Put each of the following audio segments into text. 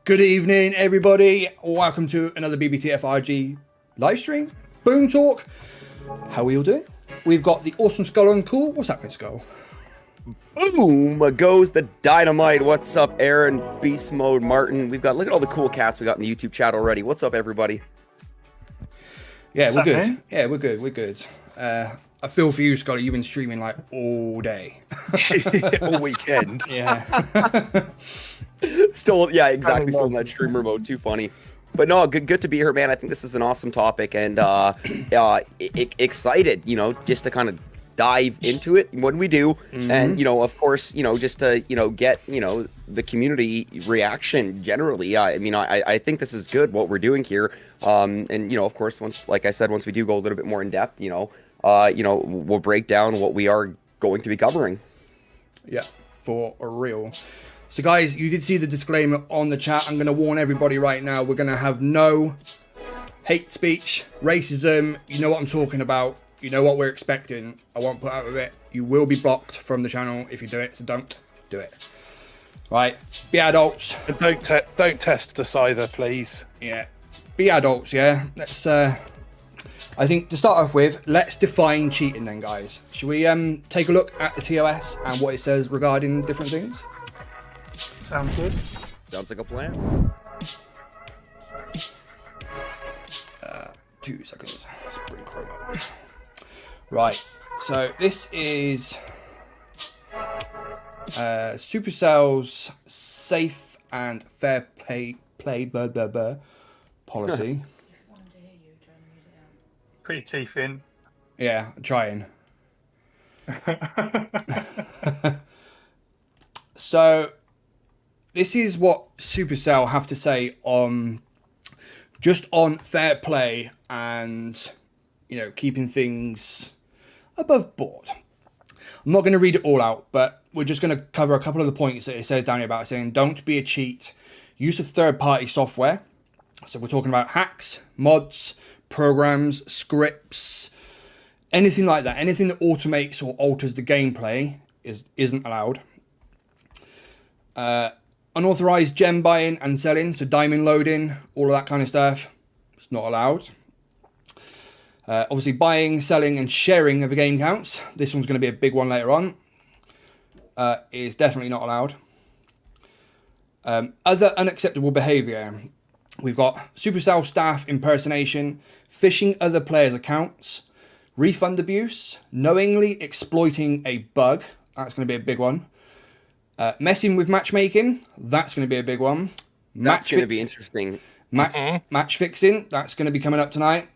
Good evening, everybody. Welcome to another BBTFRG live stream. Boom Talk. How are we all doing? We've got the awesome Skull on call. What's happening, Skull? Boom goes the dynamite. What's up, Aaron? Beast Mode, Martin. We've got, look at all the cool cats we got in the YouTube chat already. What's up, everybody? Yeah, we're good. Yeah, we're good. We're good. I feel for you, Scully. You've been streaming like all day. All weekend. Yeah. Still, yeah, exactly. Still in that streamer mode. Too funny. But no, good to be here, man. I think this is an awesome topic and excited, you know, just to kind of dive into it when we do. And, you know, of course, you know, just to, you know, get, you know, the community reaction generally. I mean, I think this is good what we're doing here. And, you know, of course, once, like I said, once we do go a little bit more in depth, you know, we'll break down what we are going to be covering. Yeah, for real. So guys, you did see the disclaimer on the chat. I'm going to warn everybody right now. We're going to have no hate speech, racism. You know what I'm talking about. You know what we're expecting. I won't put out with it. You will be blocked from the channel if you do it. So don't do it. Right. Be adults. And don't test us either, please. Yeah. Be adults, yeah. Let's, I think to start off with, let's define cheating then, guys. Should we take a look at the TOS and what it says regarding different things? Sounds good. Sounds like a plan. 2 seconds. Let's bring Chrome up. Right, so this is Supercell's safe and fair play policy. Pretty teeth in. Yeah, I'm trying. So this is what Supercell have to say on just on fair play and, you know, keeping things above board. I'm not going to read it all out, but we're just going to cover a couple of the points that it says down here about saying don't be a cheat, use of third-party software. So we're talking about hacks, mods, programs, scripts, anything like that. Anything that automates or alters the gameplay isn't allowed. Unauthorized gem buying and selling, so diamond loading, all of that kind of stuff, it's not allowed. Obviously, buying, selling, and sharing of a game counts. This one's going to be a big one later on. Is definitely not allowed. Other unacceptable behaviour. We've got Supercell staff impersonation, phishing other players' accounts, refund abuse, knowingly exploiting a bug. That's going to be a big one. Messing with matchmaking. That's going to be a big one. That's going to be interesting. Match fixing. That's going to be coming up tonight.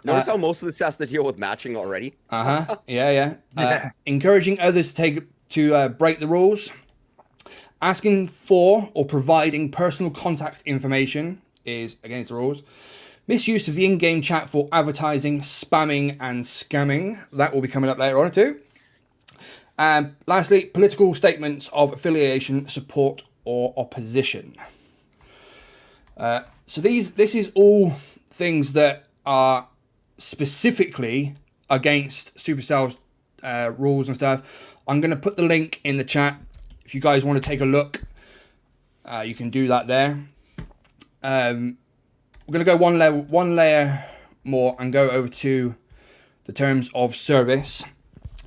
Notice how most of this has to deal with matching already. Yeah. Encouraging others to break the rules. Asking for or providing personal contact information is against the rules. Misuse of the in-game chat for advertising, spamming, and scamming. That will be coming up later on too. And lastly, political statements of affiliation, support, or opposition. So this is all things that are specifically against Supercell's rules and stuff. I'm going to put the link in the chat. If you guys want to take a look, you can do that there. We're going to go one layer more and go over to the terms of service,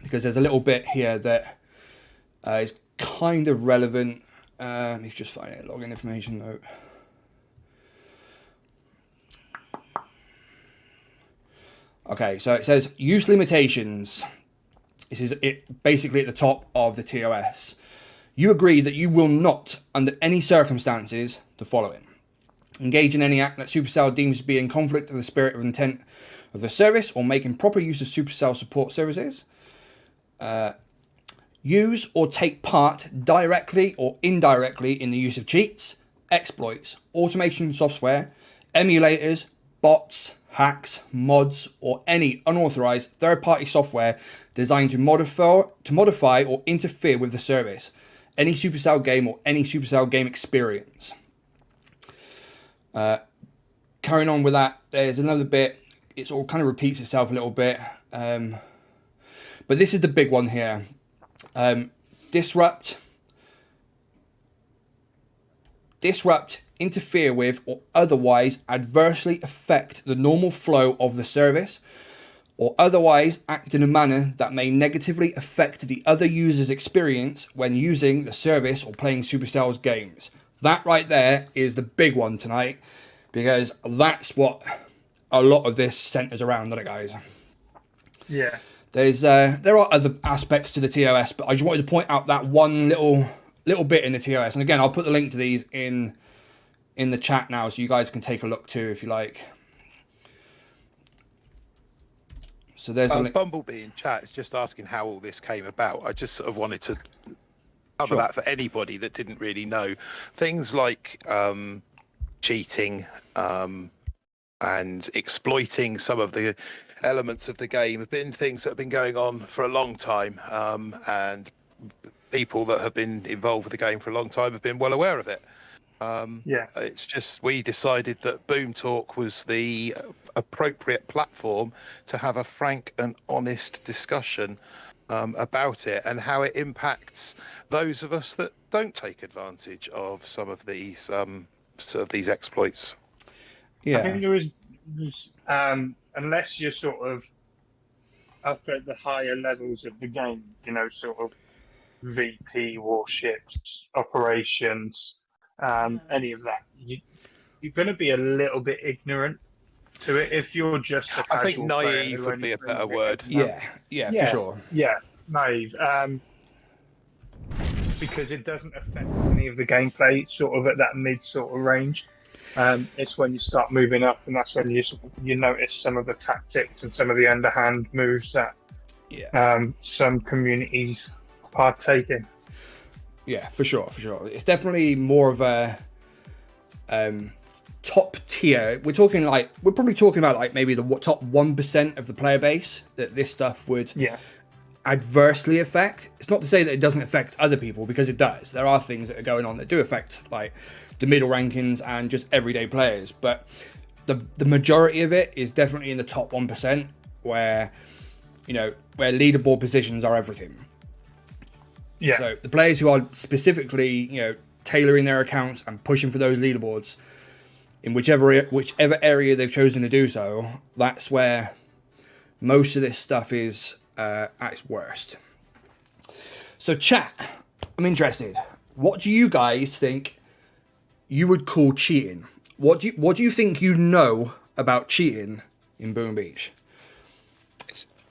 because there's a little bit here that is kind of relevant. Let me just find it. Login information note. Okay, so it says use limitations. This is it basically at the top of the TOS. You agree that you will not, under any circumstances, the following: engage in any act that Supercell deems to be in conflict with the spirit or intent of the service, or make improper use of Supercell support services. Use or take part directly or indirectly in the use of cheats, exploits, automation software, emulators, bots, hacks, mods, or any unauthorized third-party software designed to modify or interfere with the service, any Supercell game or any Supercell game experience. Carrying on with that, there's another bit. It all kind of repeats itself a little bit. But this is the big one here. Disrupt, interfere with, or otherwise adversely affect the normal flow of the service, or otherwise act in a manner that may negatively affect the other user's experience when using the service or playing Supercell's games. That right there is the big one tonight, because that's what a lot of this centers around, doesn't it, guys? Yeah. There are other aspects to the TOS, but I just wanted to point out that one little bit in the TOS. And again, I'll put the link to these in the chat now, so you guys can take a look too if you like. So there's Bumblebee in chat is just asking how all this came about. I just sort of wanted to cover that for anybody that didn't really know. Things like cheating and exploiting some of the elements of the game have been things that have been going on for a long time, and people that have been involved with the game for a long time have been well aware of it. It's just we decided that Boom Talk was the appropriate platform to have a frank and honest discussion about it and how it impacts those of us that don't take advantage of some of these sort of these exploits. Yeah, I think there's unless you're sort of up at the higher levels of the game, you know, sort of VP, Warships, operations, any of that, you're going to be a little bit ignorant to it. If you're just a I think casual player naive who would only be a plays better it word. every month, Yeah, for sure. Yeah, naive. Because it doesn't affect any of the gameplay, sort of at that mid sort of range. It's when you start moving up, and that's when you notice some of the tactics and some of the underhand moves that some communities partake in. Yeah, for sure. It's definitely more of a top tier. We're probably talking about like maybe the top 1% of the player base that this stuff would adversely affect. It's not to say that it doesn't affect other people, because it does. There are things that are going on that do affect like the middle rankings and just everyday players, but the majority of it is definitely in the top 1%, where leaderboard positions are everything. Yeah. So the players who are specifically, tailoring their accounts and pushing for those leaderboards in whichever area they've chosen to do so, that's where most of this stuff is at its worst. So chat, I'm interested. What do you guys think you would call cheating? What do you think you know about cheating in Boom Beach?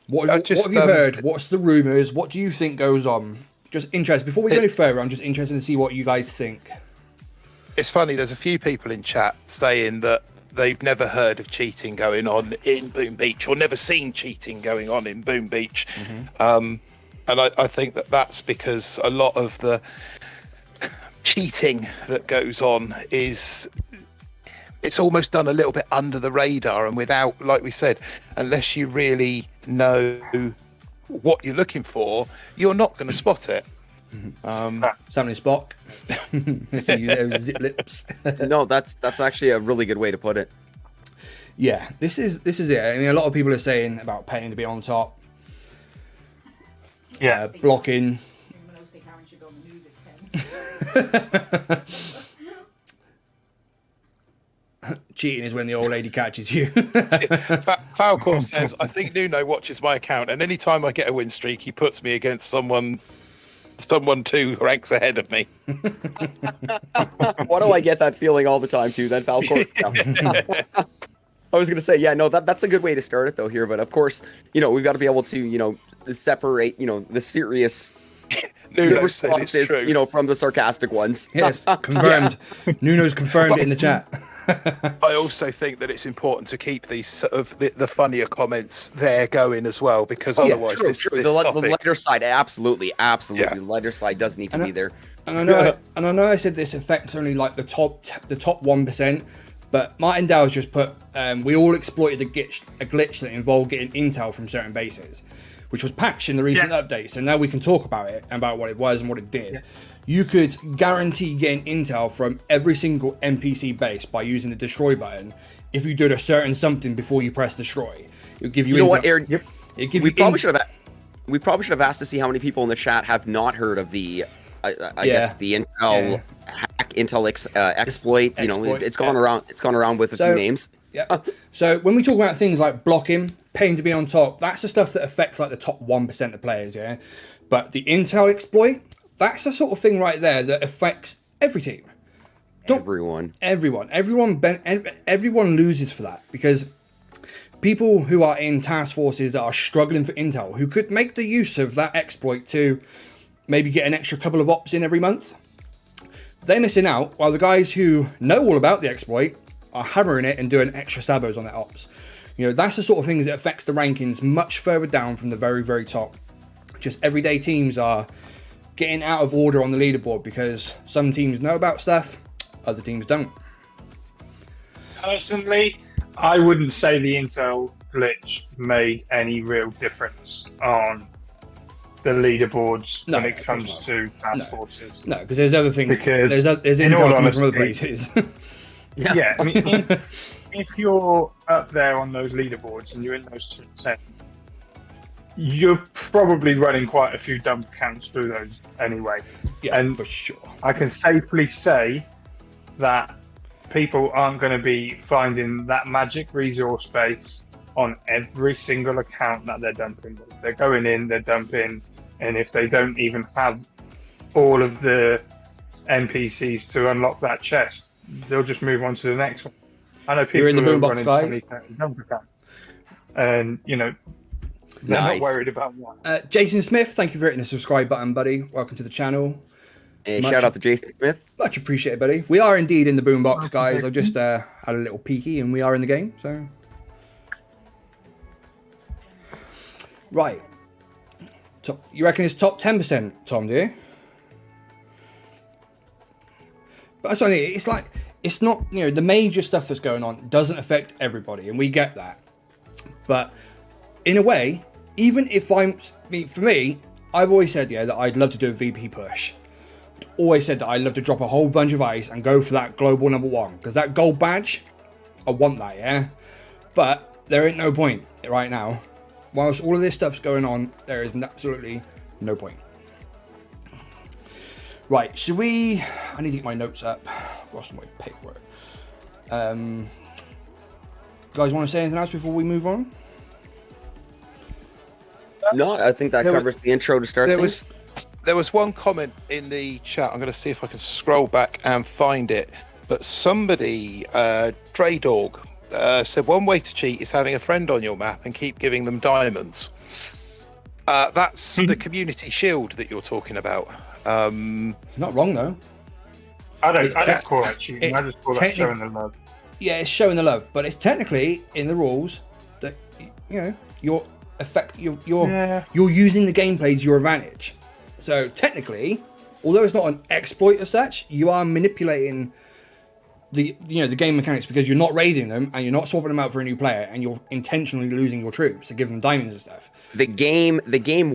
What have you heard? What's the rumours? What do you think goes on? Just interested. Before we go any further, I'm just interested to see what you guys think. It's funny, there's a few people in chat saying that they've never heard of cheating going on in Boom Beach, or never seen cheating going on in Boom Beach. And I think that's because a lot of the cheating that goes on it's almost done a little bit under the radar, and without, like we said, unless you really know what you're looking for, you're not going to spot it. Something Spock. See you there with zip lips. No, that's actually a really good way to put it. Yeah, this is it. I mean, a lot of people are saying about paying to be on top. Yeah, blocking. Cheating is when the old lady catches you. Falcor says, I think Nuno watches my account, and any time I get a win streak, he puts me against someone 2 ranks ahead of me. Why do I get that feeling all the time too? That Falcor. I was gonna say, that's a good way to start it though here, but of course, we've got to be able to, separate, the serious responses, from the sarcastic ones. Yes, confirmed. Nuno's confirmed it in the chat. I also think that it's important to keep these sort of the funnier comments there going as well, because otherwise true. This the topic... lighter side, absolutely. Yeah. The lighter side does need to be there. And I know I said this affects only like the top 1%, but Martin Dow's just put we all exploited a glitch that involved getting intel from certain bases, which was patched in the recent updates, so now we can talk about it and about what it was and what it did. You could guarantee getting intel from every single NPC base by using the destroy button if you did a certain something before you press destroy. It'll give you intel. Know what, Aaron? Yep. We probably should have asked to see how many people in the chat have not heard of the I guess the Intel hack, Intel exploit. It's gone around. It's gone around with a few names. Yeah. So when we talk about things like blocking, paying to be on top, that's the stuff that affects like the top 1% of players. Yeah. But the Intel exploit, that's the sort of thing right there that affects every team. Everyone loses for that, because people who are in task forces that are struggling for intel, who could make the use of that exploit to maybe get an extra couple of ops in every month, they're missing out, while the guys who know all about the exploit are hammering it and doing extra sabos on their ops. That's the sort of things that affects the rankings much further down from the very, very top. Just everyday teams are getting out of order on the leaderboard because some teams know about stuff, other teams don't. Personally, I wouldn't say the Intel glitch made any real difference on the leaderboards when it comes to task forces. No, because there's other things. Because there's intel coming from other places. Yeah, I mean, if you're up there on those leaderboards and you're in those 2%, you're probably running quite a few dump accounts through those anyway. Yeah, and for sure. I can safely say that people aren't going to be finding that magic resource base on every single account that they're dumping. If they're going in, they're dumping, and if they don't even have all of the NPCs to unlock that chest, they'll just move on to the next one. I know people You're in the who are boombox, running guys. 2030 jump accounts, and they're Nice. not worried about that. Jason Smith, thank you for hitting the subscribe button, buddy. Welcome to the channel. Hey, shout out to Jason Smith. Much appreciated, buddy. We are indeed in the boombox, guys. I just had a little peeky, and we are in the game. So, right. You reckon it's top 10%, Tom? Do you? But that's what I mean. It's like it's not. The major stuff that's going on doesn't affect everybody, and we get that. But in a way, even if for me, I've always said that I'd love to do a VP push. Always said that I'd love to drop a whole bunch of ice and go for that global #1 because that gold badge, I want that, yeah. But there ain't no point right now. Whilst all of this stuff's going on, there is absolutely no point. Right, should we? I need to get my notes up. I've lost my paperwork. You guys want to say anything else before we move on? No, I think that covers the intro to start things. There was one comment in the chat. I'm going to see if I can scroll back and find it. But somebody, Dre Dog, said one way to cheat is having a friend on your map and keep giving them diamonds. That's the community shield that you're talking about. Not wrong though. I don't call that cheating. I just call that showing the love. Yeah, it's showing the love, but it's technically in the rules that you're using the gameplay to your advantage. So technically, although it's not an exploit as such, you are manipulating the game mechanics because you're not raiding them and you're not swapping them out for a new player and you're intentionally losing your troops to give them diamonds and stuff. The game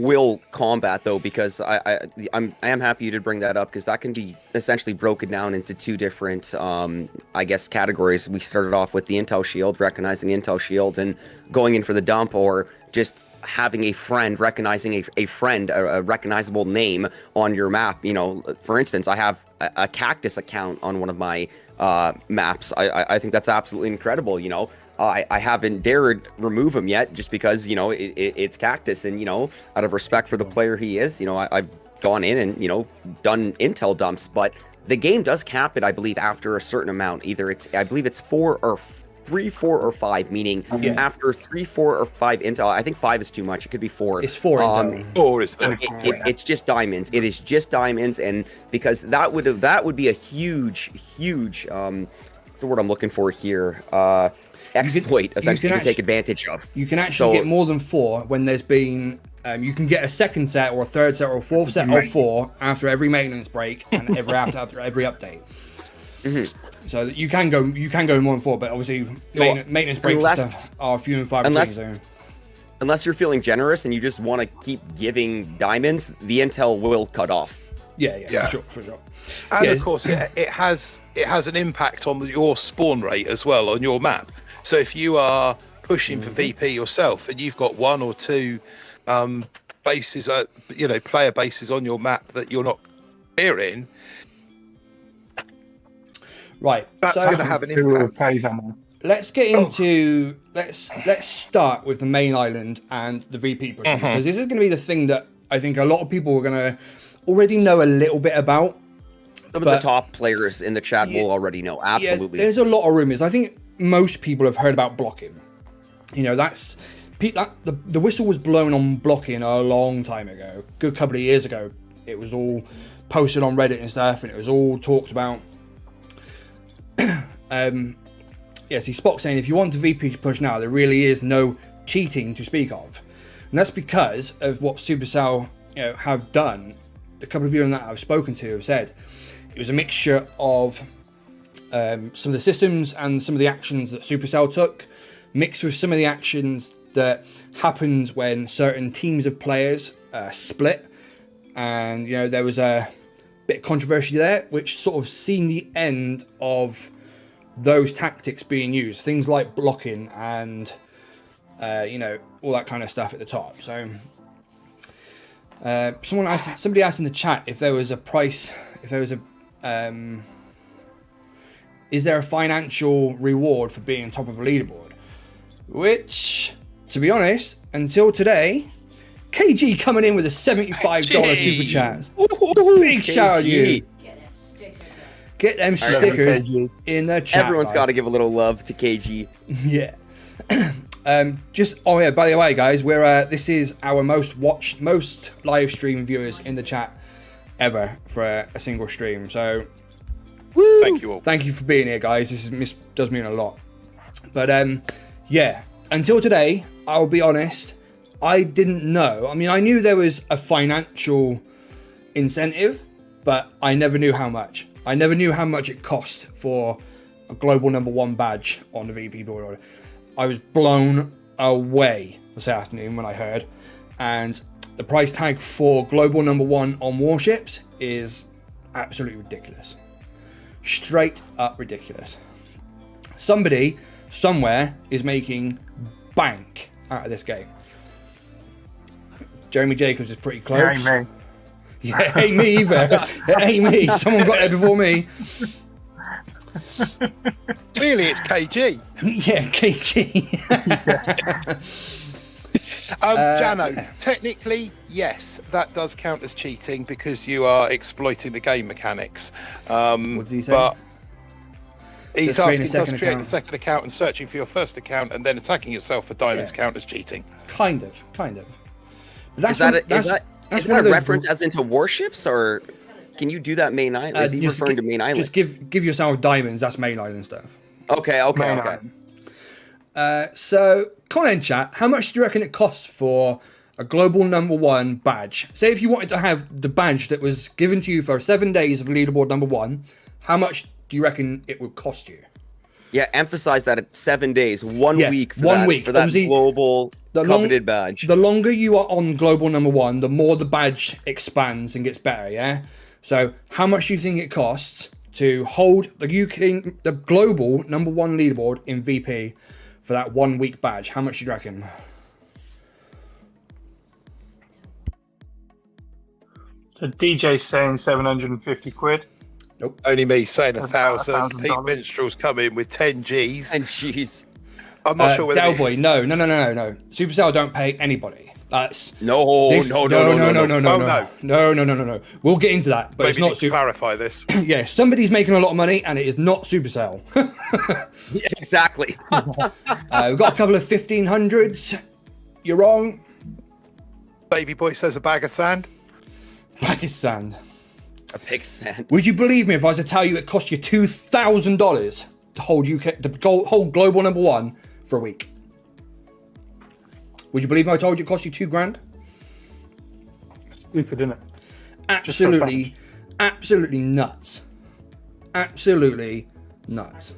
will combat though, because I am happy you did bring that up, because that can be essentially broken down into two different I guess categories. We started off with the intel shield, recognizing intel shield and going in for the dump, or just having a friend, recognizing a friend, a recognizable name on your map. For instance, I have a cactus account on one of my maps. I think that's absolutely incredible. I haven't dared remove him yet, just because it's cactus, and out of respect for the player he is, I've gone in and done intel dumps. But the game does cap it, I believe, after a certain amount. Either I believe it's 4 or 5, meaning after 3, 4, or 5 intel. I think 5 is too much. It could be 4. It's 4 intel. 4 is there. It's just diamonds. It is just diamonds, and because that would be a huge the word I'm looking for here, exploit, essentially, to take advantage of. You can actually get more than 4 when there's been. You can get a second set or a third set or a fourth set of 4 after every maintenance break and after every update. Mm-hmm. So you can go more than 4, but obviously maintenance breaks are few and far between. Unless you're feeling generous and you just want to keep giving diamonds, the intel will cut off. Yeah, for sure. And of course, it has an impact on your spawn rate as well on your map. So if you are pushing for VP yourself and you've got 1 or 2 bases, player bases on your map that you're not clearing, right, that's going to have an impact. Let's get into let's start with the main island and the VP pushing, because this is going to be the thing that I think a lot of people are going to already know a little bit about. Some of the top players in the chat will already know. Absolutely. Yeah, there's a lot of rumors. I think most people have heard about blocking. The whistle was blown on blocking a long time ago. Good couple of years ago. It was all posted on Reddit and stuff, and it was all talked about. See, Spock saying, if you want to VP push now, there really is no cheating to speak of. And that's because of what Supercell have done. A couple of people that I've spoken to have said it was a mixture of some of the systems and some of the actions that Supercell took, mixed with some of the actions that happened when certain teams of players split. And, there was a bit of controversy there, which sort of seen the end of those tactics being used. Things like blocking and, all that kind of stuff at the top. So, somebody asked in the chat if there was a price, is there a financial reward for being top of a leaderboard? Which, to be honest, until today, KG coming in with a $75 super chat. Big shout out to you. Get them stickers KG. in the chat. Everyone's guys. got to give a little love to KG. Yeah. Oh yeah, by the way, guys, we're this is our most live stream viewers in the chat ever for a single stream. So Woo! Thank you all. thank you for being here, guys. This does mean a lot. But yeah, until today, I'll be honest, I didn't know. I mean, I knew there was a financial incentive, but I never knew how much. I never knew how much it cost for a global #1 badge on the VP board. I was blown away this afternoon when I heard, and the price tag for global #1 on Warships is absolutely ridiculous. Straight up ridiculous. Somebody somewhere is making bank out of this game. Jeremy Jacobs is pretty close. Yeah, ain't me. Yeah, ain't me either. It ain't me. Someone got there before me. Clearly, it's KG. Yeah, KG. Jano, technically, yes, that does count as cheating because you are exploiting the game mechanics. What did he say? But he's Just create a asking, does second create account. a second account and searching for your first account and then attacking yourself for diamonds count as cheating? Kind of. But Is that that's a one of those reference as into warships, or can you do that main island? Is he just referring to main island? Just give yourself diamonds. That's main island stuff. Okay. Main island. So, comment in chat. How much do you reckon it costs for a global #1 badge? Say if you wanted to have the badge that was given to you for 7 days of leaderboard #1, how much do you reckon it would cost you? Yeah, emphasize that at 7 days, 1 Yeah, week for 1 that, week. for that Obviously, global coveted badge. The longer you are on global #1, the more the badge expands and gets better. Yeah. So, how much do you think it costs to hold the global #1 leaderboard in VP for that 1 week badge? How much do you reckon? The DJ's saying 750 quid. Nope. Only me saying About 1,000. Pete $1,000. Minstrel's come in with 10 Gs. And jeez. I'm not sure whether Delboy, no. Supercell don't pay anybody. That's No. no. We'll get into that, but maybe it's you not need to Super. clarify this. Yeah, somebody's making a lot of money, and it is not Supercell. Yeah, exactly. We've got a couple of 1500s. You're wrong. Baby boy says a bag of sand. Pakistan. A pig sand. Would you believe me if I was to tell you it cost you $2,000 to hold hold global #1 for a week? Would you believe me? I told you it cost you $2,000. Stupid, isn't it? Absolutely nuts. Absolutely nuts.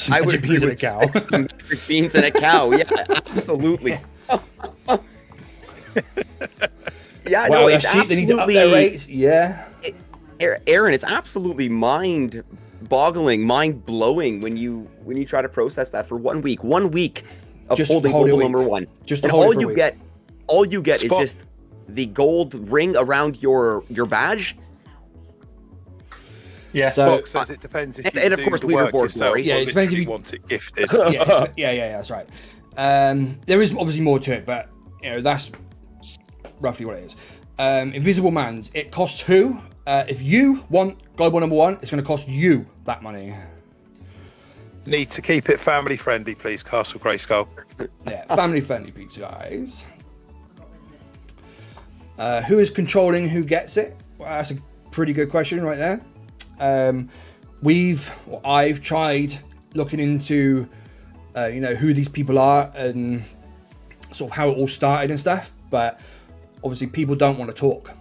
I would Magic agree beans and with a cow. 60 metric beans and a cow. Yeah, absolutely. Yeah, Wow, no, that's it's cheap. They need to up their absolutely, rates. Yeah. Aaron, it's absolutely mind-boggling, mind-blowing when you try to process that for 1 week. 1 week of Just holding hold it global a week. #1. Just to and hold it all for a you week. get is Spot. just the gold ring around your badge. Yeah. So Box says it depends if you and of do course the work leaderboard yourself glory. Yeah, or it depends if literally you- want it gifted. yeah, that's right. There is obviously more to it, but that's roughly what it is. Invisible Mans, it costs who? If you want global #1, it's going to cost you that money. Need to keep it family friendly, please, Castle Grayskull. Yeah, family friendly pizza, guys. Who is controlling who gets it? Well, that's a pretty good question right there. I've tried looking into, who these people are and sort of how it all started and stuff, but obviously people don't want to talk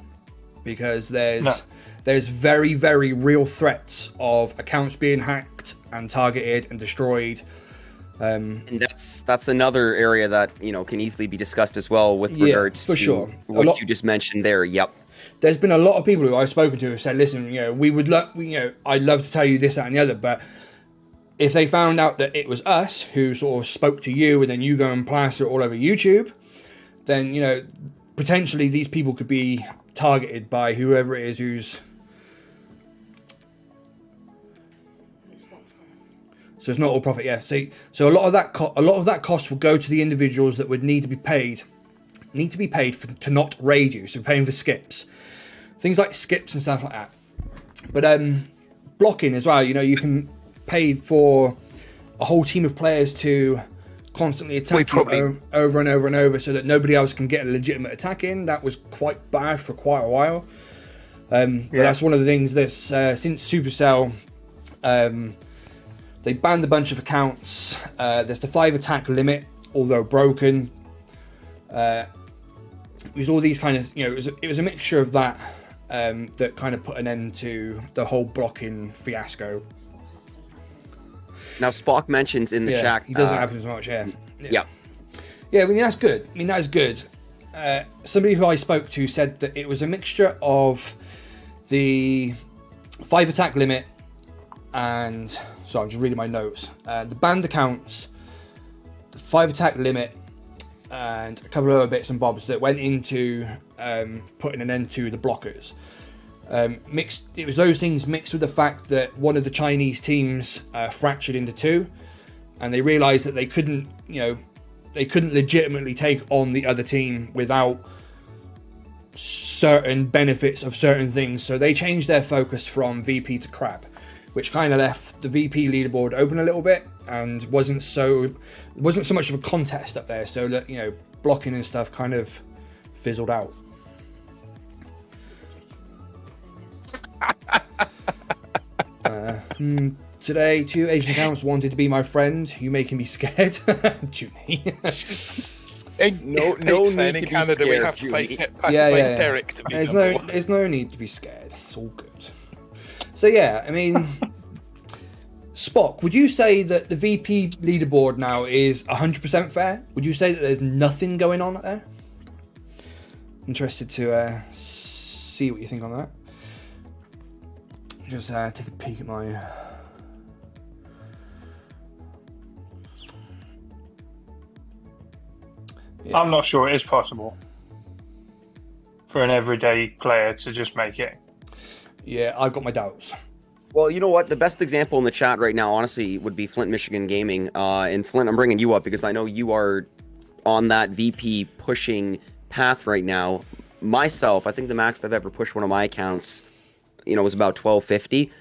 because there's very, very real threats of accounts being hacked and targeted and destroyed. And that's another area that can easily be discussed as well with Yeah, regards for to sure. what you just mentioned there. Yep. There's been a lot of people who I've spoken to who said, listen, we would I'd love to tell you this, that and the other, but if they found out that it was us who sort of spoke to you and then you go and plaster it all over YouTube, then, potentially these people could be targeted by whoever it is who's... So it's not all profit, yeah. See, so a lot of that cost will go to the individuals that would need to be paid to not raid you. So paying for skips, things like skips and stuff like that. But blocking as well. You know, you can pay for a whole team of players to constantly attack you over and over and over, so that nobody else can get a legitimate attack in. That was quite bad for quite a while. But that's one of the things this since Supercell, they banned a bunch of accounts. There's the 5 attack limit, although broken. It was all these kind of, you know, it was a mixture of that that kind of put an end to the whole blocking fiasco. Now, Spock mentions in the chat... He doesn't happen as much, yeah. Yeah. Yeah, I mean, that's good. I mean, that is good. Somebody who I spoke to said that it was a mixture of the 5 attack limit and... So I'm just reading my notes. The banned accounts, the 5 attack limit, and a couple of other bits and bobs that went into putting an end to the blockers. It was those things mixed with the fact that one of the Chinese teams fractured into 2, and they realized that they couldn't legitimately take on the other team without certain benefits of certain things. So they changed their focus from VP to crab, which kind of left the VP leaderboard open a little bit, and wasn't so much of a contest up there. So that, you know, blocking and stuff kind of fizzled out. Today, 2 Asian accounts wanted to be my friend. You making me scared, Junie. No need to be Canada, scared, we have to pay Derek to be there's no need to be scared. It's all good. So yeah, I mean, Spock, would you say that the VP leaderboard now is 100% fair? Would you say that there's nothing going on there? Interested to see what you think on that. Just take a peek at my... Yeah. I'm not sure it is possible for an everyday player to just make it. Yeah, I've got my doubts. Well, you know what? The best example in the chat right now, honestly, would be Flint, Michigan Gaming. And Flint, I'm bringing you up because I know you are on that VP pushing path right now. Myself, I think the max I've ever pushed one of my accounts, you know, was about 1250.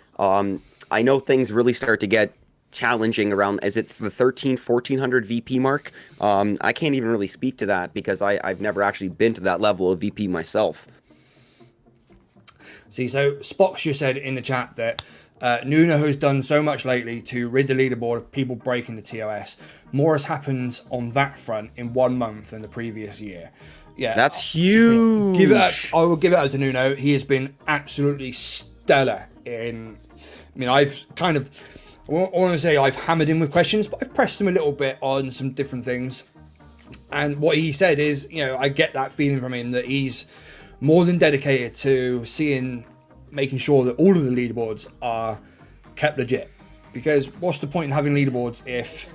I know things really start to get challenging around, is it the 1400 VP mark? I can't even really speak to that because I've never actually been to that level of VP myself. See, so Spock just said in the chat that Nuno has done so much lately to rid the leaderboard of people breaking the TOS. More has happened on that front in 1 month than the previous year. Yeah, that's huge. I will give it up to Nuno. He has been absolutely stellar in... I mean, I've kind of... I want to say I've hammered him with questions, but I've pressed him a little bit on some different things. And what he said is, you know, I get that feeling from him that he's more than dedicated to making sure that all of the leaderboards are kept legit. Because what's the point in having leaderboards if...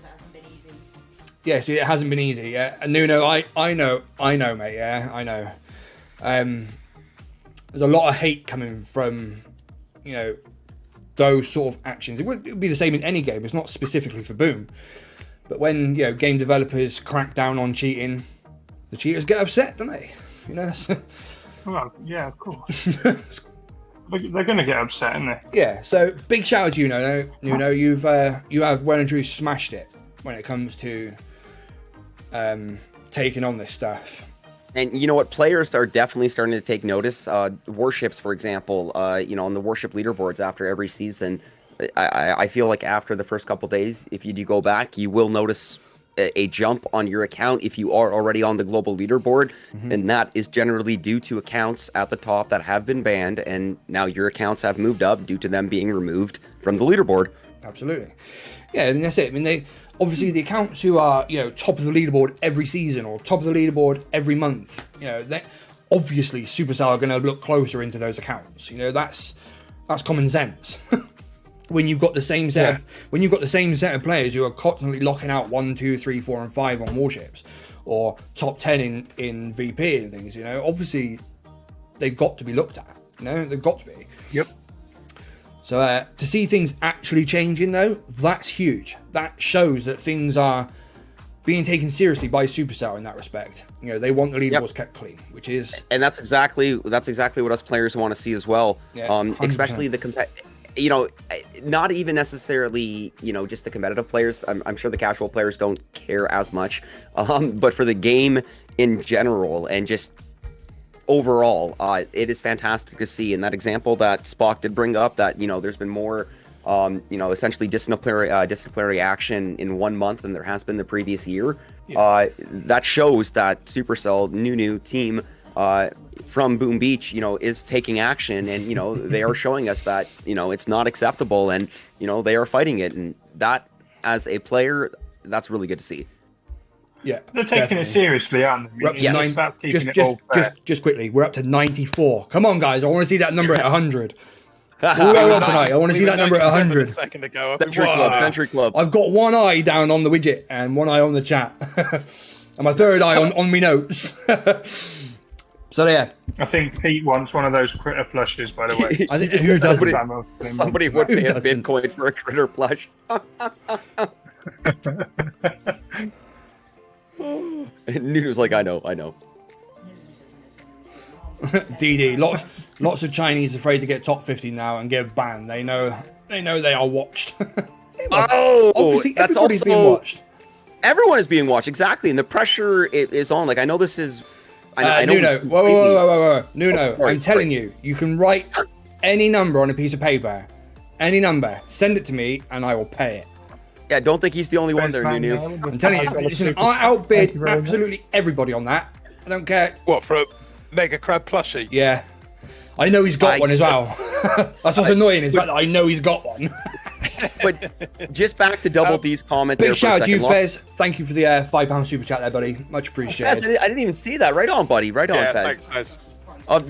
Yeah, see, it hasn't been easy, yeah. And Nuno, I know, mate, yeah, I know. There's a lot of hate coming from, you know, those sort of actions. It would be the same in any game. It's not specifically for Boom. But when, you know, game developers crack down on cheating, the cheaters get upset, don't they? You know? Well, yeah, of course. They're going to get upset, aren't they? Yeah, so big shout out to you, Nuno. You have well and truly smashed it when it comes to taking on this stuff. And you know what? Players are definitely starting to take notice. Warships, for example, you know, on the Warship leaderboards after every season, I feel like after the first couple days, if you do go back, you will notice a jump on your account if you are already on the global leaderboard. Mm-hmm. And that is generally due to accounts at the top that have been banned, and now your accounts have moved up due to them being removed from the leaderboard. Absolutely. Yeah, I mean, that's it. I mean, obviously the accounts who are, you know, top of the leaderboard every season or top of the leaderboard every month, you know, obviously Supercell are going to look closer into those accounts. You know, that's common sense. When you've got the same set, of players who are constantly locking out 1, 2, 3, 4, and 5 on Warships, or top 10 in VP and things, you know, obviously they've got to be looked at. You know, they've got to be. Yep. So to see things actually changing, though, that's huge. That shows that things are being taken seriously by Supercell in that respect. You know, they want the leaderboards kept clean, which is... And that's exactly what us players want to see as well. Yeah, especially you know, not even necessarily, you know, just the competitive players. I'm sure the casual players don't care as much, but for the game in general and just overall, it is fantastic to see. And that example that Spock did bring up, that, you know, there's been more, you know, essentially disciplinary action in 1 month than there has been the previous year. Yeah. That shows that Supercell, new team, from Boom Beach, you know, is taking action, and, you know, they are showing us that, you know, it's not acceptable, and, you know, they are fighting it, and that, as a player, that's really good to see. Yeah, they're taking it seriously, aren't they? Just quickly, we're up to 94. Come on, guys, I want to see that number at 100. Who do I want tonight? I want to see that number at 100. A second ago. Century Club. I've got one eye down on the widget and one eye on the chat, and my third eye on me notes. So yeah, I think Pete wants one of those critter plushes, by the way. I think who somebody would pay a Bitcoin for a critter plush. News like I know. DD, lots of Chinese afraid to get top 50 now and get banned. They know they are watched. Obviously, that's everybody's also being watched. Everyone is being watched, exactly, and the pressure is on. Like, I know this is. I know Nuno, whoa. Nuno, sorry, I'm telling you, you can write any number on a piece of paper, any number, send it to me, and I will pay it. Yeah, don't think he's the only one there, Nuno. I'm telling you, listen, I outbid absolutely everybody on that. I don't care. What, for a Mega Crab plushie? Yeah. I know he's got one as well. That's what's annoying, is that I know he's got one. But just back to Double D's comment there Big for a shout out to second. you, Fez. Thank you for the £5 super chat there, buddy. Much appreciated. Fez, I didn't even see that. Right on, buddy. Right on, Yeah, Fez. thanks, Fez.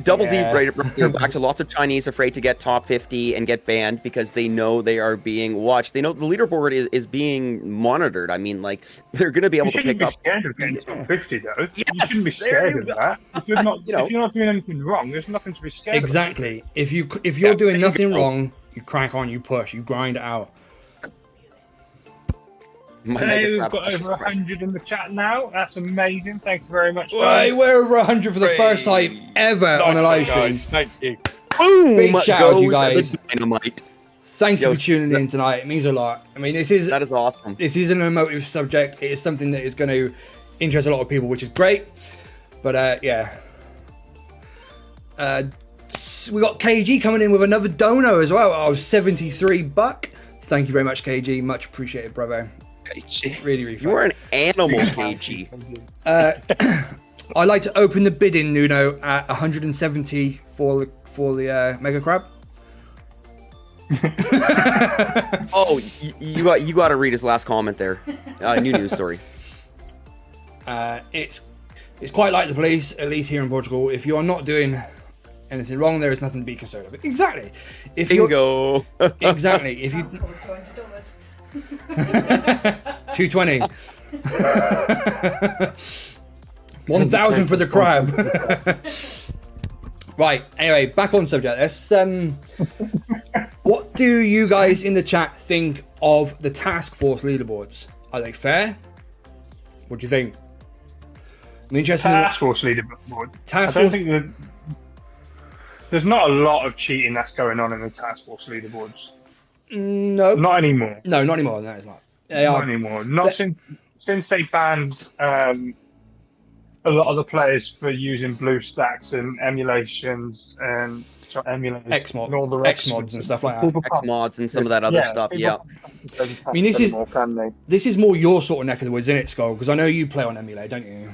Double D right here, back to lots of Chinese afraid to get top 50 and get banned because they know they are being watched. They know the leaderboard is being monitored. I mean, like, they're going to be able to pick up. You shouldn't be scared of getting top 50, though. Yes, you shouldn't be scared of that. If you're not, if you're not doing anything wrong, there's nothing to be scared of. Exactly. If you're doing nothing wrong, you crack on, you push, you grind it out. Hey, we've got over 100 in the chat now. That's amazing. Thank you very much. Hey, we're over 100 for the first time ever on a live stream. Guys. Thank you. Boom! Big shout out to you guys. Dynamite. Thank you for tuning in tonight. It means a lot. I mean, that is awesome. This is an emotive subject. It is something that is going to interest a lot of people, which is great. But yeah. We got KG coming in with another dono as well. I was $73. Thank you very much, KG. Much appreciated, brother. Really You are an animal, KG. I like to open the bidding, Nuno, at 170 for the Mega Crab. Oh, you got to read his last comment there. New news, sorry. It's quite like the police, at least here in Portugal. If you are not doing anything wrong, there is nothing to be concerned about. Exactly. Bingo. Exactly. If you. 220. 1,000 for the crab. Right. Anyway, back on subject. Let's. What do you guys in the chat think of the task force leaderboards? Are they fair? What do you think? I'm interested. Task force leaderboard. Task I don't force. think that there's not a lot of cheating that's going on in the task force leaderboards. No. Not anymore. No, not anymore. No, it's not. They Not are. anymore. Not since they banned a lot of the players for using BlueStacks and emulations and Xmods, and all the rest. Xmods and stuff like that. Xmods and some of that other stuff. Yeah. I mean, this is more your sort of neck of the woods, isn't it, Skull? Because I know you play on emulate, don't you?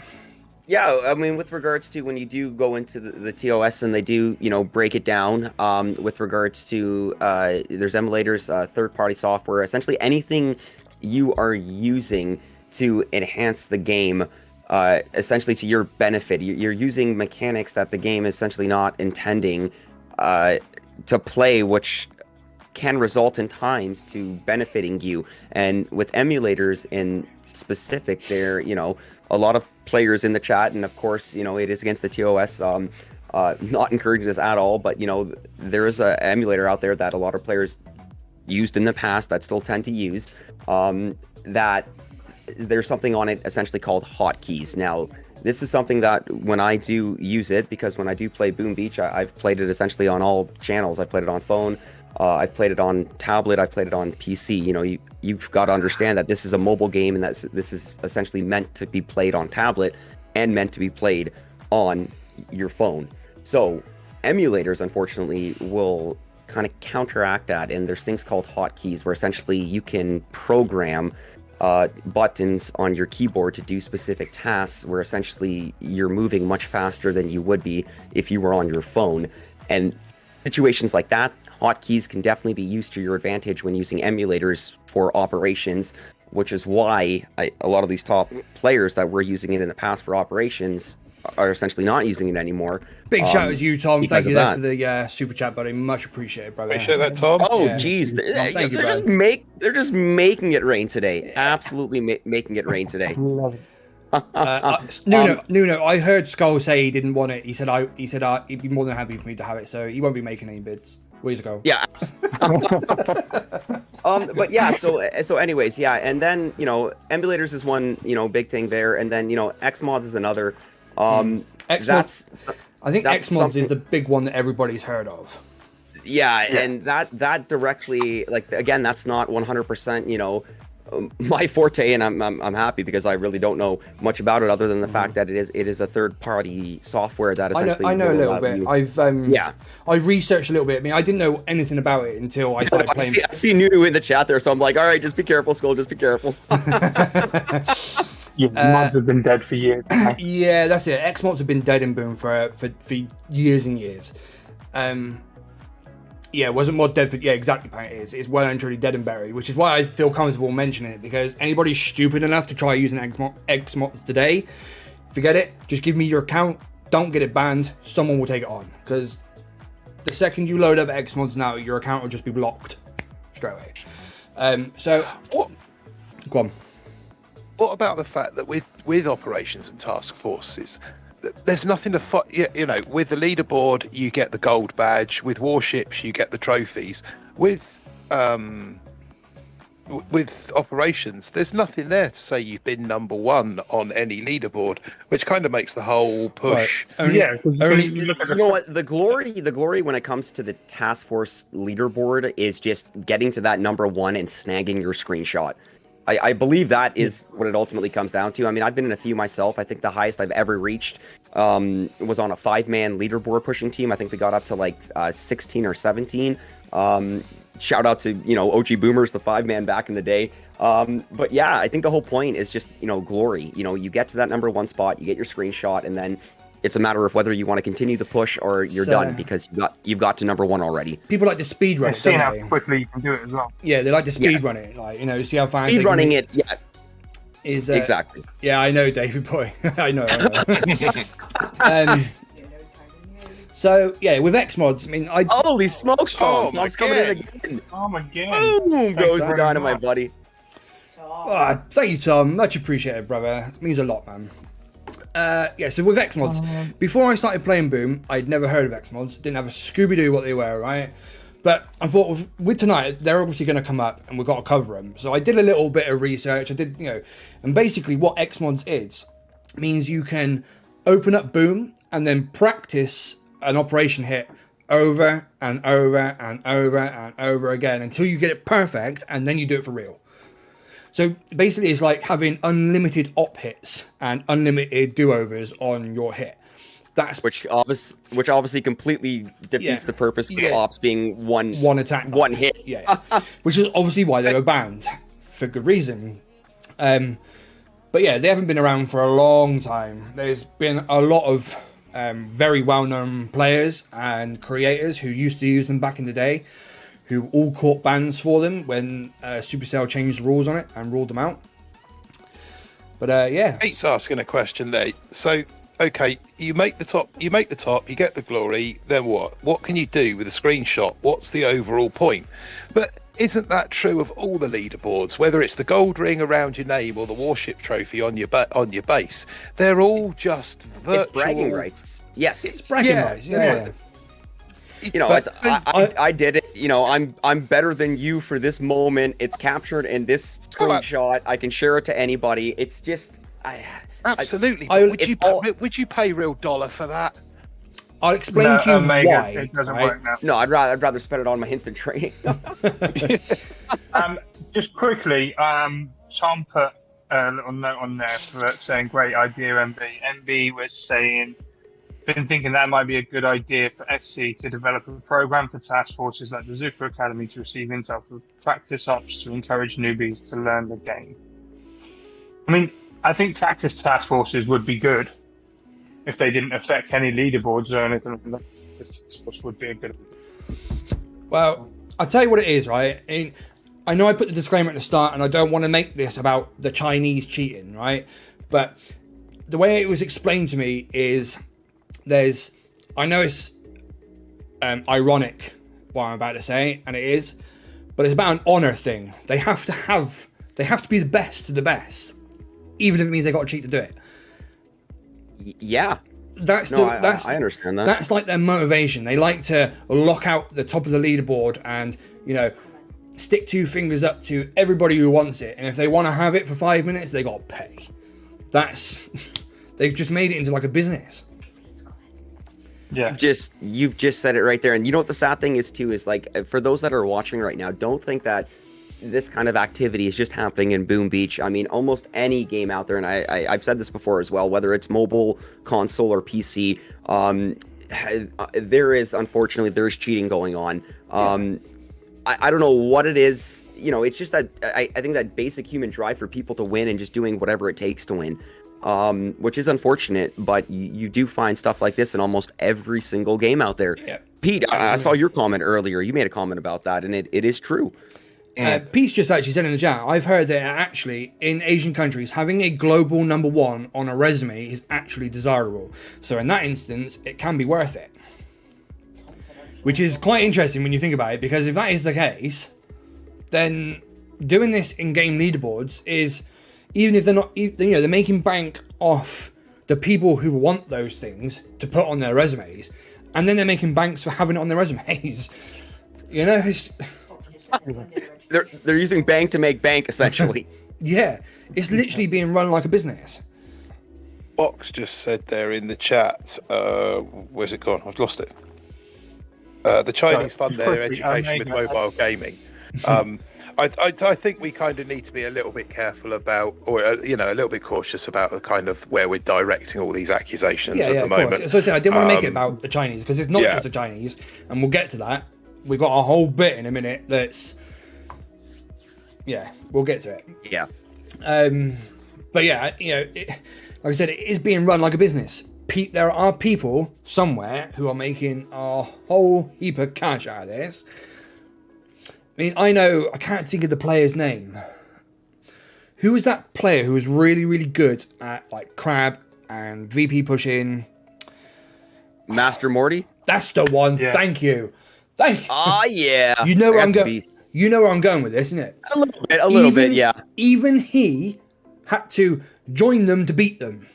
Yeah, I mean, with regards to when you do go into the TOS and they do, break it down, with regards to, there's emulators, third-party software, essentially anything you are using to enhance the game, essentially to your benefit. You're using mechanics that the game is essentially not intending to play, which can result in times to benefiting you. And with emulators in specific, they're, a lot of players in the chat, and of course, it is against the TOS, not encouraging this at all, but, there is an emulator out there that a lot of players used in the past that still tend to use, that there's something on it essentially called hotkeys. Now, this is something that when I do use it, because when I do play Boom Beach, I've played it essentially on all channels. I've played it on phone, I've played it on tablet. I've played it on PC. You know, you've got to understand that this is a mobile game, and that this is essentially meant to be played on tablet and meant to be played on your phone. So emulators, unfortunately, will kind of counteract that. And there's things called hotkeys, where essentially you can program buttons on your keyboard to do specific tasks, where essentially you're moving much faster than you would be if you were on your phone. And situations like that, hotkeys can definitely be used to your advantage when using emulators for operations, which is why a lot of these top players that were using it in the past for operations are essentially not using it anymore. Big shout out to you, Tom. Thank you that. for the super chat, buddy. Much appreciated, brother. Appreciate that, Tom. Oh, geez. Thank you, They're just making it rain today. Absolutely making it rain today. Love it. Nuno, I heard Skull say he didn't want it. He said he'd be more than happy for me to have it, so he won't be making any bids. Where's Skull? Yeah. But yeah, so anyways, yeah, and then, you know, emulators is one, you know, big thing there, and then, you know, Xmods is another. Xmods, I think that's Xmods is the big one that everybody's heard of. Yeah, and that directly, like, again, that's not 100%, you know, my forte, and I'm happy because I really don't know much about it other than the fact that it is a third-party software that essentially I know a little bit. I've researched a little bit. I mean, I didn't know anything about it until I started playing. I see Nuno in the chat there, so I'm like, all right, just be careful, Skull, just be careful. Yeah, mods have been dead for years. Yeah, that's it. Xmods have been dead in Boom for years and years. Yeah, it wasn't mod dead for... Yeah, exactly, it is. It's well and truly dead and buried, which is why I feel comfortable mentioning it, because anybody stupid enough to try using Xmods today, forget it. Just give me your account. Don't get it banned. Someone will take it on, because the second you load up Xmods now, your account will just be blocked straight away. So... What? Go on. What about the fact that with operations and task forces, there's nothing to fight? You know, with the leaderboard, you get the gold badge. With warships, you get the trophies. With operations, there's nothing there to say you've been number one on any leaderboard, which kind of makes the whole push. Right. You know what? The glory when it comes to the task force leaderboard is just getting to that number one and snagging your screenshot. I believe that is what it ultimately comes down to. I mean, I've been in a few myself. I think the highest I've ever reached was on a 5-man leaderboard pushing team. I think we got up to like 16 or 17. Shout out to, you know, OG Boomers, the 5-man back in the day. But yeah, I think the whole point is just, you know, glory. You know, you get to that number one spot, you get your screenshot, and then it's a matter of whether you want to continue the push or you're done because you've got to number one already. People like to speed run it, seeing don't how quickly you can do it as well. Yeah, they like to speed run it, like, you know, see how fast speed running it. Yeah, is exactly. Yeah, I know, David boy. I know. So yeah, with Xmods, I mean, holy smokes, Tom! Oh, Tom's coming in again. Oh my god! Boom goes the dynamite, buddy. Thank you, Tom. Much appreciated, brother. It means a lot, man. Yeah, so with Xmods, before I started playing Boom, I'd never heard of Xmods, didn't have a Scooby-Doo what they were, right? But I thought with tonight, they're obviously going to come up and we've got to cover them. So I did a little bit of research, and basically what Xmods is, means you can open up Boom and then practice an operation hit over and over and over and over again until you get it perfect, and then you do it for real. So basically, it's like having unlimited op hits and unlimited do-overs on your hit. That's which obviously completely defeats the purpose of ops being one attack, one hit. Yeah, which is obviously why they were banned for good reason. But yeah, they haven't been around for a long time. There's been a lot of very well-known players and creators who used to use them back in the day, who all caught bans for them when Supercell changed the rules on it and ruled them out. But yeah, Pete's asking a question there. So, okay, you make the top, you get the glory. Then what? What can you do with a screenshot? What's the overall point? But isn't that true of all the leaderboards? Whether it's the gold ring around your name or the warship trophy on your base, they're all just virtual. It's bragging rights. Yes, it's bragging rights. Yeah. You know, I did it. You know, I'm better than you for this moment. It's captured in this screenshot. I can share it to anybody. It's just, absolutely. Would you pay real dollar for that? I'll explain to you Omega, why. it doesn't Right? work now. No, I'd rather spend it on my instant training. Just quickly, Tom put a little note on there for saying great idea, MB. MB was saying, been thinking that might be a good idea for SC to develop a program for task forces like the Zuka Academy to receive intel for practice ops to encourage newbies to learn the game. I mean, I think practice task forces would be good if they didn't affect any leaderboards or anything like that. This task force would be a good idea. Well, I'll tell you what it is, right? I know I put the disclaimer at the start, and I don't want to make this about the Chinese cheating, right? But the way it was explained to me is I know it's ironic what I'm about to say, and it is, but it's about an honor thing. They have to be the best of the best, even if it means they got to cheat to do it. Yeah. I understand that. That's like their motivation. They like to lock out the top of the leaderboard and, stick two fingers up to everybody who wants it. And if they want to have it for 5 minutes, they got to pay. They've just made it into like a business. Yeah. You've just said it right there. And you know what the sad thing is too, is like, for those that are watching right now, don't think that this kind of activity is just happening in Boom Beach. I mean, almost any game out there, and I've said this before as well, whether it's mobile, console, or PC, unfortunately, there's cheating going on. I don't know what it is. It's just that I think that basic human drive for people to win and just doing whatever it takes to win, which is unfortunate, but you do find stuff like this in almost every single game out there. Yeah. Pete, I saw your comment earlier. You made a comment about that, and it is true. Peace just actually said in the chat, I've heard that actually in Asian countries, having a global #1 on a resume is actually desirable. So in that instance, it can be worth it. Which is quite interesting when you think about it, because if that is the case, then doing this in-game leaderboards is, even if they're not, they're making bank off the people who want those things to put on their resumes, and then they're making banks for having it on their resumes. It's... They're using bank to make bank, essentially. Yeah, it's literally being run like a business. Box just said there in the chat, where's it gone? I've lost it. The Chinese fund their education with mobile gaming. I think we kind of need to be a little bit careful about, or a little bit cautious about the kind of where we're directing all these accusations at the moment. Course. So I said I didn't want to make it about the Chinese, because it's not just the Chinese, and we'll get to that. We've got a whole bit in a minute that's... Yeah, we'll get to it. Yeah. But yeah, like I said, it is being run like a business. There are people somewhere who are making a whole heap of cash out of this. I mean, I can't think of the player's name. Who was that player who was really, really good at like crab and VP pushing? Master Morty? That's the one. Yeah. Thank you. Ah, yeah. You know where I'm going. You know where I'm going with this, isn't it? A little bit, yeah. Even he had to join them to beat them.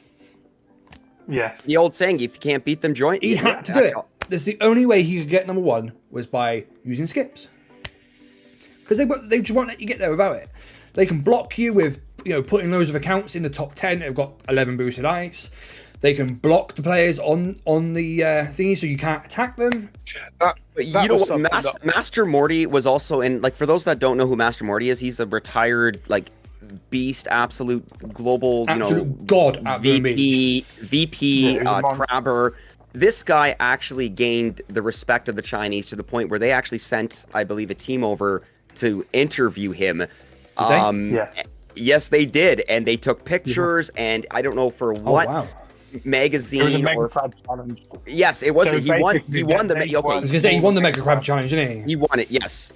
Yeah. The old saying, if you can't beat them, join. He had to do it. That's the only way he could get #1 was by using skips. Because they just won't let you get there without it. They can block you with putting loads of accounts in the top 10 that have got 11 boosted ice. They can block the players on the thingy so you can't attack them. Master Morty was also in, like, for those that don't know who Master Morty is, he's a retired, like, beast, absolute global, god at VP, crabber. This guy actually gained the respect of the Chinese to the point where they actually sent, I believe, a team over to interview him. Yeah. Yes, they did, and they took pictures, and I don't know for what magazine. It was a Mega Crab Challenge. Yes, it was. So he won the. Okay. I was gonna say he won the Mega Crab Challenge, didn't he? He won it. Yes.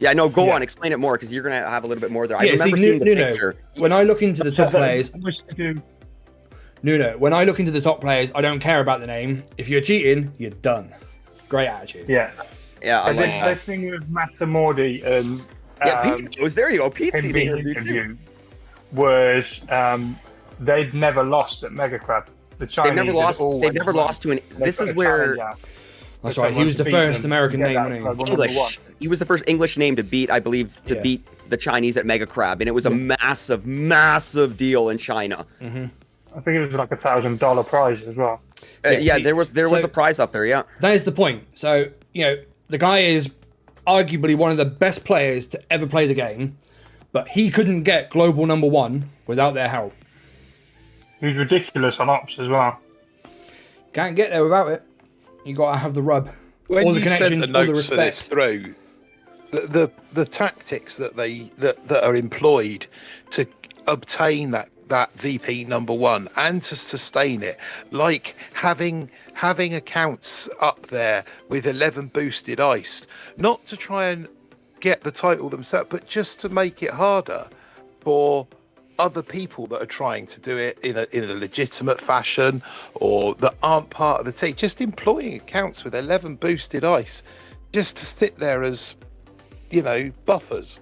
Yeah, no, go on, explain it more, because you're going to have a little bit more there. I Yeah, remember seeing the picture. When I look into the top players... when I look into the top players, I don't care about the name. If you're cheating, you're done. Great attitude. Yeah. Yeah, I like that. This thing with Master Morty and... Pete was there. You go. Pete's the interview was they'd never lost at Mega Crab. The Chinese they've never lost to an... This is where... That's right. He was the first American name, wasn't he? English. He was the first English name to beat, I believe, beat the Chinese at Mega Crab, and it was a massive, massive deal in China. Mm-hmm. I think it was like $1,000 prize as well. Yeah, see, there was so a prize up there. Yeah, that is the point. So, the guy is arguably one of the best players to ever play the game, but he couldn't get global #1 without their help. He's ridiculous on ops as well. Can't get there without it. You got to have the rub. When all the you sent connections, the all the notes for this respect. through, the tactics that are employed to obtain that VP #1 and to sustain it, like having accounts up there with 11 boosted ice, not to try and get the title themselves, but just to make it harder for other people that are trying to do it in a legitimate fashion or that aren't part of the team, just employing accounts with 11 boosted ice just to sit there as buffers.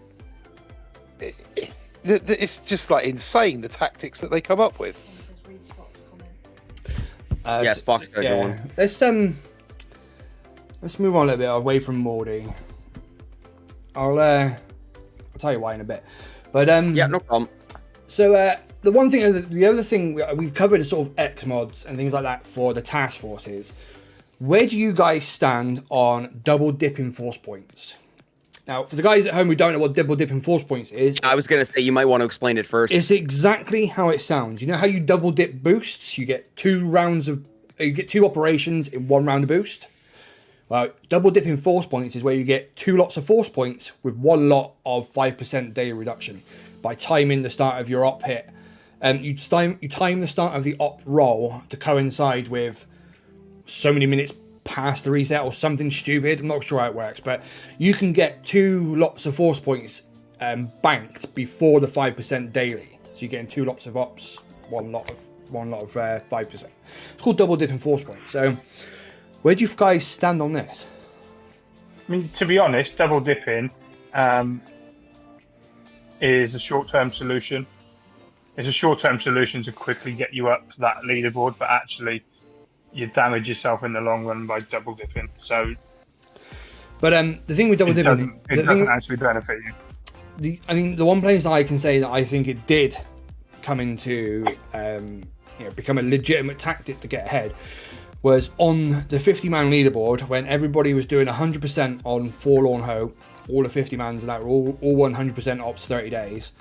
It's just like insane, the tactics that they come up with. yeah, Spock's got a good one. Let's move on a little bit away from Morty. I'll tell you why in a bit. But Yeah, no problem. So the other thing we covered is sort of X mods and things like that for the task forces. Where do you guys stand on double dipping force points? Now, for the guys at home who don't know what double dipping force points is, I was gonna say you might want to explain it first. it's exactly how it sounds. You know how you double dip boosts? You get two operations in one round of boost. Well, double dipping force points is where you get 2 lots of force points with 1 lot of 5% daily reduction by timing the start of your op hit. You time the start of the op roll to coincide with so many minutes past the reset or something stupid. I'm not sure how it works, but you can get 2 lots of force points banked before the 5% daily. So you're getting 2 lots of ops, 1 lot of 5%. It's called double dipping force points. So where do you guys stand on this? I mean, to be honest, double dipping is a short-term solution. It's a short-term solution to quickly get you up that leaderboard, but actually you damage yourself in the long run by double dipping. So, but the thing with double dipping, it doesn't actually benefit you. The one place I can say that I think it did come into become a legitimate tactic to get ahead was on the 50-man leaderboard when everybody was doing 100% on Forlorn Hope. All the 50-mans and that were all 100% ops 30 days.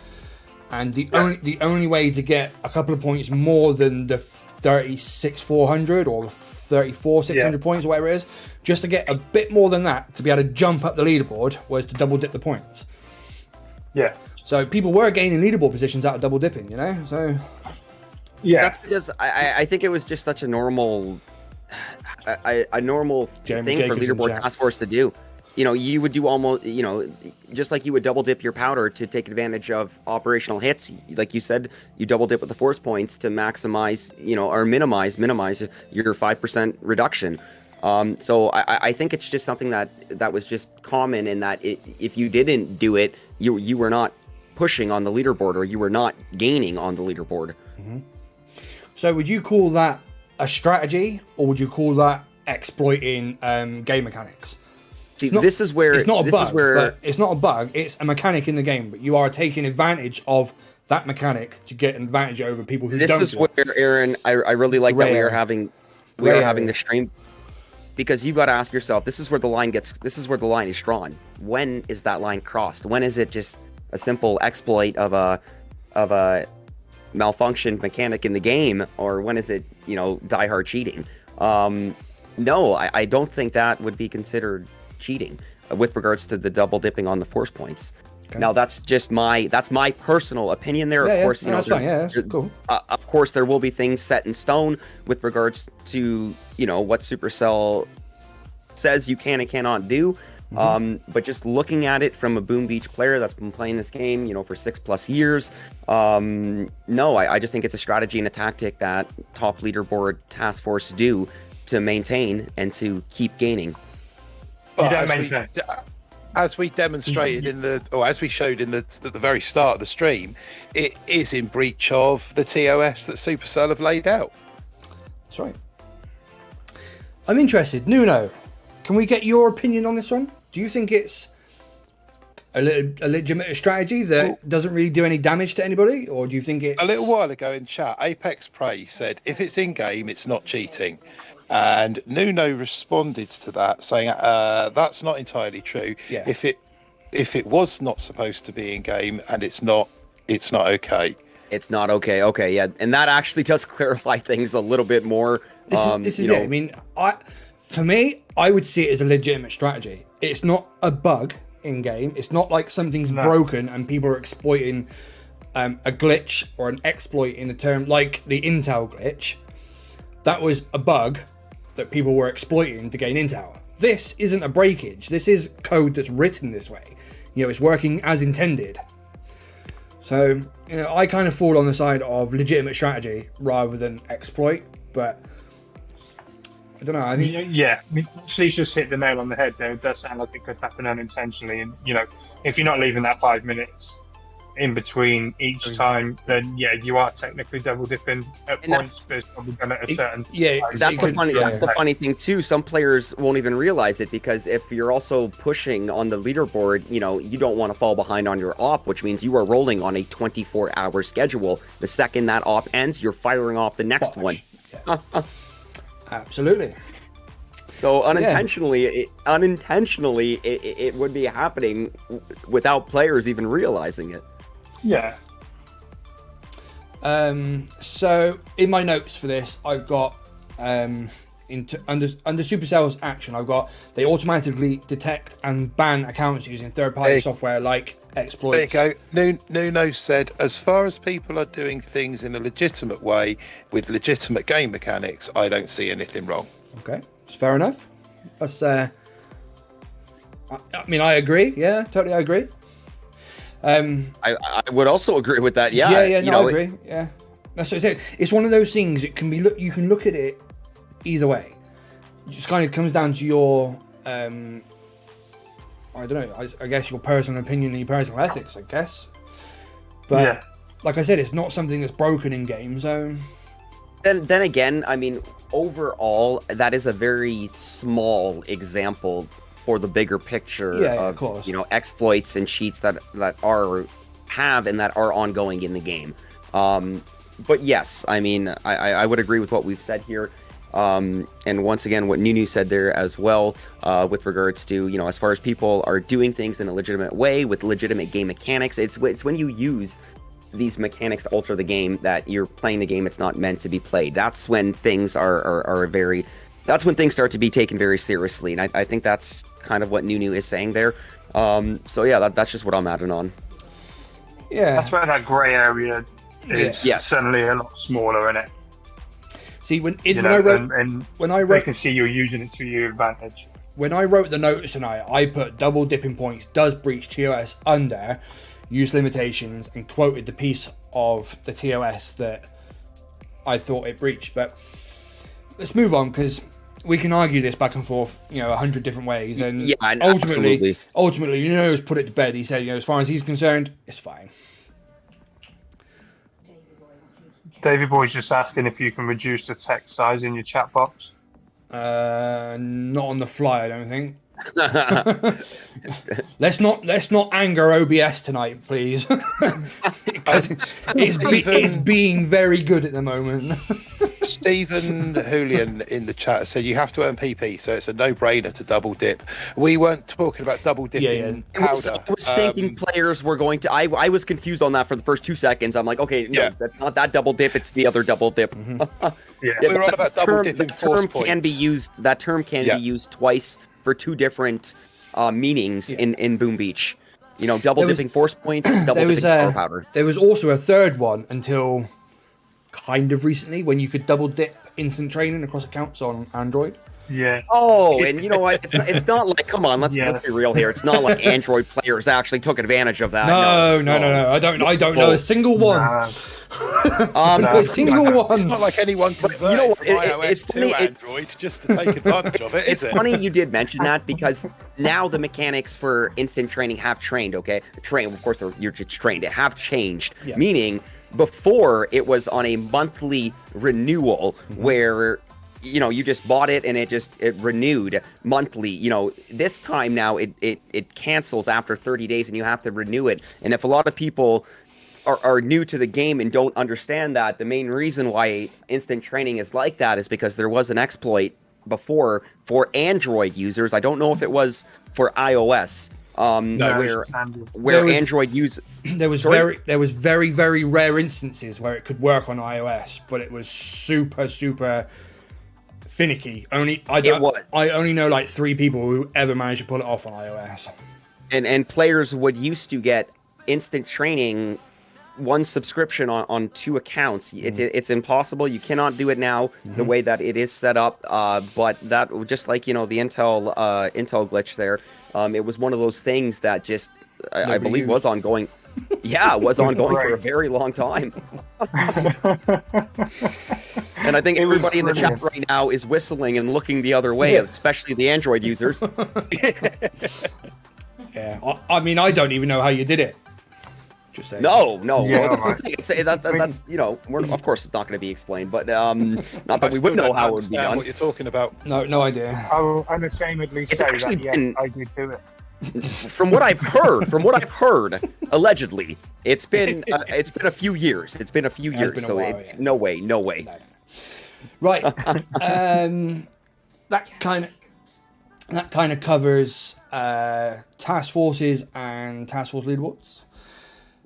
And the only way to get a couple of points more than the 36,400 or 34,600 points or whatever it is, just to get a bit more than that to be able to jump up the leaderboard was to double dip the points. Yeah. So people were gaining leaderboard positions out of double dipping, So yeah, That's because I think it was just such a normal thing for leaderboard task force to do. You would do almost, just like you would double dip your powder to take advantage of operational hits. Like you said, you double dip with the force points to maximize, or minimize your 5% reduction. So I think it's just something that was just common in that if you didn't do it, you were not pushing on the leaderboard or you were not gaining on the leaderboard. Mm-hmm. So would you call that a strategy or would you call that exploiting game mechanics? See, this is where it's not a bug. It's a mechanic in the game, but you are taking advantage of that mechanic to get an advantage over people who don't. This is where, Aaron, I really like that we are having the stream, because you got to ask yourself. This is where the line is drawn. When is that line crossed? When is it just a simple exploit of a malfunctioned mechanic in the game, or when is it diehard cheating? No, I don't think that would be considered cheating with regards to the double dipping on the force points. Okay. Now that's my personal opinion there. Of course, that's fine. Yeah, that's cool. Of course, there will be things set in stone with regards to what Supercell says you can and cannot do. Mm-hmm. But just looking at it from a Boom Beach player that's been playing this game, for 6+ years, no, I just think it's a strategy and a tactic that top leaderboard task force do to maintain and to keep gaining. As we demonstrated as we showed at the very start of the stream, it is in breach of the TOS that Supercell have laid out. That's right. I'm interested. Nuno, can we get your opinion on this one? Do you think it's a legitimate strategy that doesn't really do any damage to anybody, or do you think it's A little while ago in chat, Apex Prey said if it's in game, it's not cheating, and Nuno responded to that saying that's not entirely true. Yeah. If it was not supposed to be in game and it's not okay. It's not okay. Okay, yeah, and that actually does clarify things a little bit more. This is it. I mean, for me, I would see it as a legitimate strategy. It's not a bug in game. It's not like something's broken and people are exploiting a glitch or an exploit in the term, like the intel glitch. That was a bug that people were exploiting to gain intel. This isn't a breakage. This is code that's written this way. You know, it's working as intended. So, you know, I kind of fall on the side of legitimate strategy rather than exploit, but I don't know. I think I mean, Ashley's just hit the nail on the head there. It does sound like it could happen unintentionally. And, you know, if you're not leaving that 5 minutes in between each time, then, yeah, you are technically double dipping at points, but it's probably done at a certain... That's the funny thing, too. Some players won't even realize it, because if you're also pushing on the leaderboard, you know, you don't want to fall behind on your op, which means you are rolling on a 24-hour schedule. The second that op ends, you're firing off the next one. Yeah. Absolutely. So unintentionally, it would be happening without players even realizing it. Yeah. So in my notes for this, I've got under Supercell's action, I've got they automatically detect and ban accounts using third-party software like exploits. There you go. Nuno said, as far as people are doing things in a legitimate way with legitimate game mechanics, I don't see anything wrong. Okay, it's fair enough. That's I mean, I agree. Yeah, totally, I agree. I would also agree with that. Yeah, I agree. Yeah, that's what I said. It's one of those things. It can be you can look at it either way. It just kind of comes down to your I don't know. I guess your personal opinion and your personal ethics, I guess. But like I said, it's not something that's broken in game. So then again, I mean, overall, that is a very small example for the bigger picture of course. You know, exploits and cheats that are ongoing in the game. But yes, I mean, I would agree with what we've said here. And once again, what Nunu said there as well, with regards to, you know, as far as people are doing things in a legitimate way with legitimate game mechanics, it's when you use these mechanics to alter the game that you're playing the game it's not meant to be played. That's when things that's when things start to be taken very seriously. And I think that's kind of what Nunu is saying there. So yeah, that's just what I'm adding on. Yeah. That's where that grey area is certainly a lot smaller, isn't it? See, when I wrote, they can see you're using it to your advantage. When I wrote the notes tonight, I put double dipping points does breach TOS under use limitations and quoted the piece of the TOS that I thought it breached. But let's move on, because we can argue this back and forth, you know, 100 different ways. And ultimately, Nuno's put it to bed. He said, you know, as far as he's concerned, it's fine. Davey Boy's just asking if you can reduce the text size in your chat box. Not on the fly, I don't think. let's not anger OBS tonight, please. Because it's being very good at the moment. Stephen Julian in the chat said you have to earn PP, so it's a no-brainer to double dip. We weren't talking about double dipping powder. I was thinking players were going to. I was confused on that for the first 2 seconds. I'm like, okay, no, that's not that double dip. It's the other double dip. We're on about double dipping force points. That term can be used twice for two different meanings in Boom Beach. You know, double dipping force points, double dipping power powder. There was also a third one until kind of recently, when you could double dip instant training across accounts on Android. Yeah. Oh, and you know what? It's not like, come on, let's be real here. It's not like Android players actually took advantage of that. No. I don't know a single one. A single one. It's not like anyone converted from iOS to Android just to take advantage of it, is it? It's funny you did mention that, because now the mechanics for instant training have trained, okay? Of course, you're just trained. It have changed, meaning before it was on a monthly renewal where you know, you just bought it and it renewed monthly. You know, this time now it cancels after 30 days and you have to renew it. And if a lot of people are new to the game and don't understand that, the main reason why instant training is like that is because there was an exploit before for Android users. I don't know if it was for iOS. Where Android use there was very very rare instances where it could work on iOS, but it was super finicky. I only know like 3 people who ever managed to pull it off on iOS. And players would used to get instant training, one subscription on 2 accounts. It's impossible. You cannot do it now the way that it is set up. But that, just like, you know, the Intel glitch there, it was one of those things that just I believe was ongoing. Yeah, it was ongoing for a very long time. And I think everybody in the chat right now is whistling and looking the other way, especially the Android users. Yeah, I mean, I don't even know how you did it. Just saying. No. Yeah, well, that's the thing. That's you know, of course it's not going to be explained, but not that we would know how it would be done. What you're talking about? No idea. I'll unashamedly say that yes, I did do it. From what I've heard, allegedly, it's been a few years. It's been a few years, so while, no way. Right. That kind of covers task forces and task force leaderboards.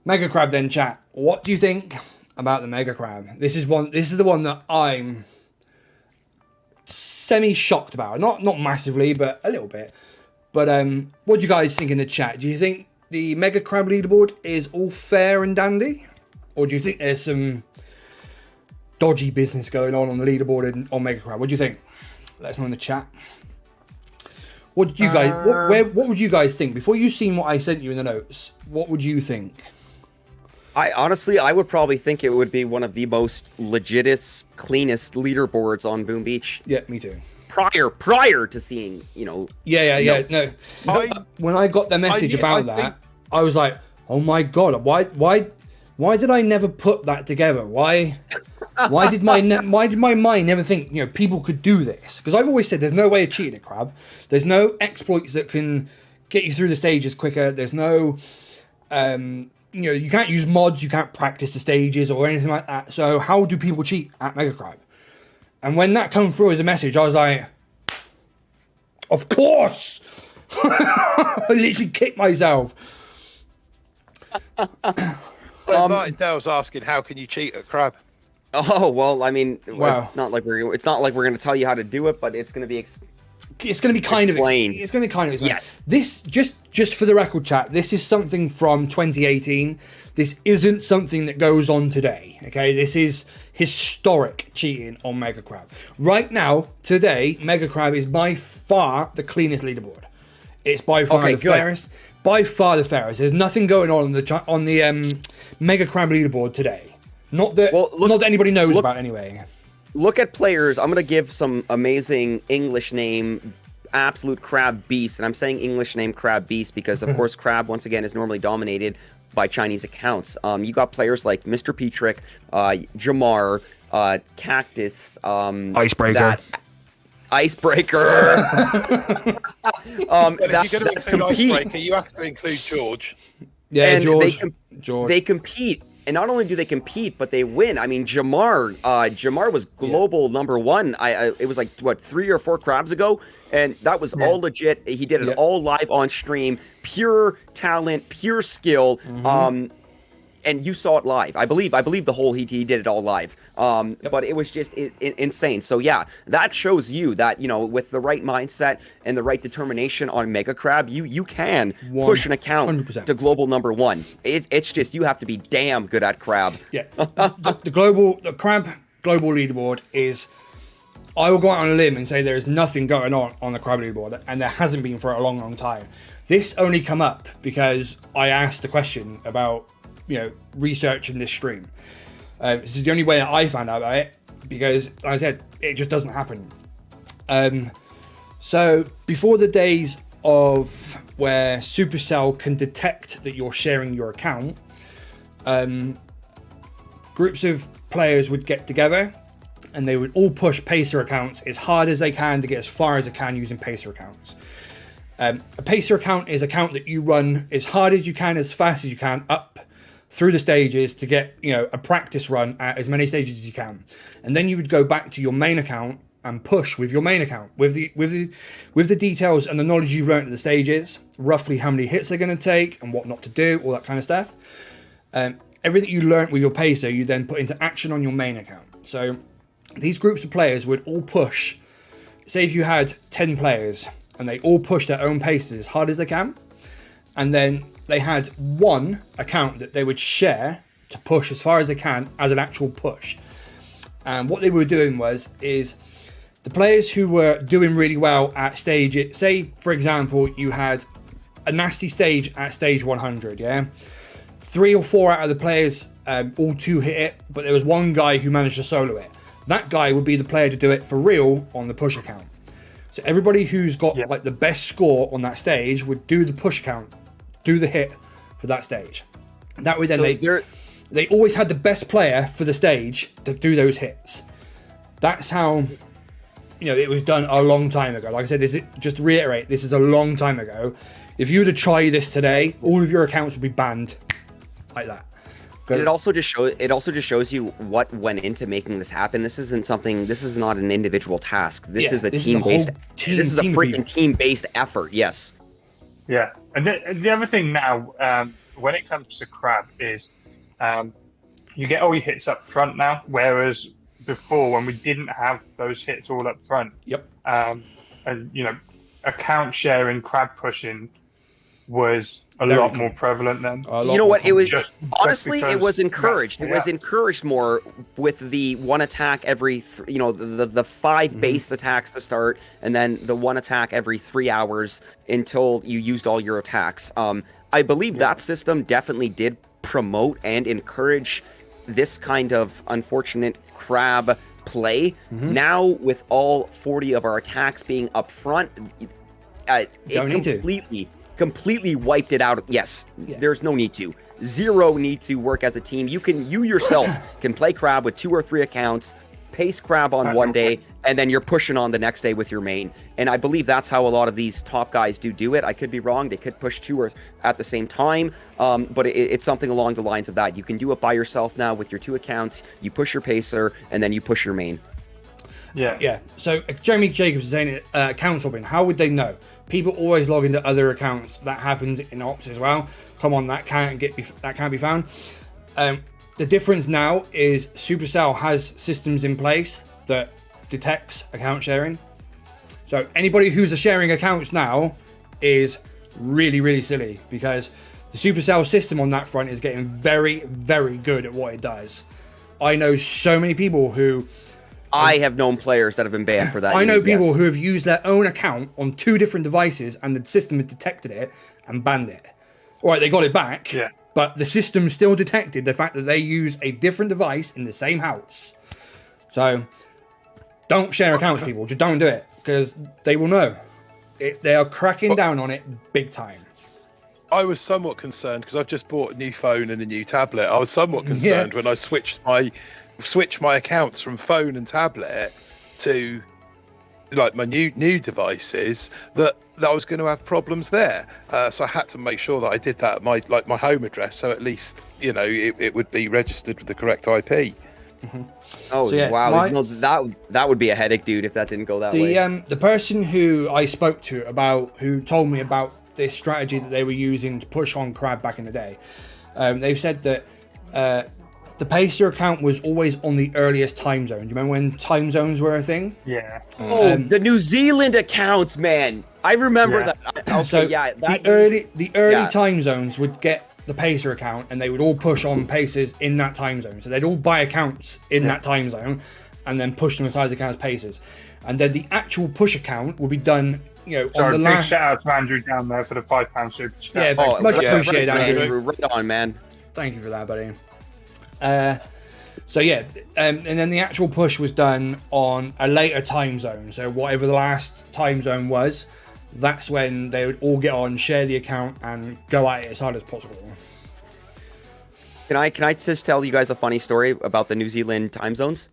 Mega Crab then, chat. What do you think about the Mega Crab? This is the one that I'm semi-shocked about. Not massively, but a little bit. But what do you guys think in the chat? Do you think the Mega Crab leaderboard is all fair and dandy? Or do you think there's some dodgy business going on the leaderboard and on Mega Crab? What do you think? Let us know in the chat. What did you guys? What would you guys think before you seen what I sent you in the notes? What would you think? I would probably think it would be one of the most legitest, cleanest leaderboards on Boom Beach. Yeah, me too. Prior to seeing, you know. Yeah. No. When I got the message about that, I was like, oh my god, why did I never put that together? Why did my mind never think, you know, people could do this? Because I've always said there's no way of cheating at Crab. There's no exploits that can get you through the stages quicker. There's no, you know, you can't use mods, you can't practice the stages or anything like that. So how do people cheat at Mega Crab? And when that came through as a message, I was like, of course! I literally kicked myself. Well, Martin Dale's asking, how can you cheat at Crab? Oh well, I mean, wow. It's not like we're going to tell you how to do it, but it's going to be kind explained. It's going to be kind of explained. Yes. This just for the record, chat. This is something from 2018. This isn't something that goes on today. Okay, this is historic cheating on Mega Crab. Right now, today, Mega Crab is by far the cleanest leaderboard. It's by far the fairest. By far the fairest. There's nothing going on the Mega Crab leaderboard today. Not that anybody knows about anyway. Look at players. I'm going to give some amazing English name, absolute Crab Beast. And I'm saying English name Crab Beast because, of course, Crab, once again, is normally dominated by Chinese accounts. You got players like Mr. Petrick, Jamar, Cactus, Icebreaker. Icebreaker. But if you're going to include Icebreaker, you have to include George. Yeah, and George. They compete. And not only do they compete, but they win. I mean, Jamar was global number 1. It was like, what, 3 or 4 crabs ago? And that was all legit. He did it all live on stream. Pure talent, pure skill. And you saw it live. I believe the whole he did it all live. But it was just insane. So yeah, that shows you that, you know, with the right mindset and the right determination on Mega Crab, you can push an account 100%. To global number 1. It's just you have to be damn good at Crab. Yeah, the Crab global leaderboard is. I will go out on a limb and say there is nothing going on the Crab leaderboard, and there hasn't been for a long time. This only come up because I asked the question about, you know, researching this stream. This is the only way that I found out about it, because, like I said, it just doesn't happen. So before the days of where Supercell can detect that you're sharing your account, groups of players would get together and they would all push pacer accounts as hard as they can to get as far as they can using pacer accounts. A pacer account is an account that you run as hard as you can, as fast as you can, up through the stages to get, you know, a practice run at as many stages as you can. And then you would go back to your main account and push with your main account with the details and the knowledge you've learned at the stages, roughly how many hits they're going to take and what not to do, all that kind of stuff. Everything you learned with your pacer, you then put into action on your main account. So these groups of players would all push. Say if you had 10 players and they all push their own paces as hard as they can, and then they had one account that they would share to push as far as they can as an actual push. And what they were doing is the players who were doing really well at stage, say for example you had a nasty stage at stage 100, yeah? 3 or 4 out of the players all 2 hit it, but there was one guy who managed to solo it. That guy would be the player to do it for real on the push account. So everybody who's got like the best score on that stage would do the push account, do the hit for that stage. That way then they always had the best player for the stage to do those hits. That's how, you know, it was done a long time ago. Like I said, just to reiterate, this is a long time ago. If you were to try this today, all of your accounts would be banned like that. And it also just shows you what went into making this happen. This is not an individual task. This is a team-based. This is a freaking team-based effort. Yes. Yeah, and the other thing now, when it comes to crab, is you get all your hits up front now, whereas before when we didn't have those hits all up front. Yep. And you know, account sharing, crab pushing was a lot more prevalent then. You know what? It was honestly, it was encouraged. It was encouraged more with the one attack every, the 5 base attacks to start, and then the one attack every 3 hours until you used all your attacks. I believe that system definitely did promote and encourage this kind of unfortunate crab play. Now, with all 40 of our attacks being up front, it completely wiped it out. Yes, there's no need to. Zero need to work as a team. You yourself can play crab with 2 or 3 accounts, pace crab on one day, and then you're pushing on the next day with your main. And I believe that's how a lot of these top guys do it. I could be wrong. They could push 2 or at the same time, but it's something along the lines of that. You can do it by yourself now with your 2 accounts. You push your pacer, and then you push your main. Yeah. So Jeremy Jacobs is saying account swapping. How would they know? People always log into other accounts. That happens in ops as well. Come on, that can't be found. The difference now is Supercell has systems in place that detects account sharing. So anybody who's sharing accounts now is really, really silly, because the Supercell system on that front is getting very, very good at what it does. I know so many people who... I have known players that have been banned for that. I know people who have used their own account on 2 different devices, and the system has detected it and banned it. All right, they got it back, but the system still detected the fact that they use a different device in the same house. So don't share accounts, people. Just don't do it, because they will know. They are cracking down on it big time. I was somewhat concerned because I've just bought a new phone and a new tablet. I was somewhat concerned when I switched my accounts from phone and tablet to like my new devices that I was going to have problems there. So I had to make sure that I did that at my home address, so at least it would be registered with the correct IP. Oh, so wow! No, that would be a headache, dude, if that didn't go that way. The person who I spoke to who told me about this strategy that they were using to push on crab back in the day, they've said that the pacer account was always on the earliest time zone. Do you remember when time zones were a thing? Yeah. Oh, the New Zealand accounts, man! I remember that. Okay, so the early time zones would get the pacer account, and they would all push on pacers in that time zone. So they'd all buy accounts in that time zone, and then push them aside accounts pacers. And then the actual push account will be done, on the last. Big shout out to Andrew down there for the £5 super chat. Yeah, much appreciated, Andrew. Right on, man. Thank you for that, buddy. And then the actual push was done on a later time zone. So whatever the last time zone was, that's when they would all get on, share the account, and go at it as hard as possible. Can I just tell you guys a funny story about the New Zealand time zones?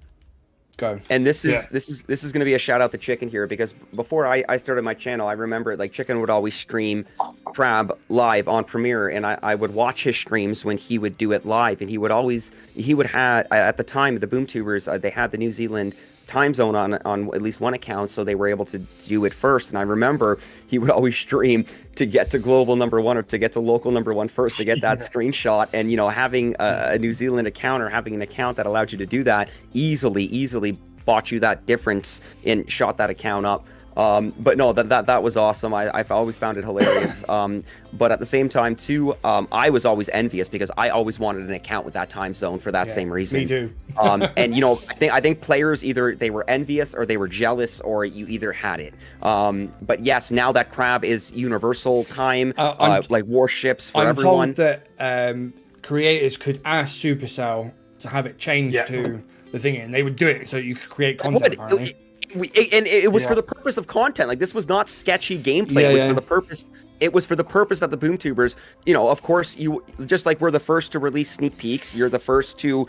Go. And this is going to be a shout out to Chicken here, because before I started my channel, I remember like Chicken would always stream Crab live on Premiere, and I would watch his streams when he would do it live, and he would have at the time the BoomTubers, they had the New Zealand time zone on at least one account, so they were able to do it first. And I remember he would always stream to get to global #1 or to get to local #1 first to get that screenshot. And having a New Zealand account or having an account that allowed you to do that easily bought you that difference and shot that account up. But no, that was awesome. I've always found it hilarious. But at the same time too, I was always envious because I always wanted an account with that time zone for that same reason. Me too. And I think players either they were envious or they were jealous, or you either had it. But yes, now that Crab is universal time, like Warships for everyone. I'm told that creators could ask Supercell to have it changed to the thing, and they would do it so you could create content. Apparently. It was for the purpose of content. Like, this was not sketchy gameplay. It was for the purpose. It was for the purpose that the BoomTubers, of course, you just like we're the first to release sneak peeks. You're the first to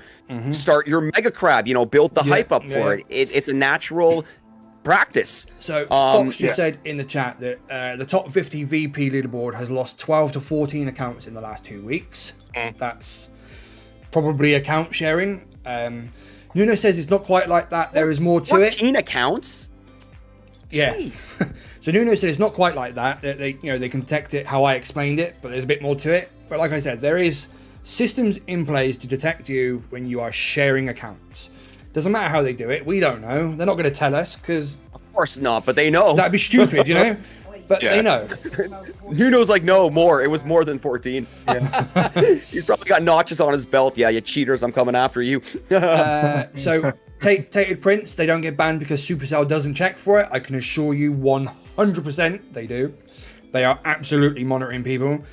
start your Mega Crab. Build the hype up for it. It's a natural practice. So Spox just said in the chat that the top 50 VP leaderboard has lost 12 to 14 accounts in the last 2 weeks. That's probably account sharing. Nuno says it's not quite like that. There is more to 14 accounts? Yeah. So Nuno said it's not quite like that. They can detect it how I explained it, but there's a bit more to it. But like I said, there is systems in place to detect you when you are sharing accounts. Doesn't matter how they do it. We don't know. They're not going to tell us because... Of course not, but they know. That'd be stupid, But they know. Nuno's like, no, more. It was more than 14. Yeah. He's probably got notches on his belt. Yeah, you cheaters, I'm coming after you. So, Tated Prints, they don't get banned because Supercell doesn't check for it. I can assure you 100% they do. They are absolutely monitoring people.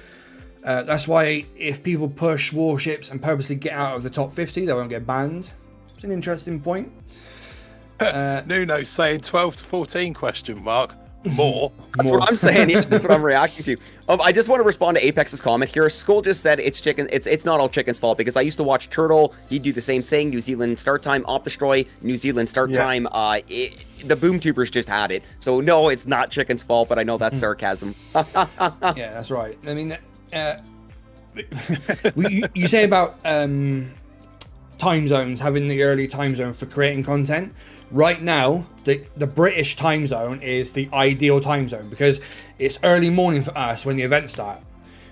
That's why if people push Warships and purposely get out of the top 50, they won't get banned. It's an interesting point. Nuno's saying 12 to 14 ? More. That's what I'm saying. Yeah, that's what I'm reacting to. I just want to respond to Apex's comment here. Skull just said it's chicken. It's not all Chicken's fault, because I used to watch Turtle. He'd do the same thing. New Zealand start time, Op Destroy, New Zealand start time. The BoomTubers just had it. So no, it's not Chicken's fault, but I know that's sarcasm. Yeah, that's right. I mean, you say about time zones, having the early time zone for creating content. Right now, the British time zone is the ideal time zone because it's early morning for us when the events start,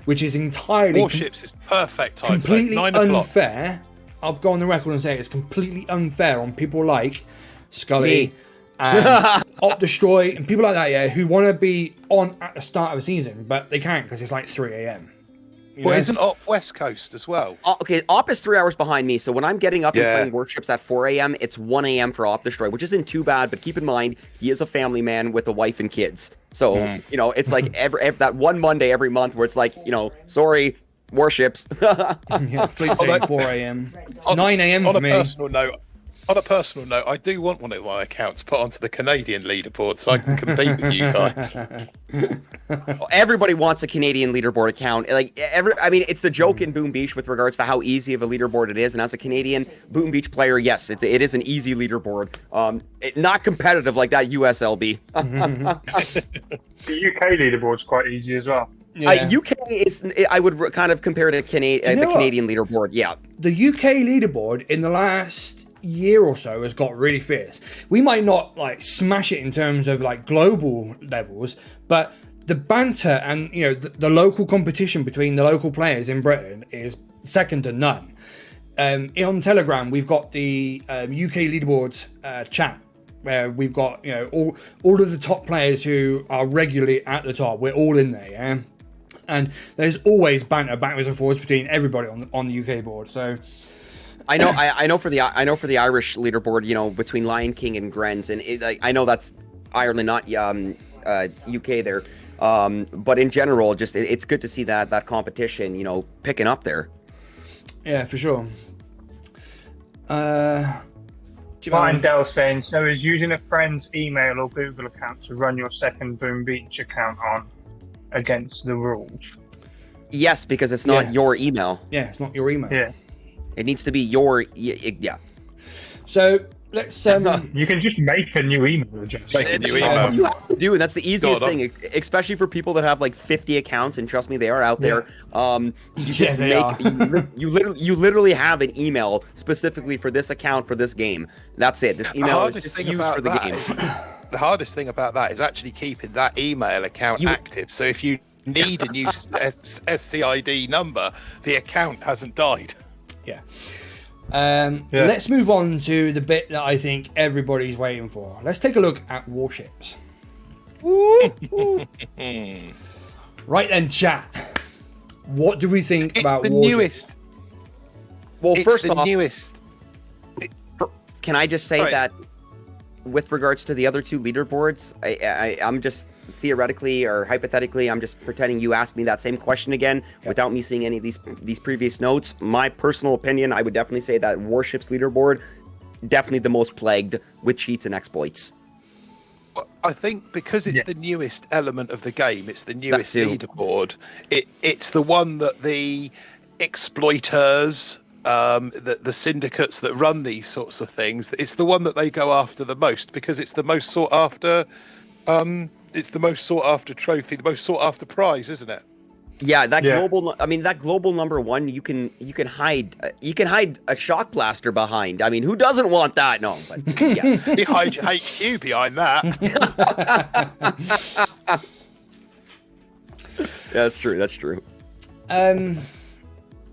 which is entirely... Warships is perfect time completely zone, 9 o'clock. Unfair. I'll go on the record and say it's completely unfair on people like Scully and Op Destroy and people like that, who want to be on at the start of the season, but they can't because it's like 3 a.m. Well, isn't Op West Coast as well? Okay, Op is 3 hours behind me, so when I'm getting up and playing Warships at 4 a.m., it's 1 a.m. for Op Destroy, which isn't too bad, but keep in mind, he is a family man with a wife and kids. So, it's like every that one Monday every month where it's like, sorry, Warships. Fleet saying 4 a.m. It's 9 a.m. for me. On a personal note, I do want one of my accounts put onto the Canadian leaderboard so I can compete with you guys. Everybody wants a Canadian leaderboard account. It's the joke in Boom Beach with regards to how easy of a leaderboard it is. And as a Canadian Boom Beach player, yes, it is an easy leaderboard. Not competitive like that USLB. The UK leaderboard's quite easy as well. Yeah. UK is, I would kind of compare it to the Canadian leaderboard. Yeah. The UK leaderboard in the last year or so has got really fierce. We might not like smash it in terms of like global levels, but the banter and the local competition between the local players in Britain is second to none. On Telegram we've got the UK leaderboards chat where we've got all of the top players who are regularly at the top. We're all in there, and there's always banter backwards and forwards between everybody on the UK board. So I know for the Irish leaderboard, between Lion King and Grens, and I know that's Ireland, not UK there. But in general, just it's good to see that competition, picking up there. Yeah, for sure. Martin Dell saying, so is using a friend's email or Google account to run your second Boom Beach account on against the rules? Yes, because it's not your email. Yeah, it's not your email. Yeah. It needs to be your, yeah. So let's You can just make a new email address. Make a new That's email. all you have to do, and that's the easiest God, thing, especially for people that have like 50 accounts. And trust me, they are out there. You Yeah, just they are. you literally have an email specifically for this account for this game. That's it. This email is just used for the game. The hardest thing about that is actually keeping that email account active. So if you need a new SCID number, the account hasn't died. Yeah. Let's move on to the bit that I think everybody's waiting for. Let's take a look at Warships. Right then, chat. What do we think about the Warships? newest. Well, It's first the off, newest. can I just say Right. that with regards to the other two leaderboards, I'm just theoretically or hypothetically, I'm just pretending you asked me that same question again without me seeing any of these previous notes. My personal opinion, I would definitely say that Warships leaderboard, definitely the most plagued with cheats and exploits. I think because it's the newest element of the game, it's the newest too. leaderboard. It's the one that the exploiters, the syndicates that run these sorts of things, it's the one that they go after the most because it's the most sought after. It's the most sought after trophy, the most sought after prize, isn't it? Yeah, that global. I mean, that global #1, you can hide a shock blaster behind. I mean, who doesn't want that? No, but yes, You hide your HQ behind that. that's true. That's true.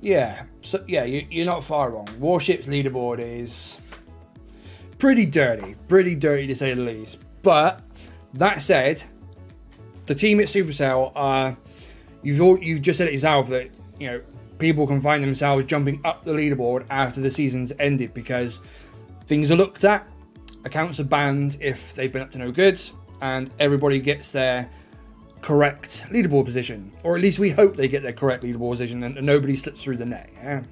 Yeah. So yeah, you're not far wrong. Warships leaderboard is pretty dirty to say the least. But that said, the team at Supercell are. You've just said it yourself that people can find themselves jumping up the leaderboard after the season's ended because things are looked at, accounts are banned if they've been up to no good, and everybody gets their correct leaderboard position, or at least we hope they get their correct leaderboard position and nobody slips through the net. Yeah?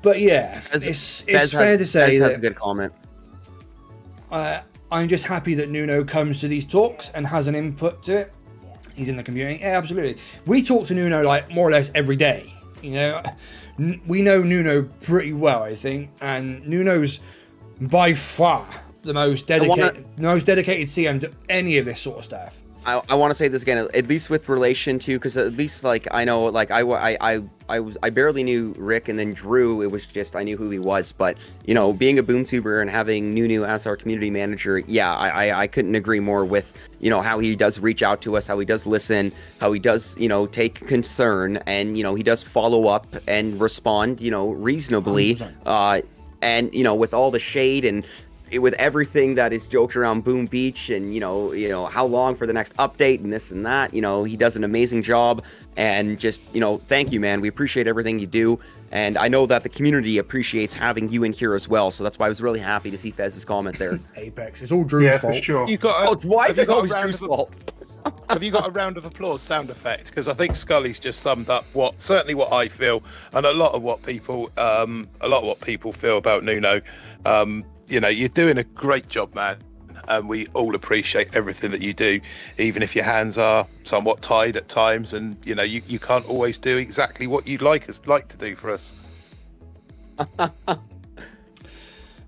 But yeah, it's fair to say that's a that good comment. I'm just happy that Nuno comes to these talks and has an input to it. He's in the community. Yeah, absolutely. We talk to Nuno like more or less every day. We know Nuno pretty well, I think, and Nuno's by far the most dedicated CM to any of this sort of stuff. I want to say this again, at least with relation to, because at least like I know, like I barely knew Rick, and then Drew. It was just I knew who he was, but being a BoomTuber and having Nuno as our community manager, I couldn't agree more with how he does reach out to us, how he does listen, how he does take concern, and he does follow up and respond reasonably, 100%. And with all the shade and with everything that is joked around Boom Beach and how long for the next update and this and that, he does an amazing job. And just thank you, man. We appreciate everything you do, and I know that the community appreciates having you in here as well, so that's why I was really happy to see Fez's comment there. Apex, it's all Drew's fault. For sure. Why is it always Drew's fault? Have you got a round of applause sound effect? Because I think Scully's just summed up certainly what I feel, and a lot of what people feel about Nuno. You're doing a great job, man, and we all appreciate everything that you do, even if your hands are somewhat tied at times, and you can't always do exactly what you'd like to do for us.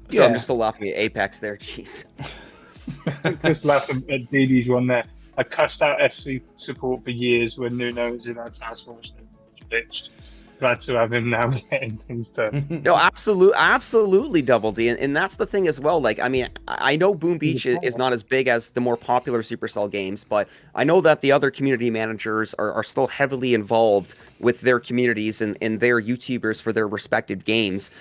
So I'm just still laughing at Apex there. Jeez. Just laughing at DD's one there. I cussed out SC support for years when Nuno was in our task force and bitched. Glad to have him now getting things done. No, absolutely, Double D, and that's the thing as well. Like, I mean, I know Boom Beach is not as big as the more popular Supercell games, but I know that the other community managers are still heavily involved with their communities and their YouTubers for their respective games.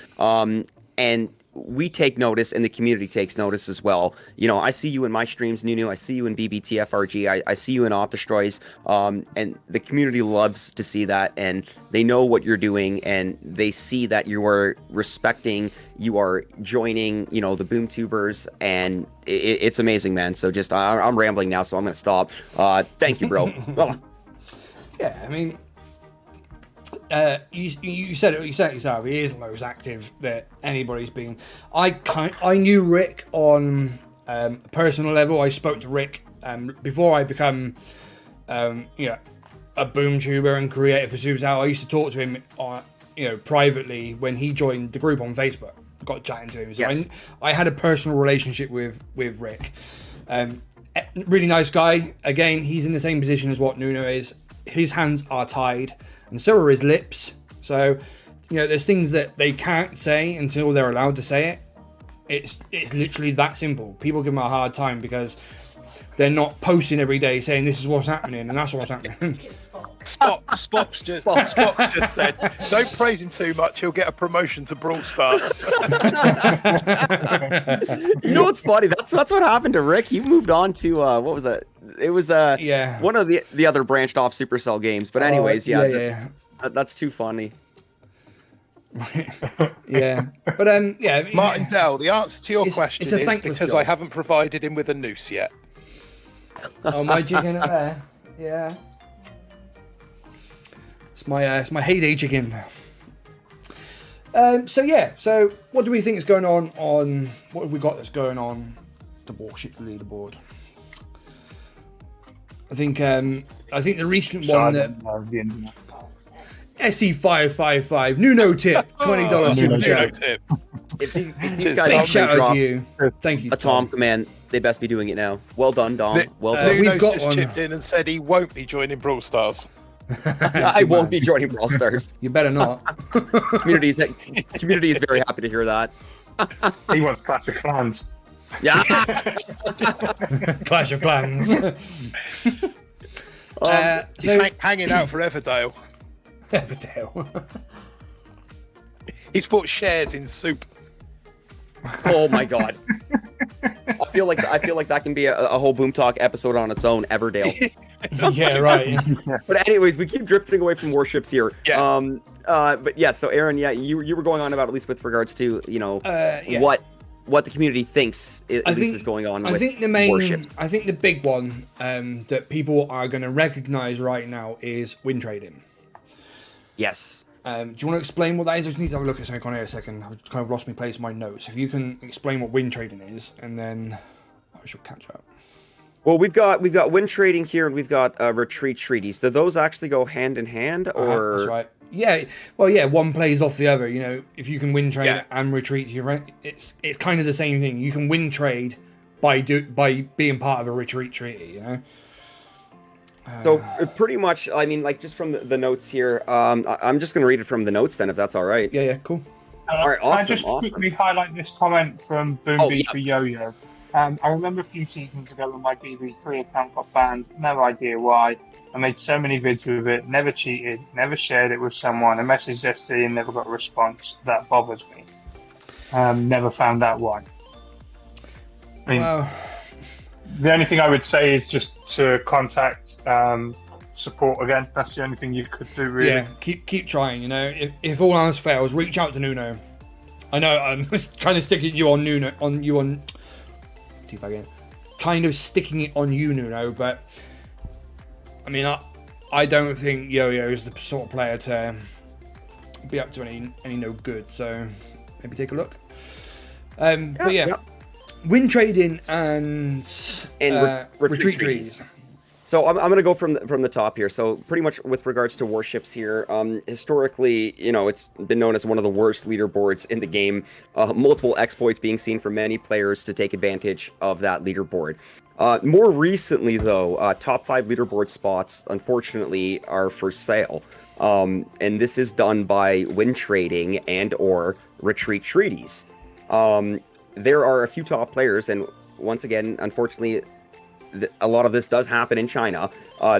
And we take notice, and the community takes notice as well. I see you in my streams, Nuno. I see you in BBTFRG. I see you in Op Destroys. And the community loves to see that, and they know what you're doing, and they see that you are respecting, you are joining, the BoomTubers, and it's amazing, man. So just, I'm rambling now, so I'm gonna stop. Thank you, bro. Yeah, I mean, you said it yourself. He is the most active that anybody's been. I knew Rick on a personal level. I spoke to Rick before I become a BoomTuber and creator for Supercell. I used to talk to him privately when he joined the group on Facebook. got chatting to him. So Yes. I had a personal relationship with Rick. Really nice guy. Again, he's in the same position as what Nuno is. His hands are tied, and so are his lips. So, you know, there's things that they can't say until they're allowed to say it. It's literally that simple. People give him a hard time because they're not posting every day saying this is what's happening and that's what's happening. Spock's just said, don't praise him too much, he'll get a promotion to Brawl Stars. You know what's funny? That's what happened to Rick. He moved on to what was that? It was one of the other branched off Supercell games. But anyways, that's too funny. Yeah, but yeah. Martin Dell, the answer to your question it's a is thankless because job. I haven't provided him with a noose yet. Oh, my chicken up there. Yeah. It's my heyday chicken. So what do we think is going on what have we got that's going on the Warships leaderboard? I think the recent one that SE555 Nuno tip $20 super chat. Tip. If you Big guys Big shout out drop to you. Thank you. a Tom command, they best be doing it now. Well done, Dom. Well done. we've Nuno's got just one. chipped in and said he won't be joining Brawl Stars. I won't be joining Brawl Stars. You better not. Community is very happy to hear that. He wants Clash of Clans. Yeah. Clash of Clans. He's hanging out for Everdale. Everdale. He's bought shares in Soup. Oh my god. I feel like that can be a whole Boom Talk episode on its own, Everdale. Yeah, right. But anyways, we keep drifting away from Warships here. Yeah. But yeah, so Aaron, you were going on about, at least with regards to, you know, Yeah. what the community thinks at least is going on with Warships. I think the big one that people are going to recognize right now is win trading. Yes. Do you want to explain what that is? I just need to have a look at something on here a second. I've kind of lost my place in my notes. If you can explain what win trading is, and then I shall catch up. Well, we've got win trading here, and we've got retreat treaties. Do those actually go hand in hand, or? That's right. Yeah. Well, yeah. One plays off the other. You know, if you can win trade and retreat, it's kind of the same thing. You can win trade by being part of a retreat treaty. You know. So pretty much, I mean, like just from the notes here, I'm just going to read it from the notes then, if that's all right. Yeah. Cool. All right, awesome, Can I just quickly highlight this comment from Boom for Yo-Yo? I remember a few seasons ago when my BB3 account got banned, no idea why. I made so many vids with it, never cheated, never shared it with someone, I messaged SC and never got a response. That bothers me. Never found out why. I mean, the only thing I would say is just to contact support again. That's the only thing you could do, really. Yeah, keep trying. You know, if all else fails, reach out to Nuno. I know I'm kind of sticking you on Nuno, kind of sticking it on you, Nuno. But I mean, I don't think Yo-Yo is the sort of player to be up to any no good. So maybe take a look. But yeah. Win trading and retreat trees. So I'm going to go from the top here. So pretty much with regards to Warships here, historically, you know, it's been known as one of the worst leaderboards in the game. Multiple exploits being seen for many players to take advantage of that leaderboard. More recently, though, top 5 leaderboard spots, unfortunately, are for sale. And this is done by win trading and or retreat treaties. There are a few top players, and once again, unfortunately, a lot of this does happen in China.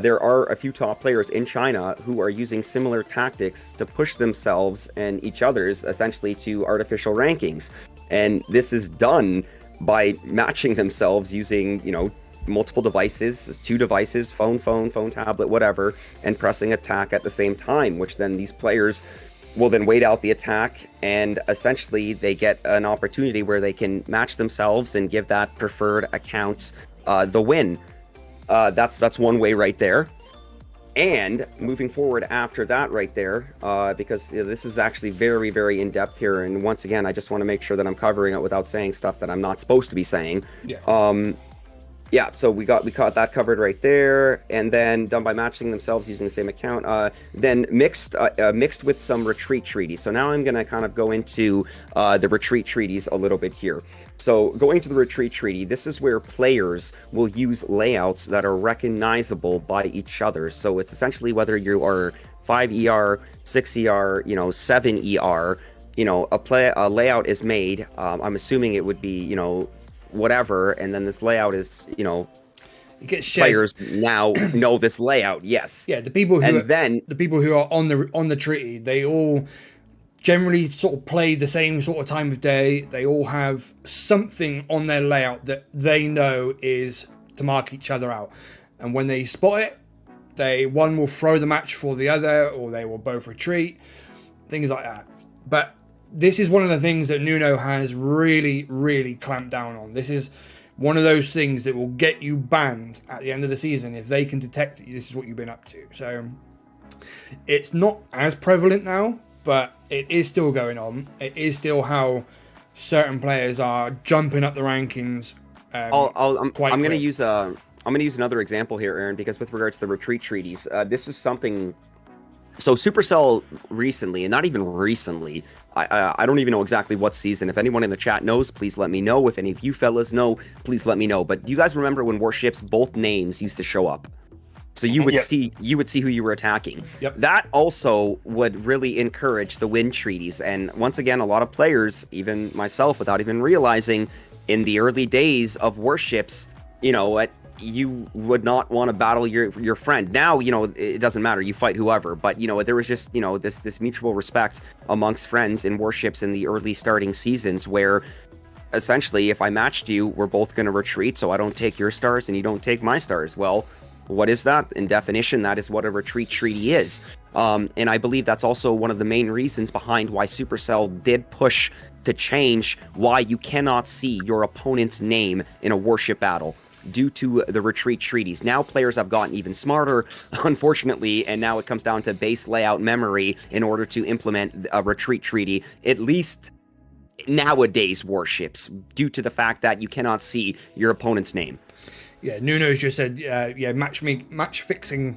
There are a few top players in China who are using similar tactics to push themselves and each other's essentially to artificial rankings. And this is done by matching themselves using, you know, multiple devices, 2 devices, phone, tablet, whatever, and pressing attack at the same time, which then these players will then wait out the attack, and essentially they get an opportunity where they can match themselves and give that preferred account the win. That's one way right there. And moving forward after that right there, because this is actually very, very in-depth here, and once again, I just want to make sure that I'm covering it without saying stuff that I'm not supposed to be saying. Yeah. Yeah, so we got that covered right there, and then done by matching themselves using the same account. Then mixed with some retreat treaties. So now I'm gonna kind of go into the retreat treaties a little bit here. So going to the retreat treaty, this is where players will use layouts that are recognizable by each other. So it's essentially whether you are 5 ER, 6 ER, 7 ER, a layout is made. I'm assuming it would be, whatever, and then this layout is, it gets shared. Players now know this layout. Yes. Yeah, the people who are on the treaty, they all generally sort of play the same sort of time of day. They all have something on their layout that they know is to mark each other out, and when they spot it, one will throw the match for the other, or they will both retreat, things like that. But this is one of the things that Nuno has really, really clamped down on. This is one of those things that will get you banned at the end of the season if they can detect that this is what you've been up to. So it's not as prevalent now, but it is still going on. It is still how certain players are jumping up the rankings. I'm going to use another example here, Aaron, because with regards to the retreat treaties, this is something. So Supercell recently, and not even recently, I don't even know exactly what season. If anyone in the chat knows, please let me know. If any of you fellas know, please let me know. But you guys remember when Warships, both names used to show up? So you would see who you were attacking. Yep. That also would really encourage the win treaties. And once again, a lot of players, even myself, without even realizing, in the early days of Warships, you would not want to battle your friend. Now, it doesn't matter. You fight whoever. But, there was just, this mutual respect amongst friends in Warships in the early starting seasons where essentially if I matched you, we're both going to retreat. So I don't take your stars and you don't take my stars. Well, what is that? In definition, that is what a retreat treaty is. And I believe that's also one of the main reasons behind why Supercell did push to change why you cannot see your opponent's name in a warship battle, due to the retreat treaties. Now players have gotten even smarter, unfortunately, and now it comes down to base layout memory in order to implement a retreat treaty, at least nowadays Warships, due to the fact that you cannot see your opponent's name. Yeah, Nuno's just said, match fixing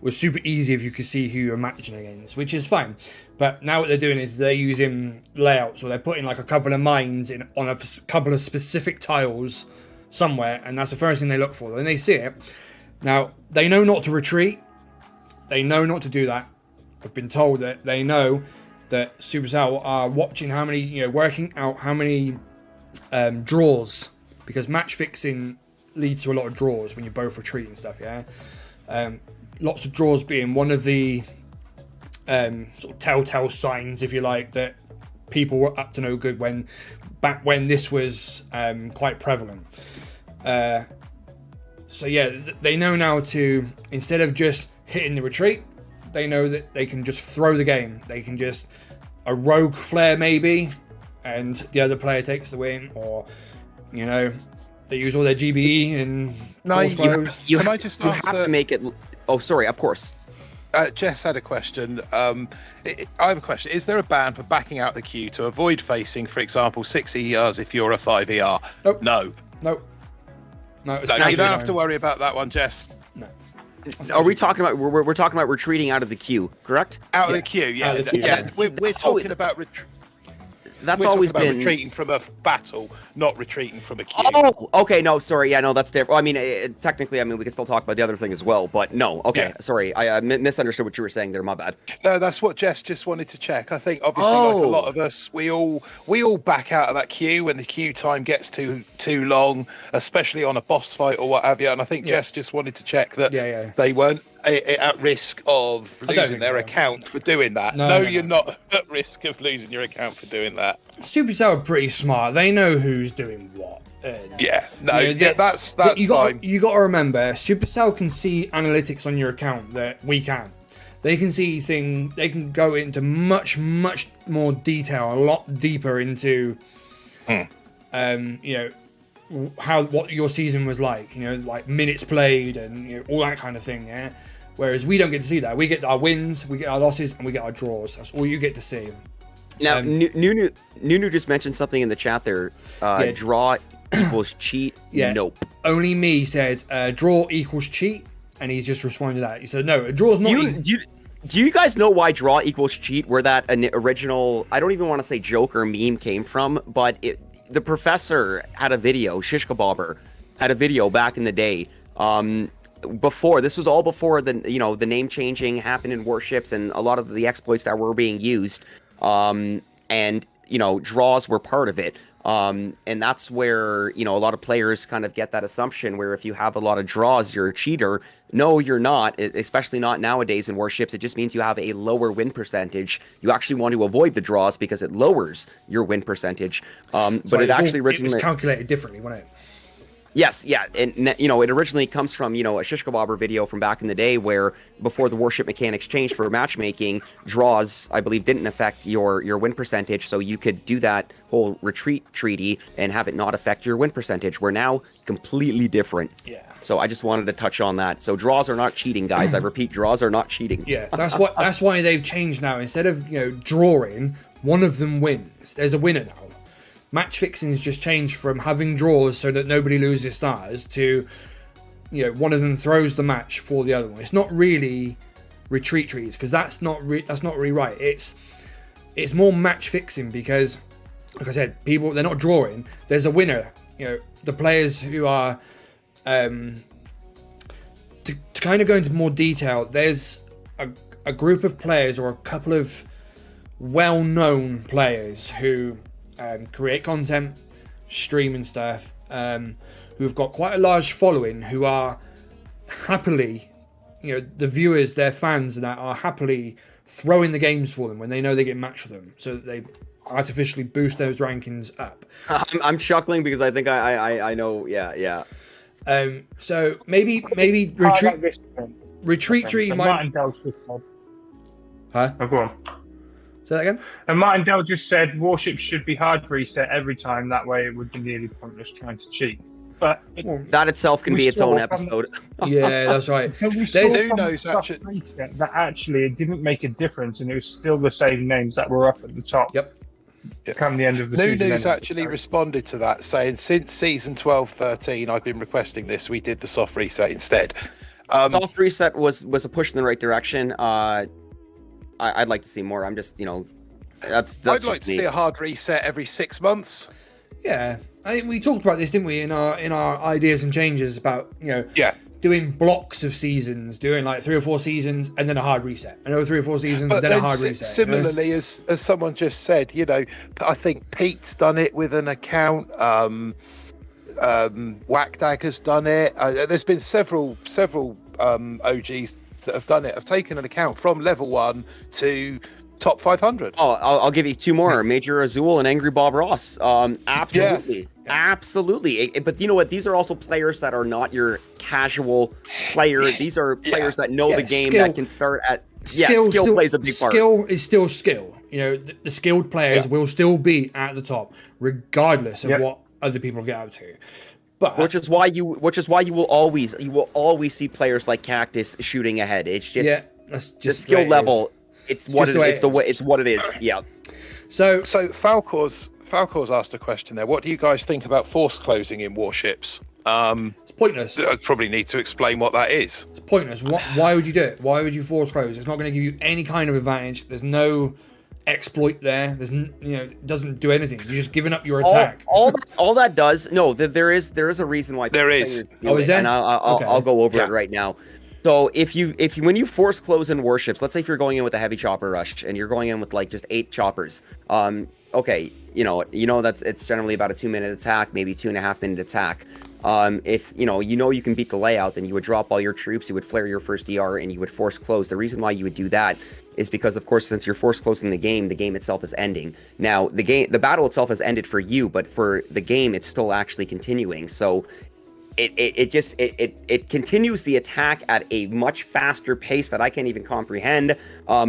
was super easy if you could see who you're matching against, which is fine. But now what they're doing is they're using layouts, or they're putting like a couple of mines on a couple of specific tiles somewhere, and that's the first thing they look for. Then they see it. Now, they know not to retreat. They know not to do that. I've been told that they know that Supercell are watching how many, working out how many draws, because match fixing leads to a lot of draws when you both retreat and stuff, yeah? Lots of draws being one of the sort of telltale signs, if you like, that people were up to no good back when this was quite prevalent. So yeah, they know now to, instead of just hitting the retreat, they know that they can just throw the game. They can just a rogue flare maybe, and the other player takes the win, or they use all their GBE and you have to make it. Oh, sorry, of course. Jess had a question. I have a question. Is there a ban for backing out the queue to avoid facing, for example, 6 ERs if you're a 5 ER? Nope. No. Nope. No, you don't have to worry about that one, Jess. No. Are we talking about we're talking about retreating out of the queue, correct? Out of the queue, yeah. We're talking about That's always been retreating from a battle, not retreating from a queue. Oh, okay, no, sorry, yeah, no, that's different. Well, I mean, technically, we can still talk about the other thing as well, but no, okay, sorry, I misunderstood what you were saying there. My bad. No, that's what Jess just wanted to check. I think obviously, like a lot of us, we all back out of that queue when the queue time gets too long, especially on a boss fight or what have you. And I think Jess just wanted to check that they weren't at risk of losing their account for doing that. No, you're not at risk of losing your account for doing that. Supercell are pretty smart. They know who's doing what. That's fine. You got to remember, Supercell can see analytics on your account that we can't. They can see things. They can go into much more detail, a lot deeper into, what your season was like. Like minutes played and all that kind of thing. Yeah. Whereas we don't get to see that. We get our wins, we get our losses, and we get our draws. That's all you get to see. Now, Nunu just mentioned something in the chat there. Draw equals cheat. Yeah. Nope. Only me said draw equals cheat, and he's just responded to that. He said no, a draw is not. Do you guys know why draw equals cheat? Where that original, I don't even want to say joke or meme came from, but the professor had a video, Shish Kebabber had a video back in the day. Before this was all before the the name changing happened in Warships and a lot of the exploits that were being used. And draws were part of it. And that's where, a lot of players kind of get that assumption where if you have a lot of draws, you're a cheater. No, you're not, especially not nowadays in Warships. It just means you have a lower win percentage. You actually want to avoid the draws because it lowers your win percentage. But it actually originally... It was calculated differently, wasn't it? Yes, yeah, and it originally comes from a Shish Kebabber video from back in the day where before the warship mechanics changed for matchmaking, draws I believe didn't affect your win percentage, so you could do that whole retreat treaty and have it not affect your win percentage. We're now completely different. Yeah. So I just wanted to touch on that. So draws are not cheating, guys. I repeat, draws are not cheating. Yeah, that's why they've changed now. Instead of drawing, one of them wins. There's a winner now. Match fixing has just changed from having draws so that nobody loses stars to, one of them throws the match for the other one. It's not really retreat trees because that's not really right. It's more match fixing because, like I said, they're not drawing. There's a winner. The players who are, to kind of go into more detail. There's a group of players or a couple of well-known players who create content, stream and stuff, who've got quite a large following, who are happily, the viewers, their fans and that are happily throwing the games for them when they know they get matched with them, so that they artificially boost those rankings up. I'm chuckling because I think I know, yeah. So maybe retreat tree might... Huh? Oh, go on. Say that again? And Martin Dell just said Warships should be hard reset every time. That way it would be nearly pointless trying to cheat. But that itself can be its own episode. Yeah, that's right. Who knows that actually it didn't make a difference and it was still the same names that were up at the top. Yep. Come the end of the season. News actually responded to that, saying since season 12-13 I've been requesting this. We did the soft reset instead. Soft reset was a push in the right direction. I'd like to see more. I'm just, that's I'd like to see a hard reset every 6 months. Yeah, I think we talked about this, didn't we, in our ideas and changes about doing blocks of seasons, doing like 3 or 4 seasons and then a hard reset, another 3 or 4 seasons, then a hard reset. Similarly, as someone just said, I think Pete's done it with an account. Whackdag has done it. There's been several OGs that have done it, have taken an account from level 1 to top 500. Oh, I'll give you 2 more. Major Azul and Angry Bob Ross. Absolutely. Yeah. Absolutely. But you know what? These are also players that are not your casual player. These are players that know the game, that can start at... Skill plays a big part. Skill is still skill. The skilled players will still be at the top, regardless of what other people get up to. But which is why you will always see players like Cactus shooting ahead. It's just that's just the skill level. It's what it is. Yeah. So Falcor's asked a question there. What do you guys think about force closing in Warships? It's pointless. I probably need to explain what that is. It's pointless. Why would you do it? Why would you force close? It's not going to give you any kind of advantage. There's no exploit there. There's it doesn't do anything. You're just giving up your attack. All that does. No, there is a reason why there is. Oh, is there? And I'll go over it right now. So if you when you force close in Warships, let's say if you're going in with a heavy chopper rush and you're going in with like just 8 choppers, okay, it's generally about a 2-minute attack, maybe 2.5-minute attack. If you can beat the layout, then you would drop all your troops, you would flare your first DR, and you would force close. The reason why you would do that is because, of course, since you're force closing the game itself is ending. Now, the battle itself has ended for you, but for the game, it's still actually continuing. So it continues the attack at a much faster pace that I can't even comprehend,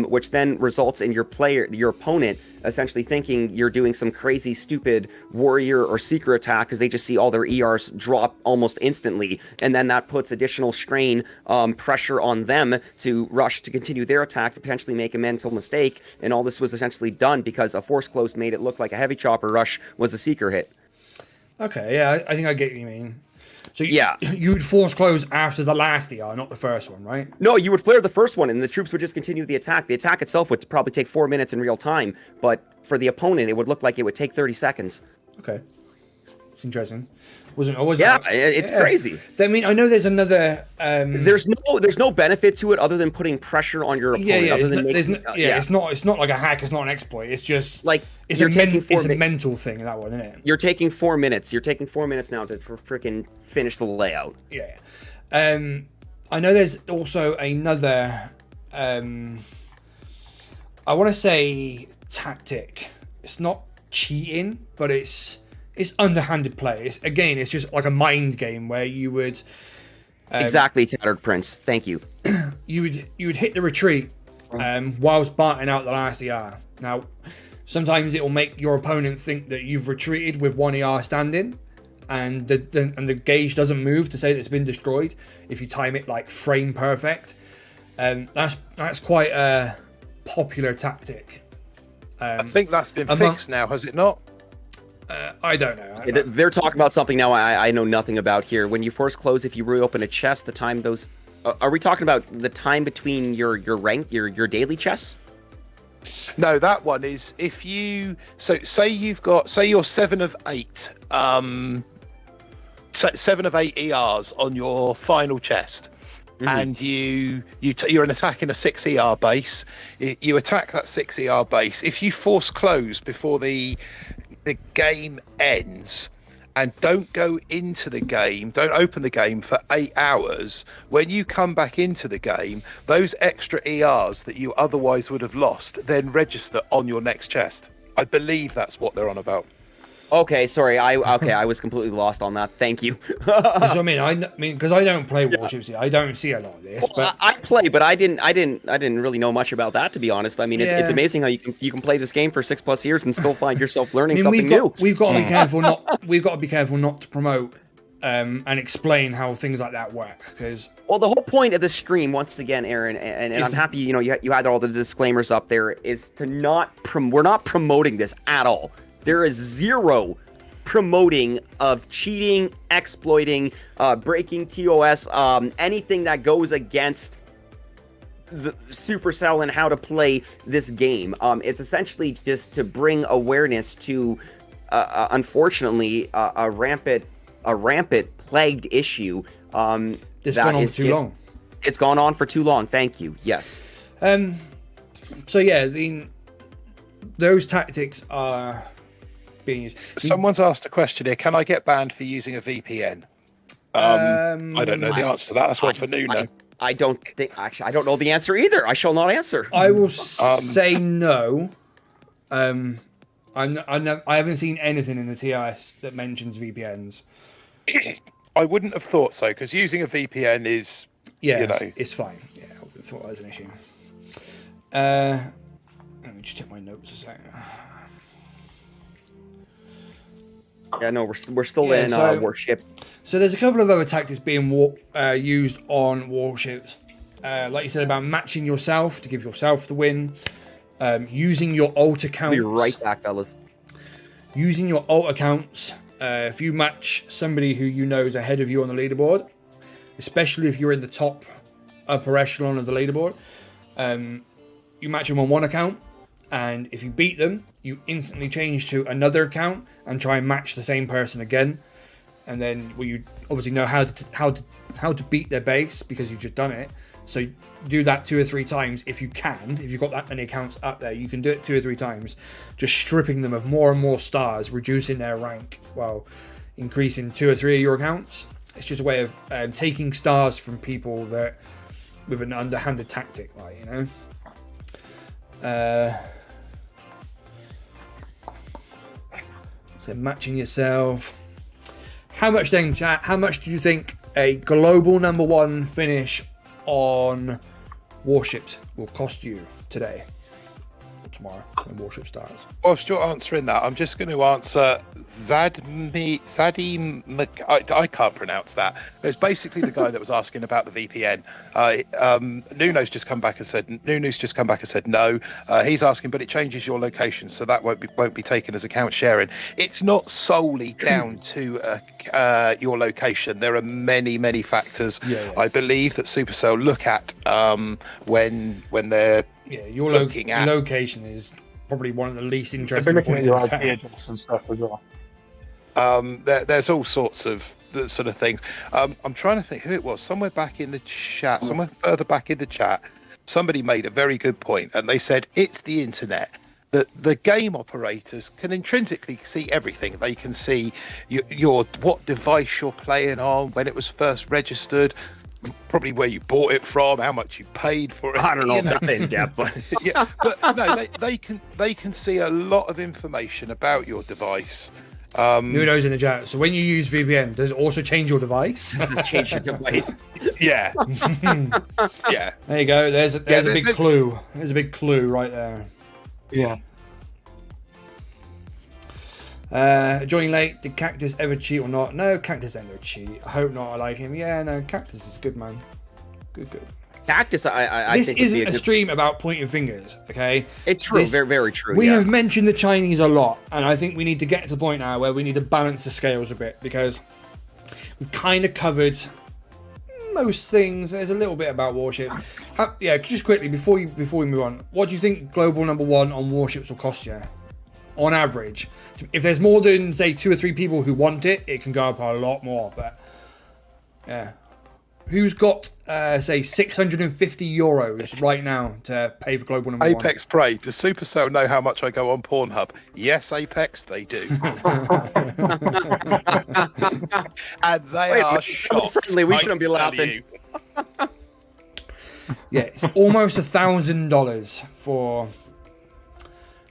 which then results in your opponent essentially thinking you're doing some crazy stupid warrior or seeker attack because they just see all their ERs drop almost instantly, and then that puts additional strain, pressure on them to rush to continue their attack, to potentially make a mental mistake. And all this was essentially done because a force close made it look like a heavy chopper rush was a seeker hit. Okay, yeah, I think I get what you mean. So Yeah. you'd force close after the last ER, not the first one, right? No, you would flare the first one, and the troops would just continue the attack. The attack itself would probably take 4 minutes in real time, but for the opponent, it would look like it would take 30 seconds. Okay, it's interesting. Wasn't always. Yeah, it's crazy. I mean, I know there's another. There's no benefit to it other than putting pressure on your opponent. Yeah, other it's than not, it's not like a hack. It's not an exploit. It's just like it's you're it's a mental thing. That one, isn't it? You're taking 4 minutes. You're taking 4 minutes now to freaking finish the layout. Yeah. I know there's also another. I want to say tactic. It's not cheating, but it's underhanded play. It's just like a mind game where you would Exactly, Tattered Prince. Thank you. you would hit the retreat whilst barting out the last ER. Now, sometimes it will make your opponent think that you've retreated with one ER standing, and the gauge doesn't move to say that it's been destroyed. If you time it like frame perfect, that's quite a popular tactic. I think that's been fixed now, has it not? I don't know. They're talking about something now I know nothing about here. When you force close, if you reopen a chest, the time those... are we talking about the time between your daily chests? No, that one is if you... So say you're 7 of 8. 7 of 8 ERs on your final chest. And you're an attack in a 6 ER base. You attack that 6 ER base. If you force close before the game ends and don't go into the game, don't open the game for 8 hours, when you come back into the game, those extra ERs that you otherwise would have lost then register on your next chest. I believe that's what they're on about. Okay, sorry. I was completely lost on that. Thank you. That's what I mean, because I don't play Warships, I don't see a lot of this. Well, But I play, but I didn't really know much about that, to be honest. I mean, it's amazing how you can play this game for 6+ years and still find yourself learning something new. We've got to be careful not to promote and explain how things like that work, because Well, the whole point of the stream, once again, Aaron, and I'm happy you had all the disclaimers up there, is to we're not promoting this at all. There is zero promoting of cheating, exploiting, breaking TOS, anything that goes against the Supercell and how to play this game. It's essentially just to bring awareness to, unfortunately, a rampant plagued issue. It's gone on for too long. It's gone on for too long. Thank you. Yes. So yeah, those tactics are being used. Someone's asked a question here. Can I get banned for using a VPN? I don't know the answer to that. That's one for Nuno. I don't know the answer either. I shall not answer. I will say no. I haven't seen anything in the TIS that mentions VPNs. I wouldn't have thought so, because using a VPN is, it's fine. Yeah, I wouldn't have thought that was an issue. Let me just check my notes a second. Yeah, no, we're still in Warships. So there's a couple of other tactics being used on Warships. Like you said, about matching yourself to give yourself the win. Using your alt accounts. You're right back, fellas. Using your alt accounts. If you match somebody who you know is ahead of you on the leaderboard, especially if you're in the upper echelon of the leaderboard, you match them on one account, and if you beat them, you instantly change to another account and try and match the same person again. And then you obviously know how to beat their base because you've just done it. So do that 2 or 3 times if you can. If you've got that many accounts up there, you can do it 2 or 3 times, just stripping them of more and more stars, reducing their rank while increasing 2 or 3 of your accounts. It's just a way of taking stars from people that with an underhanded tactic, like, you know. So matching yourself. How much then, chat? How much do you think a global #1 finish on Warships will cost you today or tomorrow when Warship starts? Whilst you're answering that, I'm just going to answer I can't pronounce that. It's basically the guy that was asking about the VPN. Nuno's just come back and said no. He's asking, but it changes your location, so that won't be taken as account sharing. It's not solely down to your location. There are many factors. I believe that Supercell look at when they're your looking at location is probably one of the least They're interesting looking at points. your IP address and stuff as well. There's all sorts of the sort of things. I'm trying to think who it was. Somewhere further back in the chat, somebody made a very good point, and they said it's the internet. That the game operators can intrinsically see everything. They can see your what device you're playing on, when it was first registered, probably where you bought it from, how much you paid for it. I don't know that in depth, but yeah, but no, they can see a lot of information about your device. Nuno's in the chat. So when you use VPN, does it also change your device? does it change your device? Yeah. Yeah. There you go. There's a big clue. There's a big clue right there. Yeah. Joining late. Did Cactus ever cheat or not? No, Cactus never cheat. I hope not. I like him. Yeah, no, Cactus is good, man. Good. Cactus, I this think isn't a stream about pointing fingers, okay? It's true, very, very true. We have mentioned the Chinese a lot, and I think we need to get to the point now where we need to balance the scales a bit, because we've kind of covered most things. There's a little bit about Warships. Just quickly before we move on, what do you think global #1 on Warships will cost you on average? If there's more than say 2 or 3 people who want it, it can go up a lot more. But yeah, who's got say €650 right now to pay for global #1? Apex Prey. Does Supercell know how much I go on Pornhub? Yes, Apex, they do. And they are shocked. Friendly. We shouldn't be laughing. Yeah, it's almost $1,000 for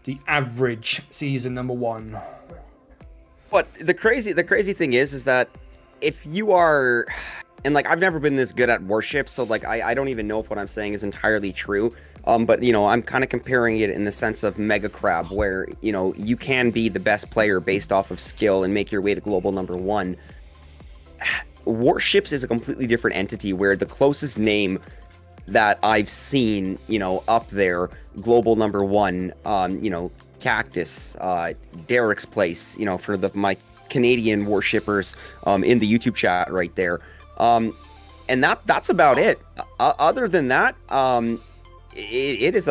the average season #1. But the crazy thing is that if you are, and like I've never been this good at Warships, so like I don't even know if what I'm saying is entirely true. But you know, I'm kind of comparing it in the sense of Mega Crab, where you know you can be the best player based off of skill and make your way to global #1. Warships is a completely different entity, where the closest name that I've seen, you know, up there, global #1, you know, Cactus, Derek's Place, you know, for my Canadian Warshippers in the YouTube chat right there. And that's about it. Other than that, it is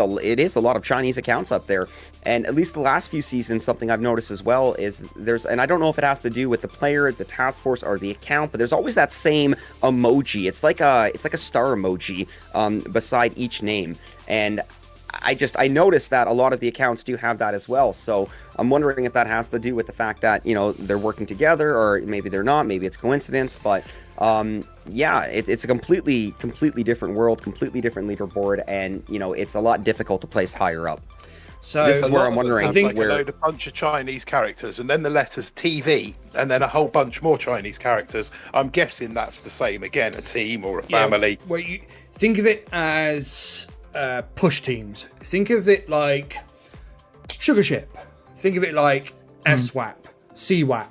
a lot of Chinese accounts up there. And at least the last few seasons, something I've noticed as well is and I don't know if it has to do with the player, the task force, or the account, but there's always that same emoji. It's like a star emoji beside each name. And I noticed that a lot of the accounts do have that as well. So I'm wondering if that has to do with the fact that, you know, they're working together, or maybe they're not, maybe it's coincidence, but yeah, it's a completely different world, completely different leaderboard, and you know, it's a lot difficult to place higher up. So this is where I'm wondering. I think a bunch of Chinese characters, and then the letters TV, and then a whole bunch more Chinese characters. I'm guessing that's the same again, a team or a family. Yeah, well, you think of it as push teams. Think of it like Sugar Ship. Think of it like SWAP, CWAP.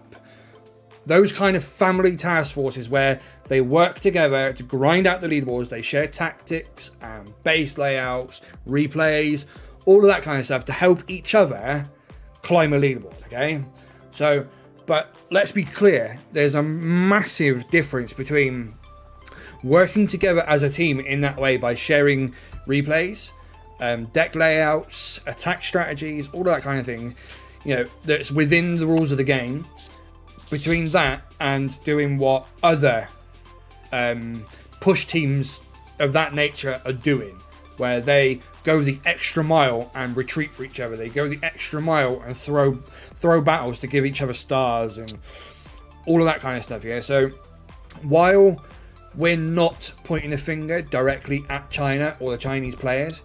Those kind of family task forces where they work together to grind out the leaderboards. They share tactics and base layouts, replays, all of that kind of stuff to help each other climb a leaderboard, okay? So, but let's be clear, there's a massive difference between working together as a team in that way by sharing replays, deck layouts, attack strategies, all that kind of thing, you know, that's within the rules of the game. Between that and doing what other push teams of that nature are doing, where they go the extra mile and retreat for each other. They go the extra mile and throw battles to give each other stars and all of that kind of stuff. Yeah. So while we're not pointing a finger directly at China or the Chinese players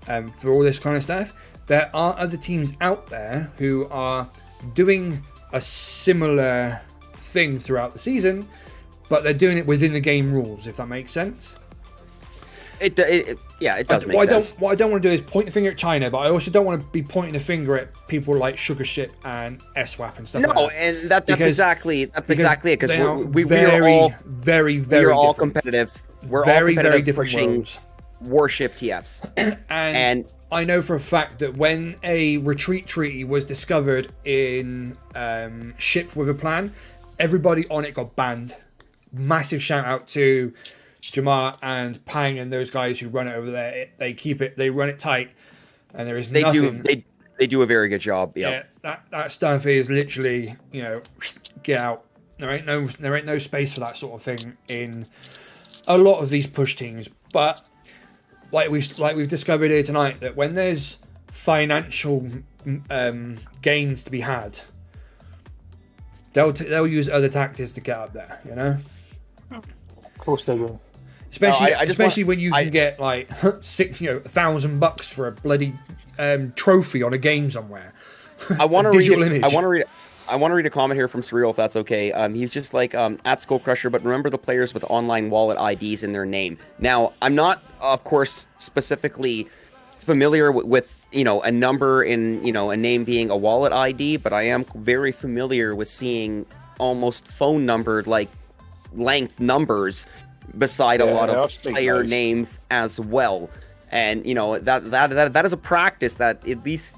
for all this kind of stuff, there are other teams out there who are doing a similar thing throughout the season, but they're doing it within the game rules, if that makes sense. Yeah, it does make sense. What I don't want to do is point the finger at China, but I also don't want to be pointing the finger at people like Sugar Ship and SWAP and stuff. No, like that. and that's exactly it because we are all competitive. We're all competitive pushing Warship TFs. and I know for a fact that when a retreat treaty was discovered in Ship with a Plan, everybody on it got banned. Massive shout out to Jamar and Pang and those guys who run it over there. They run it tight, and there is nothing. They do a very good job. Yep. Yeah, that stuff is literally, get out. There ain't no space for that sort of thing in a lot of these push teams. But like we've discovered here tonight, that when there's financial gains to be had, they'll use other tactics to get up there. Of course they will. Especially when you can get like $1,000 for a bloody trophy on a game somewhere. I want to read a comment here from Surreal, if that's okay. He's just like at Skull Crusher, but remember the players with online wallet IDs in their name. Now, I'm not, of course, specifically familiar with a number in a name being a wallet ID, but I am very familiar with seeing almost phone numbered like length numbers beside a lot of player names as well. And that is a practice that at least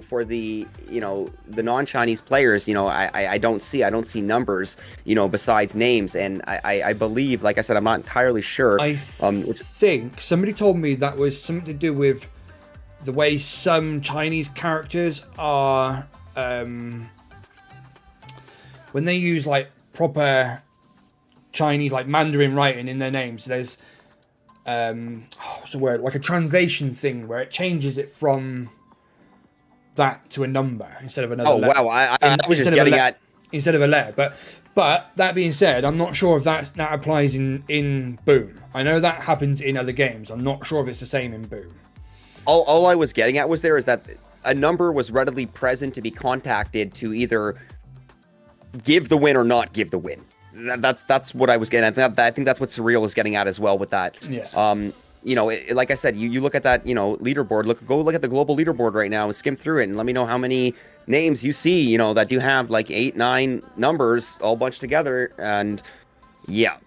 for the the non-Chinese players, I don't see numbers besides names. And I believe, like I said, I'm not entirely sure. I think somebody told me that was something to do with the way some Chinese characters are when they use like proper Chinese, like Mandarin writing in their names. There's what's the word? Like a translation thing where it changes it from that to a number instead of another letter. Oh wow! I was just getting at instead of a letter. But that being said, I'm not sure if that applies in Boom. I know that happens in other games. I'm not sure if it's the same in Boom. All I was getting at is that a number was readily present to be contacted to either give the win or not give the win. That's what I was getting at. I think that's what Surreal is getting at as well with that. Yeah. Like I said, you look at that, leaderboard. Go look at the global leaderboard right now and skim through it and let me know how many names you see, that do have like 8-9 numbers all bunched together. And yeah.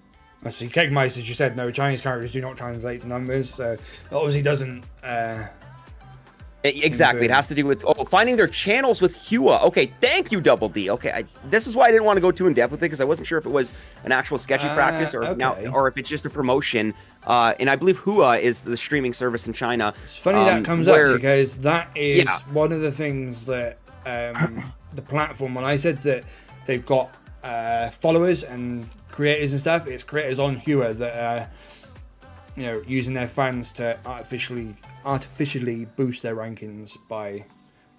Let's see, Kegmeister, as you said, no, Chinese characters do not translate to numbers, so it obviously doesn't. Exactly, it has to do with finding their channels with Hua. Okay, thank you, Double D. Okay, this is why I didn't want to go too in depth with it, because I wasn't sure if it was an actual sketchy practice or or if it's just a promotion. And I believe Hua is the streaming service in China. It's funny that comes up because that is one of the things that the platform. When I said that they've got followers and creators and stuff, it's creators on Hua that are using their fans to artificially boost their rankings by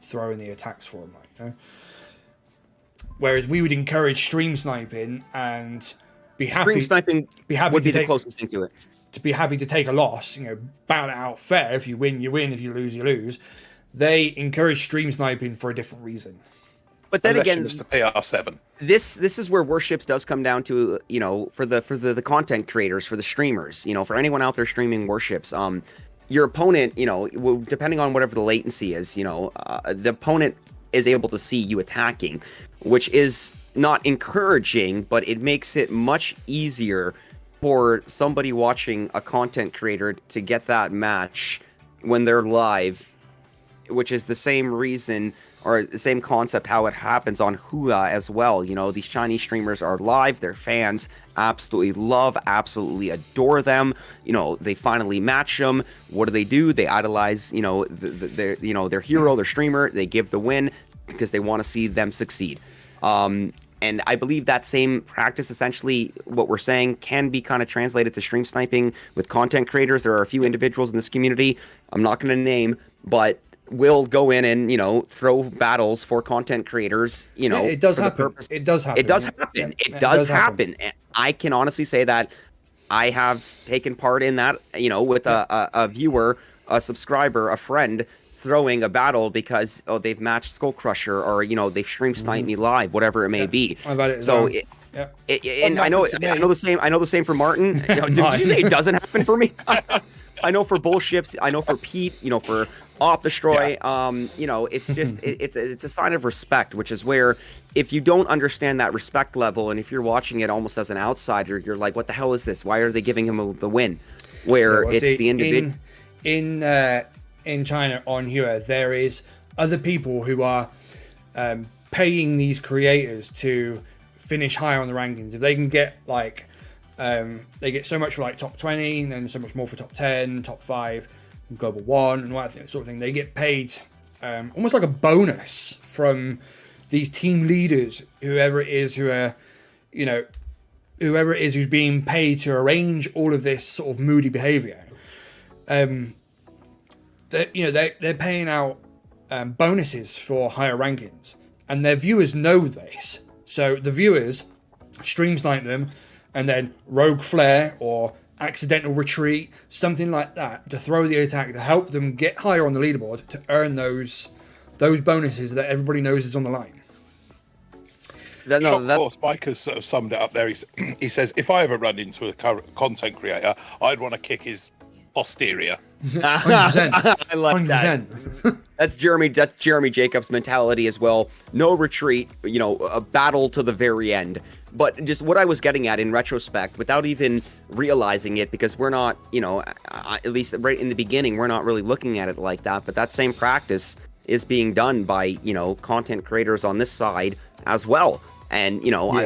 throwing the attacks for them, Whereas we would encourage stream sniping and be happy. Stream sniping would be the closest thing to it. To be happy to take a loss, battle it out fair. If you win, you win. If you lose, you lose. They encourage stream sniping for a different reason. But then again, it's the PR7. This is where Warships does come down to, for the content creators, for the streamers, for anyone out there streaming Warships, your opponent, depending on whatever the latency is, the opponent is able to see you attacking, which is not encouraging, but it makes it much easier for somebody watching a content creator to get that match when they're live, which is the same reason or the same concept how it happens on Hua as well. These Chinese streamers are live, their fans absolutely love, absolutely adore them. They finally match them. What do? They idolize, their hero, their streamer. They give the win because they want to see them succeed. And I believe that same practice, essentially, what we're saying, can be kind of translated to stream sniping with content creators. There are a few individuals in this community, I'm not going to name, but will go in and throw battles for content creators. It does happen. It does happen. It does happen. It does happen. And I can honestly say that I have taken part in that. With a viewer, a subscriber, a friend throwing a battle because they've matched Skull Crusher or they've stream sniped me live, whatever it may be. I've had it so. And I know the same for Martin. Did you say it doesn't happen for me? I know for Bullships, I know for Pete, you know, for Op Destroy, you know, it's just it's a sign of respect, which is where if you don't understand that respect level, and if you're watching it almost as an outsider, you're like, what the hell is this? Why are they giving him the win? Where Well, it's see, the individual. In China on Hua, there is other people who are paying these creators to finish higher on the rankings. If they can get like they get so much for like top 20, and then so much more for top 10, top 5, global 1, and all that sort of thing. They get paid almost like a bonus from these team leaders, whoever it is who are, you know, whoever it is who's being paid to arrange all of this sort of moody behavior. They're paying out bonuses for higher rankings, and their viewers know this. So the viewers stream snipe them, and then rogue flare or accidental retreat, something like that, to throw the attack to help them get higher on the leaderboard to earn those bonuses that everybody knows is on the line. Of course, Mike has sort of summed it up there. He says, if I ever run into a content creator, I'd want to kick his posterior. 100%. I like 100%. that. That's Jeremy Jacobs' mentality as well. No retreat, you know, a battle to the very end. But just what I was getting at in retrospect, without even realizing it, because we're not, you know, at least right in the beginning, we're not really looking at it like that. But that same practice is being done by, you know, content creators on this side as well. And, you know,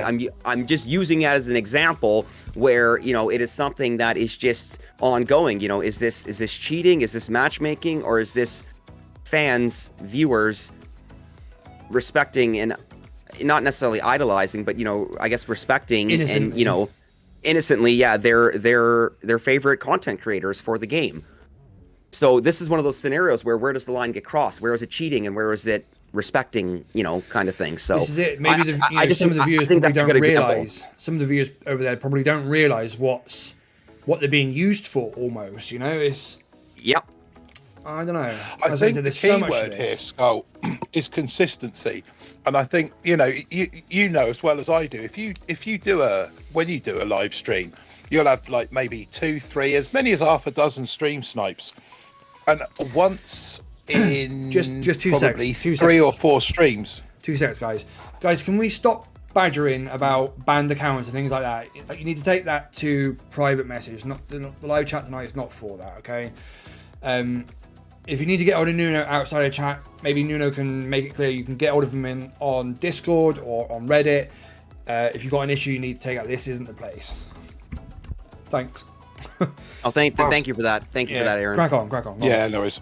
I'm just using it as an example where, you know, it is something that is just ongoing. You know, is this cheating? Is this matchmaking? Or is this fans, viewers respecting and not necessarily idolizing, but, you know, I guess respecting and, you know, innocently, their favorite content creators for the game. So this is one of those scenarios where does the line get crossed? Where is it cheating and where is it respecting, you know, kind of thing? So this is it. Maybe some of the viewers probably don't realize. Some of the viewers over there probably don't realize what they're being used for. Almost, you know, it's. Yep. I don't know. I think the key word here, Skull, is consistency, and I think you know as well as I do. If you do when you do a live stream, you'll have like maybe 2, 3, as many as half a dozen stream snipes, and once in just 2 probably seconds. 3 or 4 streams. 2 seconds, guys. Can we stop badgering about banned accounts and things like that? You need to take that to private message. Not the live chat tonight is not for that. Okay. If you need to get hold of Nuno outside of chat, maybe Nuno can make it clear you can get hold of him on Discord or on Reddit. If you've got an issue you need to take out, this isn't the place. Thanks. Oh, thank you for that. Thank you for that, Aaron. Crack on. Yeah, no worries.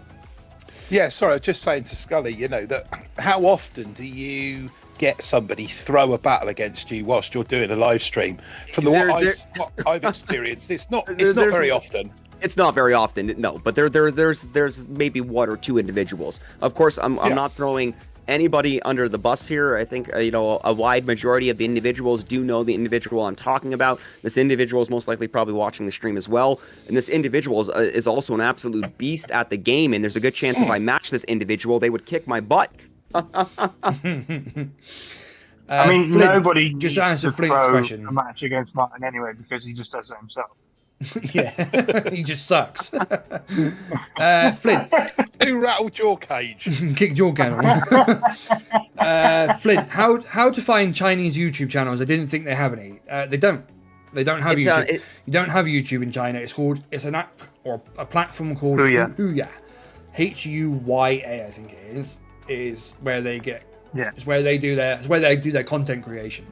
Yeah, sorry, I was just saying to Scully, you know, that how often do you get somebody throw a battle against you whilst you're doing a live stream? From what I've experienced, it's not very often. It's not very often, no. But there's maybe 1 or 2 individuals. Of course, I'm not throwing anybody under the bus here. I think you know, a wide majority of the individuals do know the individual I'm talking about. This individual is most likely probably watching the stream as well, and this individual is also an absolute beast at the game. And there's a good chance if I match this individual, they would kick my butt. I mean, Flynn, nobody just needs answer to Flynn's throw question. a match against Martin anyway because he just does it himself. Yeah, he just sucks. Flint, Who rattled your cage? kicked your can. Flint, how to find Chinese YouTube channels? I didn't think they have any. They don't have YouTube. You don't have YouTube in China. It's an app or a platform called Huya. HUYA, I think it is where they get. Yeah, it's where they do their content creation.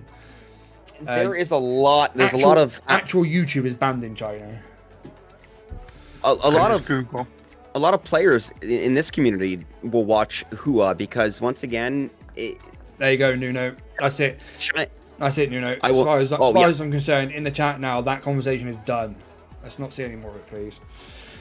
There is a lot. There's actual, a lot of actual YouTube is banned in China. A lot of Google. A lot of players in this community will watch Hua because once again, there you go, Nuno. That's it. That's it, Nuno. As far as I'm concerned, in the chat now, that conversation is done. Let's not see any more of it, please.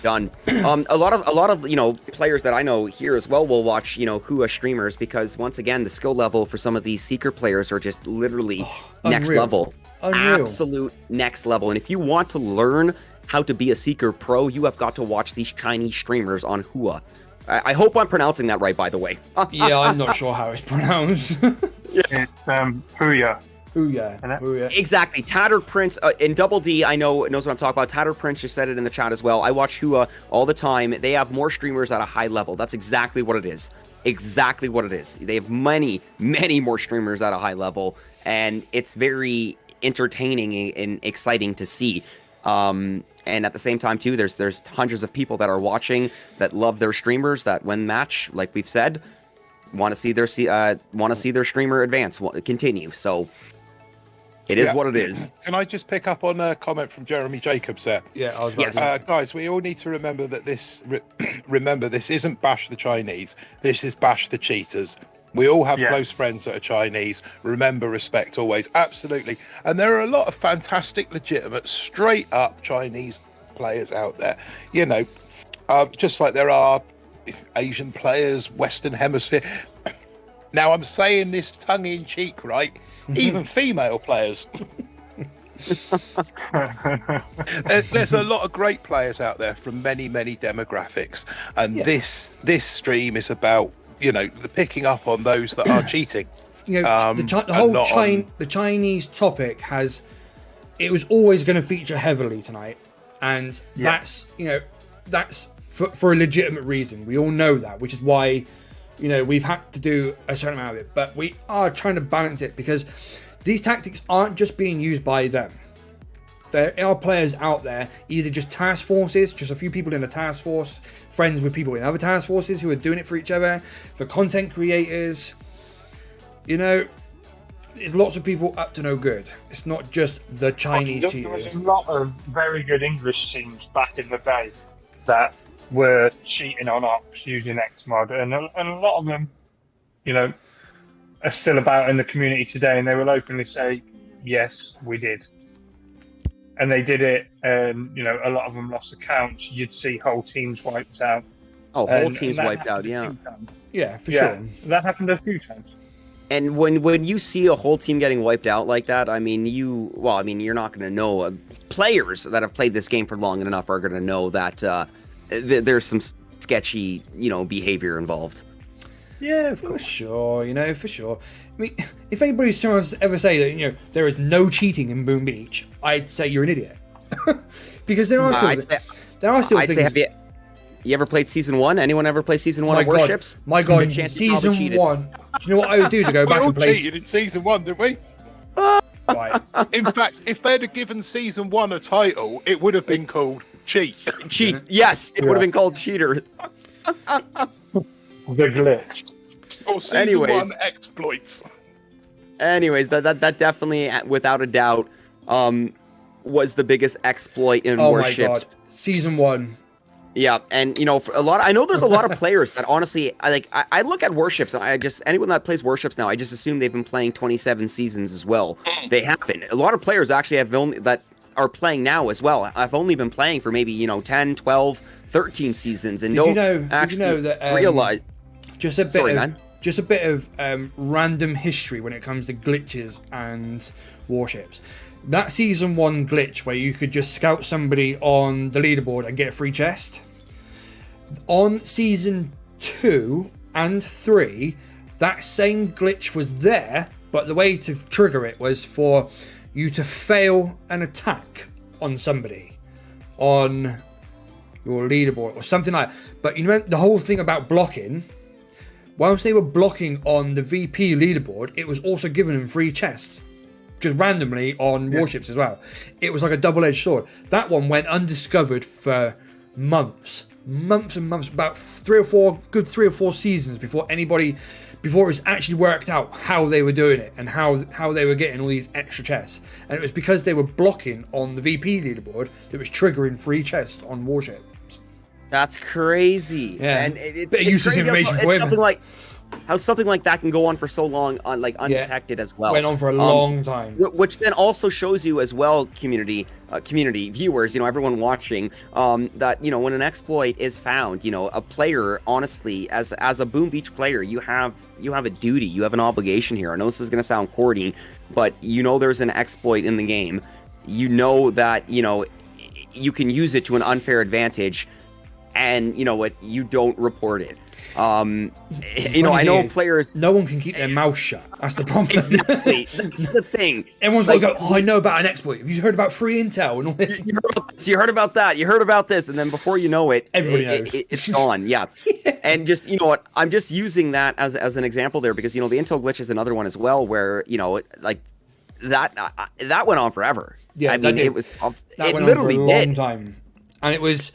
Done. A lot of you know, players that I know here as well will watch, you know, Hua streamers because once again the skill level for some of these seeker players are just literally next level. Unreal. Absolute next level. And if you want to learn how to be a seeker pro, you have got to watch these Chinese streamers on Hua. I hope I'm pronouncing that right, by the way. Yeah, I'm not sure how it's pronounced. It's Huya. Ooh yeah. Ooh yeah. Exactly. Tattered Prince in Double D, I knows what I'm talking about. Tattered Prince just said it in the chat as well. I watch Hua all the time. They have more streamers at a high level. That's exactly what it is. Exactly what it is. They have many more streamers at a high level, and it's very entertaining and exciting to see. And at the same time too, there's hundreds of people that are watching that love their streamers, that when match, like we've said, want to see their streamer advance, continue. So it is what it is. Can I just pick up on a comment from Jeremy Jacobs there? Yeah, I was about to guys, we all need to remember that this isn't bash the Chinese. This is bash the cheaters. We all have close friends that are Chinese. Remember, respect always. Absolutely. And there are a lot of fantastic, legitimate, straight up Chinese players out there. You know, just like there are Asian players, Western Hemisphere. Now, I'm saying this tongue in cheek, right? Even female players. There's a lot of great players out there from many demographics. And this stream is about, you know, the picking up on those that are cheating. You know, the Chinese topic it was always going to feature heavily tonight, and that's for a legitimate reason. We all know that, which is why, you know, we've had to do a certain amount of it, but we are trying to balance it because these tactics aren't just being used by them. There are players out there, either just task forces, just a few people in a task force, friends with people in other task forces who are doing it for each other, for content creators. You know, there's lots of people up to no good. It's not just the Chinese cheaters. There was a lot of very good English teams back in the day that were cheating on ops using Xmod, and a lot of them, you know, are still about in the community today, and they will openly say, yes, we did. And they did it, and you know, a lot of them lost accounts. You'd see whole teams wiped out. Oh, whole teams wiped out, yeah. Yeah, for sure. That happened a few times. And when you see a whole team getting wiped out like that, I mean, you're not going to know. Players that have played this game for long enough are going to know that there's some sketchy, you know, behavior involved. Yeah, for sure. You know, for sure. I mean, if anybody's trying to ever say that, you know, there is no cheating in Boom Beach, I'd say you're an idiot. Because there are still things. Have you ever played Season 1? Anyone ever play Season 1 of Warships? My God, Season 1. Do you know what I would do to go back and play? We all cheated in Season 1, didn't we? Right. In fact, if they'd have given Season 1 a title, it would have been called Cheat. Cheat, yes, it would have been called Cheater. The glitch. Or Season 1 Exploits. Anyways, that definitely, without a doubt, was the biggest exploit in Warships. Oh my God. Season 1. Yeah, and you know, for I know there's a lot of players that honestly, I look at Warships, and anyone that plays Warships now, I just assume they've been playing 27 seasons as well. They haven't. A lot of players actually that are playing now as well. I've only been playing for maybe, you know, 10, 12, 13 seasons, and did you know that realize just a bit of random history when it comes to glitches and Warships. That Season 1 glitch where you could just scout somebody on the leaderboard and get a free chest. On Season 2 and 3, that same glitch was there, but the way to trigger it was for you to fail an attack on somebody on your leaderboard or something like that. But you know the whole thing about blocking, whilst they were blocking on the VP leaderboard, it was also giving them free chests. Just randomly on Warships as well. It was like a double-edged sword. That one went undiscovered for months and months, about 3 or 4 seasons before it was actually worked out how they were doing it and how they were getting all these extra chests. And it was because they were blocking on the VP leaderboard that was triggering free chests on Warships. That's crazy. Yeah, and it's useless information for him. How something like that can go on for so long, undetected as well. Went on for a long time. Which then also shows you as well, community viewers, you know, everyone watching, that, you know, when an exploit is found, you know, a player, honestly, as a Boom Beach player, you have a duty, you have an obligation here. I know this is going to sound corny, but you know there's an exploit in the game. You know that, you know, you can use it to an unfair advantage, and you know what, you don't report it. You know, I know players. No one can keep their mouth shut. That's the problem. Exactly. That's the thing. Everyone's like, oh, I know about an exploit. Have you heard about free intel and all this? You heard about that. You heard about this, and then before you know it, everybody knows. It's gone. Yeah. And just, you know what? I'm just using that as an example there because, you know, the intel glitch is another one as well where, you know, like that went on forever. Yeah, I mean, it went literally on for a long did. time, and it was.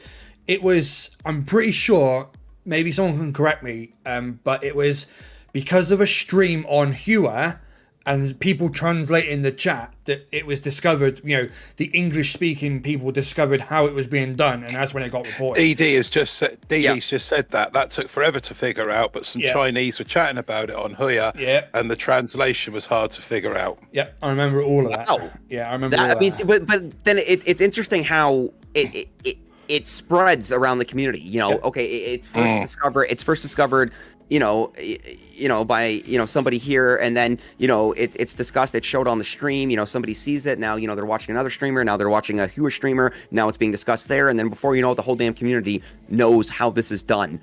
I'm pretty sure. Maybe someone can correct me, but it was because of a stream on Hua and people translating the chat that it was discovered. You know, the English-speaking people discovered how it was being done, and that's when it got reported. DD's just said that took forever to figure out, but some Chinese were chatting about it on Hua, and the translation was hard to figure out. Yeah, I remember all of that. Yeah, I remember all that. See, but then it's interesting how it spreads around the community. You know, okay, it's first discovered, you know, by, you know, somebody here, and then, you know, it's discussed, it's showed on the stream, you know, somebody sees it, now, you know, they're watching another streamer, now they're watching a Hua streamer, now it's being discussed there, and then before you know it, the whole damn community knows how this is done,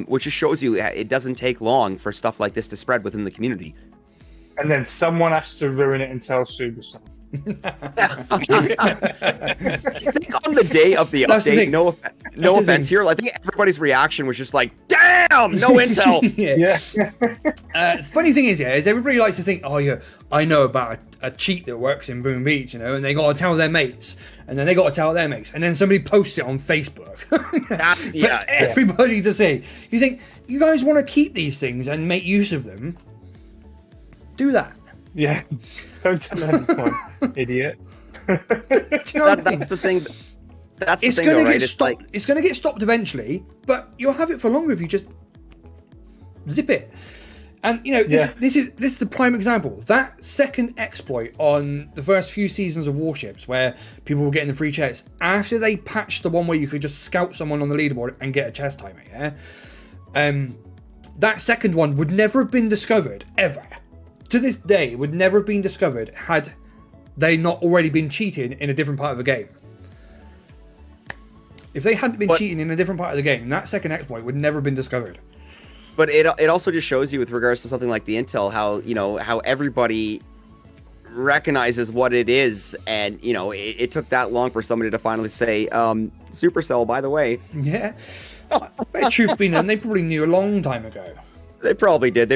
which just shows you it doesn't take long for stuff like this to spread within the community. And then someone has to ruin it and tell Supercell. I think on the day of the update, no offense here, I think everybody's reaction was just like, damn, no intel. The funny thing is everybody likes to think, oh yeah, I know about a cheat that works in Boom Beach, you know, and they got to tell their mates, and then they got to tell their mates, and then somebody posts it on Facebook. That's for everybody to see. You think you guys want to keep these things and make use of them? Do that. Yeah. Don't tell anyone, idiot. That's the thing. That's the thing, though, right? It's going to get stopped eventually, but you'll have it for longer if you just zip it. And you know, this is the prime example. That second exploit on the first few seasons of Warships, where people were getting the free chests after they patched the one where you could just scout someone on the leaderboard and get a chest timer. Yeah. That second one would never have been discovered ever. To this day, it would never have been discovered had they not already been cheating in a different part of the game. If they hadn't been cheating in a different part of the game, that second exploit would never have been discovered. But it also just shows you with regards to something like the intel, how, you know, how everybody recognizes what it is, and, you know, it took that long for somebody to finally say, Supercell, by the way. Yeah. The truth being known, they probably knew a long time ago. They probably did.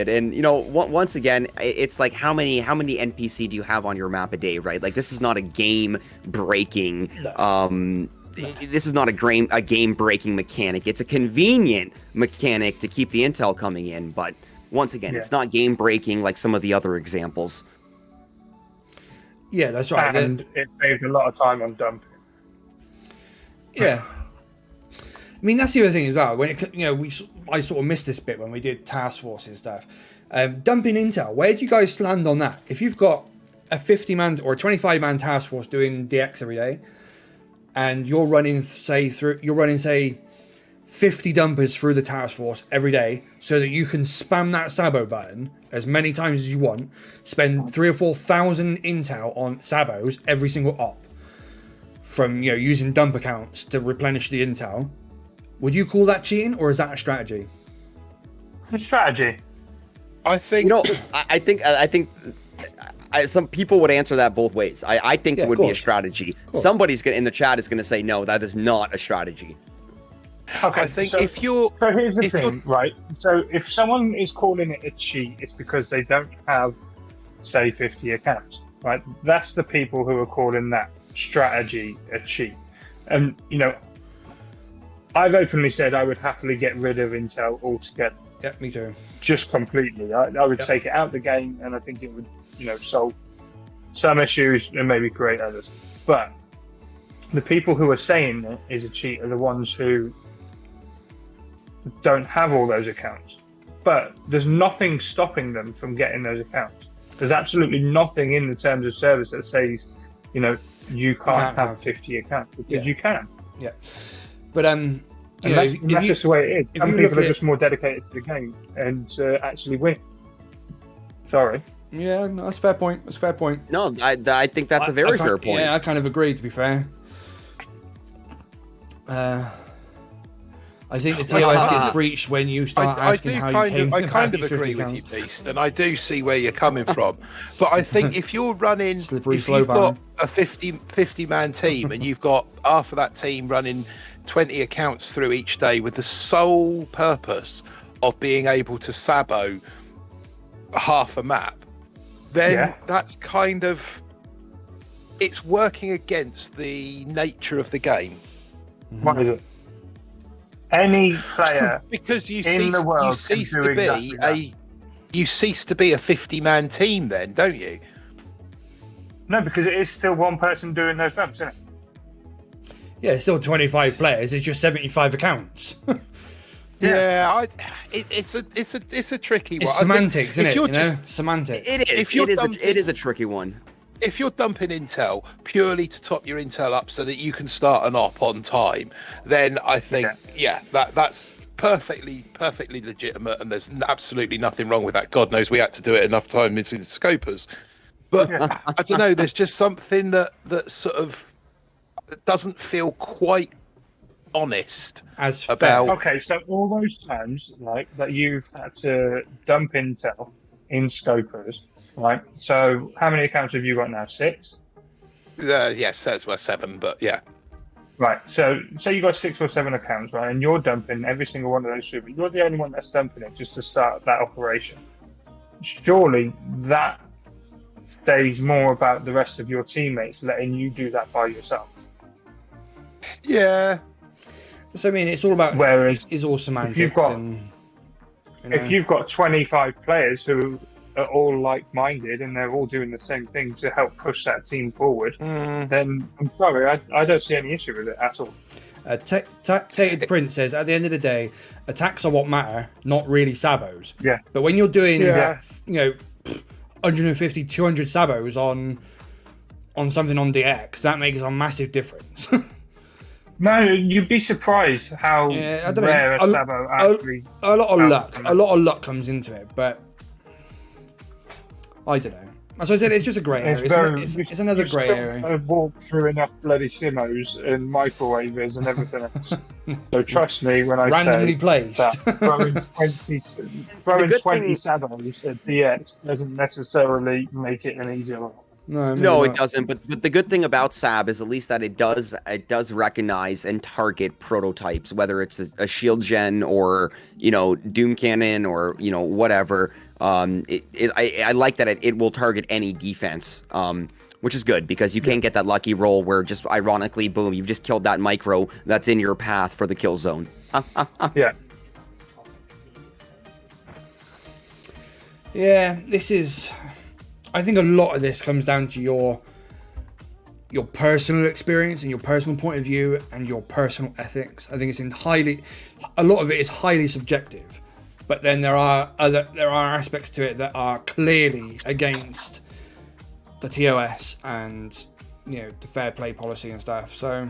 And, you know, once again, it's like how many NPC do you have on your map a day, right? Like, this is not a game breaking. This is not a game breaking mechanic. It's a convenient mechanic to keep the intel coming in. But once again, it's not game breaking like some of the other examples. Yeah, that's right. And it saved a lot of time on dumping. Yeah. I mean, that's the other thing as well. When it, you know, I sort of missed this bit when we did task force and stuff. Dumping intel. Where do you guys land on that? If you've got a 50-man or a 25-man task force doing DX every day, and you're running, say 50 dumpers through the task force every day, so that you can spam that Sabo button as many times as you want, spend 3,000 or 4,000 intel on Sabos every single op, from, you know, using dump accounts to replenish the intel. Would you call that cheating, or is that a strategy? A strategy. I think. You know, I think some people would answer that both ways. I think it would be a strategy. Somebody's in the chat is gonna say no, that is not a strategy. Okay, I think if you're. So here's the thing, right? So if someone is calling it a cheat, it's because they don't have, say, 50 accounts, right? That's the people who are calling that strategy a cheat. And, you know, I've openly said I would happily get rid of Intel altogether. Yeah, me too. Just completely. I would take it out of the game, and I think it would, you know, solve some issues and maybe create others. But the people who are saying it is a cheat are the ones who don't have all those accounts. But there's nothing stopping them from getting those accounts. There's absolutely nothing in the terms of service that says, you know, you can't have 50 accounts, because you can. Yeah. But that's just the way it is. Some people are just more dedicated to the game and actually win. Sorry. Yeah, no, that's a fair point. That's a fair point. No, I think that's a very fair point. Yeah, I kind of agree, to be fair. I I think the TOS gets breached when you start asking how you came. I kind of agree with you, Beast, and I do see where you're coming from. But I think if you're running, if you've got a 50-man team and you've got half of that team running 20 accounts through each day with the sole purpose of being able to sabo half a map, then that's kind of, it's working against the nature of the game. What is it? Any player because you in the world you cease to be a 50-man team, then, don't you? No, because it is still one person doing those dumps, isn't it? Yeah, it's still 25 players. It's just 75 accounts. Yeah, it's a tricky one. It's semantics, isn't it? You know, semantics. It is. It is a tricky one. If you're dumping intel purely to top your intel up so that you can start an op on time, then I think that's perfectly legitimate, and there's absolutely nothing wrong with that. God knows we had to do it enough time into the scopers. But I don't know. There's just something that sort of doesn't feel quite honest about. Okay, so all those times like that you've had to dump intel in scopers. Right. So, how many accounts have you got now? 6? Yes, says we're 7, but yeah. Right. So you got 6 or 7 accounts, right? And you're dumping every single one of those super. You're the only one that's dumping it just to start that operation. Surely that says more about the rest of your teammates letting you do that by yourself. Yeah. So I mean, it's all about. Whereas it's all semantics. If you've got, if you've got 25 players who are all like-minded and they're all doing the same thing to help push that team forward, then I'm sorry, I don't see any issue with it at all. Tated Prince says, at the end of the day, attacks are what matter, not really sabos. Yeah. But when you're doing, 150, 200 sabos on something on DX, that makes a massive difference. No, you'd be surprised how rare a sabo actually. A lot of luck comes into it, but I don't know. As I said, it's just a grey area. It's another grey area. I've walked through enough bloody simmos and microwavers and everything else. So trust me when I randomly say placed. that throwing 20 sabos at DX doesn't necessarily make it an easy role. No, it doesn't. But the good thing about SAB is at least that it does recognize and target prototypes, whether it's a shield gen or Doom cannon or whatever. I like that it will target any defense, which is good because you can't get that lucky roll where just ironically, boom, you've just killed that micro that's in your path for the kill zone. Yeah, this is. I think a lot of this comes down to your personal experience and your personal point of view and your personal ethics. I think it's a lot of it is highly subjective, but then there are aspects to it that are clearly against the TOS and the fair play policy and stuff. So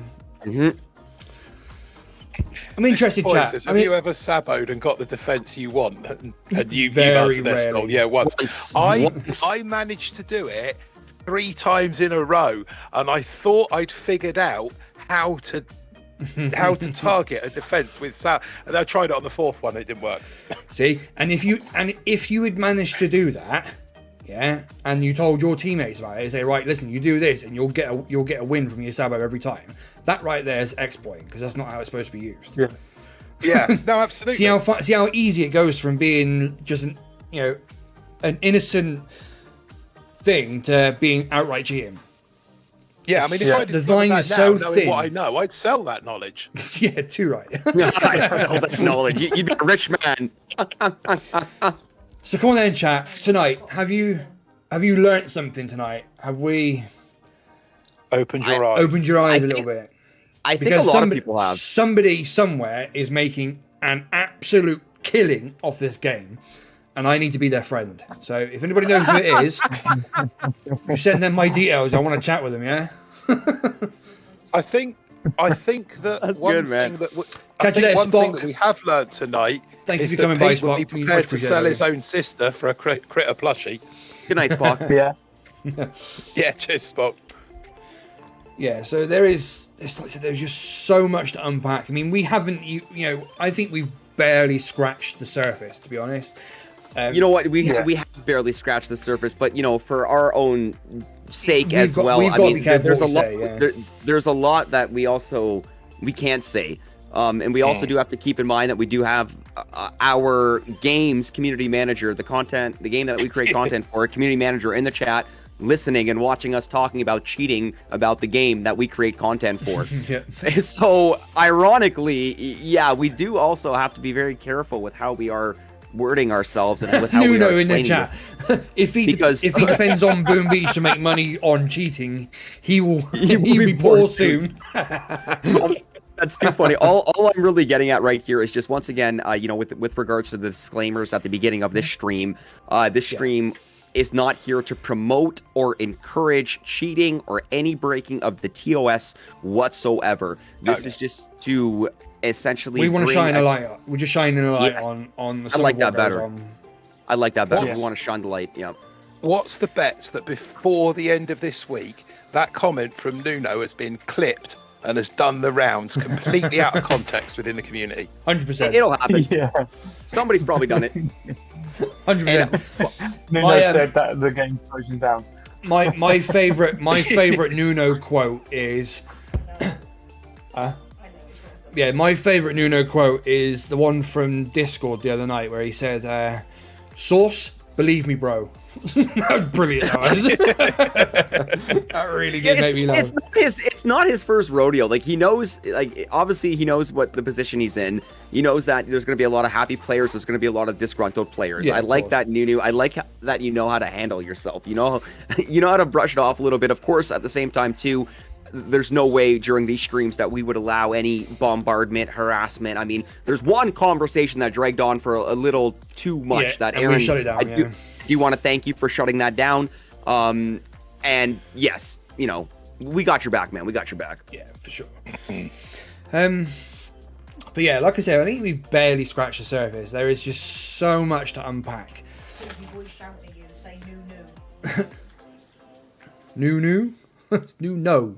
I'm interested, chat. Have you ever saboed and got the defense you want? And you very answered this goal? Yeah, once. I managed to do it 3 times in a row, and I thought I'd figured out how to target a defense with sab. And I tried it on the 4th one; it didn't work. See, and if you had managed to do that, and you told your teammates about it, say, right, listen, you do this, and you'll get a win from your sabo every time. That right there is exploit, because that's not how it's supposed to be used. Yeah, no, absolutely. See how easy it goes from being just an innocent thing to being outright cheating. Yeah, I mean, if I the line is so thin. What I know, I'd sell that knowledge. Yeah, too right. I'd sell that knowledge. You'd be a rich man. So come on then, chat. Tonight, have you learnt something tonight? Have we opened your eyes? Opened your eyes a little bit. I think a lot of people have. Somebody somewhere is making an absolute killing off this game, and I need to be their friend. So if anybody knows who it is, you send them my details. I want to chat with them. Yeah. I think that that's one good, man. thing that One thing that we have learned tonight Thank you is for that coming by, Pete will be Spock. prepared to sell his own sister for a critter plushie. Good night, Spock. Yeah. Yeah, cheers, Spock. Yeah, so there's like I said, there's just so much to unpack. I mean, we haven't, you know, I think we've barely scratched the surface, to be honest. You know what? We have barely scratched the surface, but you know, for our own sake as well. I mean, there's a lot. There's a lot that we can't say, and we also do have to keep in mind that we do have our game's community manager, the game that we create content for, a community manager in the chat, listening and watching us talking about cheating about the game that we create content for. So, ironically, yeah, we do also have to be very careful with how we are wording ourselves and with how we are in the explaining chat. this. if he depends on Boom Beach to make money on cheating, he'll be poor soon. That's too funny. All I'm really getting at right here is just once again, you know, with regards to the disclaimers at the beginning of this stream, is not here to promote or encourage cheating or any breaking of the TOS whatsoever. This is just to essentially we want to shine a light. We're just shining a light on the I like that better. I like that better. Yes. We want to shine the light. Yeah. What's the bets that before the end of this week, that comment from Nuno has been clipped and has done the rounds completely out of context within the community? 100%. It'll happen. Yeah. Somebody's probably done it. 100%. Nuno said that the game's closing down. My favorite Nuno quote is my favorite Nuno quote is the one from Discord the other night where he said, "Source, believe me, bro." That was brilliant. That really did make me laugh. It's not his first rodeo. Like, he knows, like, obviously he knows what the position he's in. He knows that there's going to be a lot of happy players. There's going to be a lot of disgruntled players. Yeah, I like that, Nuno. I like that you know how to handle yourself. You know how to brush it off a little bit. Of course, at the same time too, there's no way during these streams that we would allow any bombardment, harassment. I mean, there's one conversation that dragged on for a little too much. That Aaron, shut it down. I do want to thank you for shutting that down. And yes, you know, we got your back, man. We got your back. Yeah, for sure. But yeah, like I said, I think we've barely scratched the surface. There is just so much to unpack. Nunu? Nuno.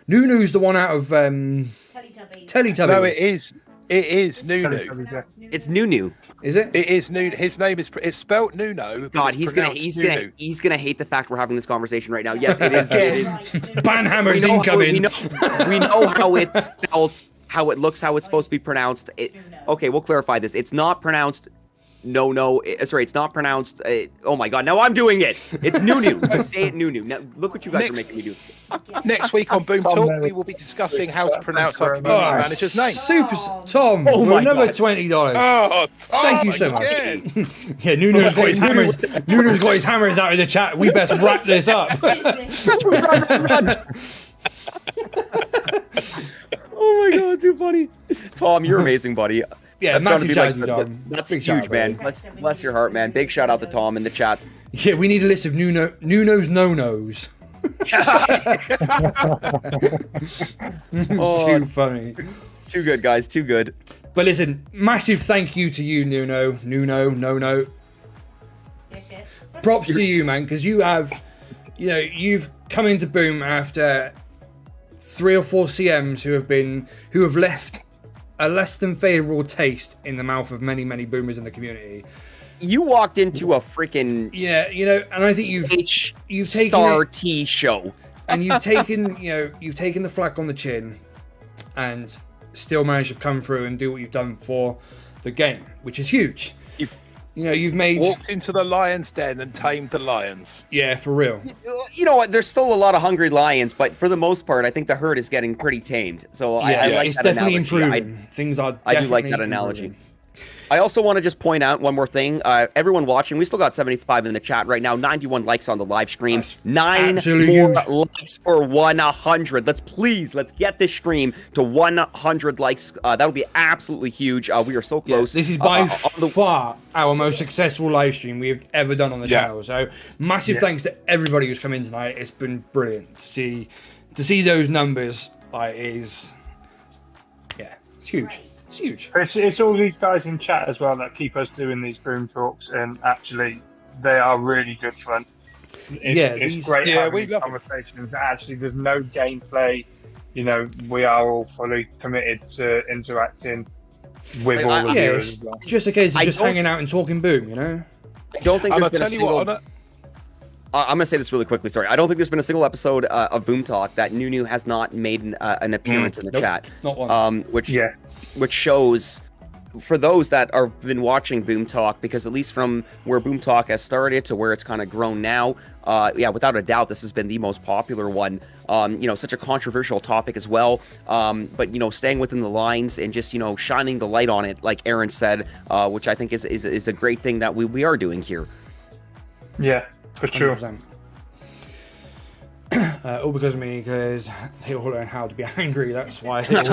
Nunu's the one out of Teletubbies. No, it is. It is Nunu. It's Nunu. Is it? It is Nunu. His name is. It's spelt Nuno. God, he's gonna hate the fact we're having this conversation right now. Yes, it is. Banhammer's incoming. We know how it's spelled, how it looks, how it's supposed to be pronounced. Okay, we'll clarify this. It's not pronounced. It's not pronounced. Oh my God! Now I'm doing it. It's Nunu. Say it Nunu. Now look what you guys are making me do. Next week on Boom Talk, we will be discussing how to pronounce our community manager's name. Super Tom. Another $20. Oh, thank you so much. Yeah, Nuno's got his hammers. Nuno's got his hammers out of the chat. We best wrap this up. Oh my God, too funny. Tom, you're amazing, buddy. Yeah, massive shout out to Tom. That's huge, man. Bless your heart, man. Big shout out to Tom in the chat. Yeah, we need a list of Nuno's no-nos. Too funny. Too good, guys. Too good. But listen, massive thank you to you, Nuno. No. Props to you, man, because you've come into Boom after 3 or 4 CMs who have left a less than favourable taste in the mouth of many, many boomers in the community. You walked into a freaking and I think you've taken Star T show, and you've taken the flag on the chin, and still managed to come through and do what you've done for the game, which is huge. You've walked into the lion's den and tamed the lions. Yeah, for real. You know what? There's still a lot of hungry lions, but for the most part, I think the herd is getting pretty tamed. So I like it's that definitely analogy. improving. Things are. I do like that analogy. I also want to just point out one more thing. Everyone watching, we still got 75 in the chat right now. 91 likes on the live stream. That's 9 more likes for 100. Let's get this stream to 100 likes. That'll be absolutely huge. We are so close. This is by far our most successful live stream we've ever done on the channel. So massive thanks to everybody who's come in tonight. It's been brilliant to see those numbers. It's huge. It's huge. It's all these guys in chat as well that keep us doing these Boom Talks, and actually they are really good fun. It's great Yeah, having we these love it. conversations. Actually, there's no gameplay. You know, we are all fully committed to interacting with all of Yeah, you it's as well. just a case of I just don't- hanging out and talking boom, you know? I don't think And there's I'll been a tell you single. what, I'm gonna say this really quickly. Sorry, I don't think there's been a single episode of Boom Talk that Nunu has not made an appearance in the Nope, chat. not one. Which shows for those that are been watching Boom Talk, because at least from where Boom Talk has started to where it's kind of grown now, yeah, without a doubt, this has been the most popular one. You know, such a controversial topic as well. But you know, staying within the lines and just shining the light on it, like Aaron said, which I think is a great thing that we are doing here. Yeah, for sure. 100%. All because of me, because they all learn how to be angry. That's why they all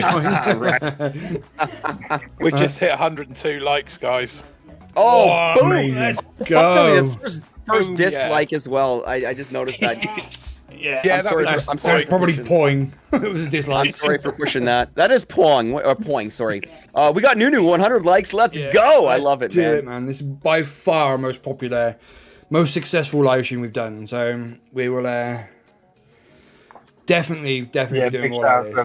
we just hit 102 likes, guys. Oh, boom! amazing. Let's Fuck, go. the first Boom, dislike as well. I just noticed that. Yeah, Yeah, I'm that sorry. was- I'm sorry That's probably for poing. It was a I'm dislike. sorry for pushing that. That is Poing, sorry. We got Nunu, 100 likes. Let's Yeah, go. I let's love it, do man. This is by far our most popular, most successful live stream we've done. So we will definitely be doing big more shout out like to this.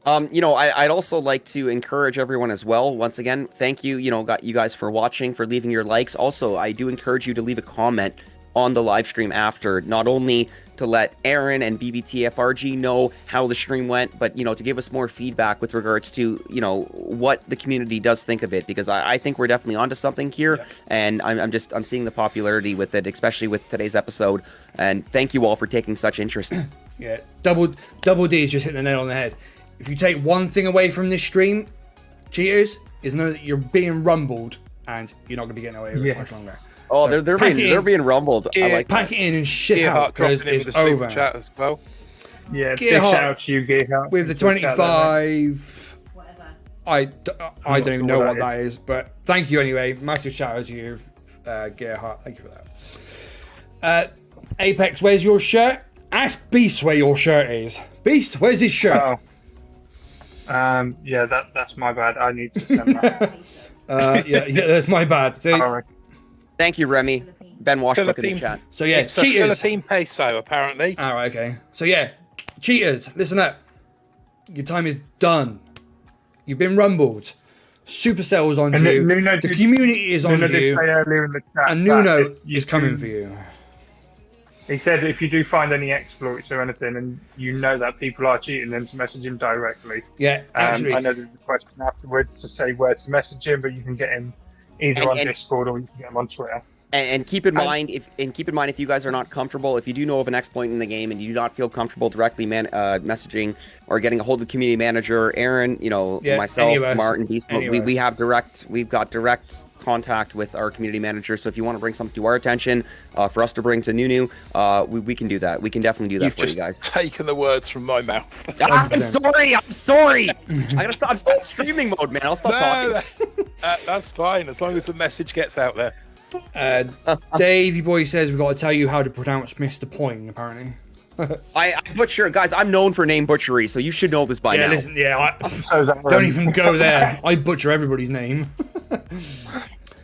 everyone. I'd also like to encourage everyone as well. Once again, thank you, got you guys for watching, for leaving your likes. Also, I do encourage you to leave a comment on the live stream after, not only to let Aaron and BBTFRG know how the stream went, but to give us more feedback with regards to what the community does think of it, because I think we're definitely onto something here. Yeah. And I'm seeing the popularity with it, especially with today's episode. And thank you all for taking such interest. Yeah, double D is just hitting the nail on the head. If you take one thing away from this stream, cheaters, is know that you're being rumbled and you're not going to be getting away with it much longer. Oh, So they're pack it they're in. being rumbled. I Yeah, like Pack that. it in and shit Gearhart out because dropping into it's the super over. chat as well. Yeah, big Gearhart shout out to you, Gearhart. With the Big shout out there, mate. 25, Whatever. I don't even sure know what what that that is, but thank you anyway. Massive shout out to you, Gearhart. Thank you for that. Apex, where's your shirt? Ask Beast where your shirt is. Beast, where's his shirt? Oh. Yeah, that's my bad. I need to send that. Yeah, that's my bad. See? Sorry. Thank you, Remy. Ben Washbook in the Philippine- chat. So yeah, It's a cheaters. Philippine peso, apparently. All right, okay. So yeah, cheaters, listen up. Your time is done. You've been rumbled. Supercell's on And you. Nuno The did- community is on Nuno did you. say earlier in the chat And that Nuno if you is coming do- for you. He said if you do find any exploits or anything and you know that people are cheating, then to message him directly. Yeah, absolutely. I know there's a question afterwards to say where to message him, but you can get him either on And- Discord or you can get him on Twitter. And keep in mind, if you guys are not comfortable, if you do know of an exploit in the game and you do not feel comfortable directly messaging or getting a hold of the community manager, Aaron, Yeah, myself, any of us. Martin, Beast, Any of us. we've got direct contact with our community manager. So if you want to bring something to our attention, for us to bring to Nunu, we can do that. We can definitely do that You've for you just guys. taken the words from my mouth. I'm sorry. I'm still streaming mode, man. I'll stop talking. That's fine, as long as the message gets out there. Davey Boy says we've got to tell you how to pronounce Mr. Poing, apparently. I butcher, guys. I'm known for name butchery, so you should know this by Yeah, now. listen, yeah, So is that don't even go there. I butcher everybody's name.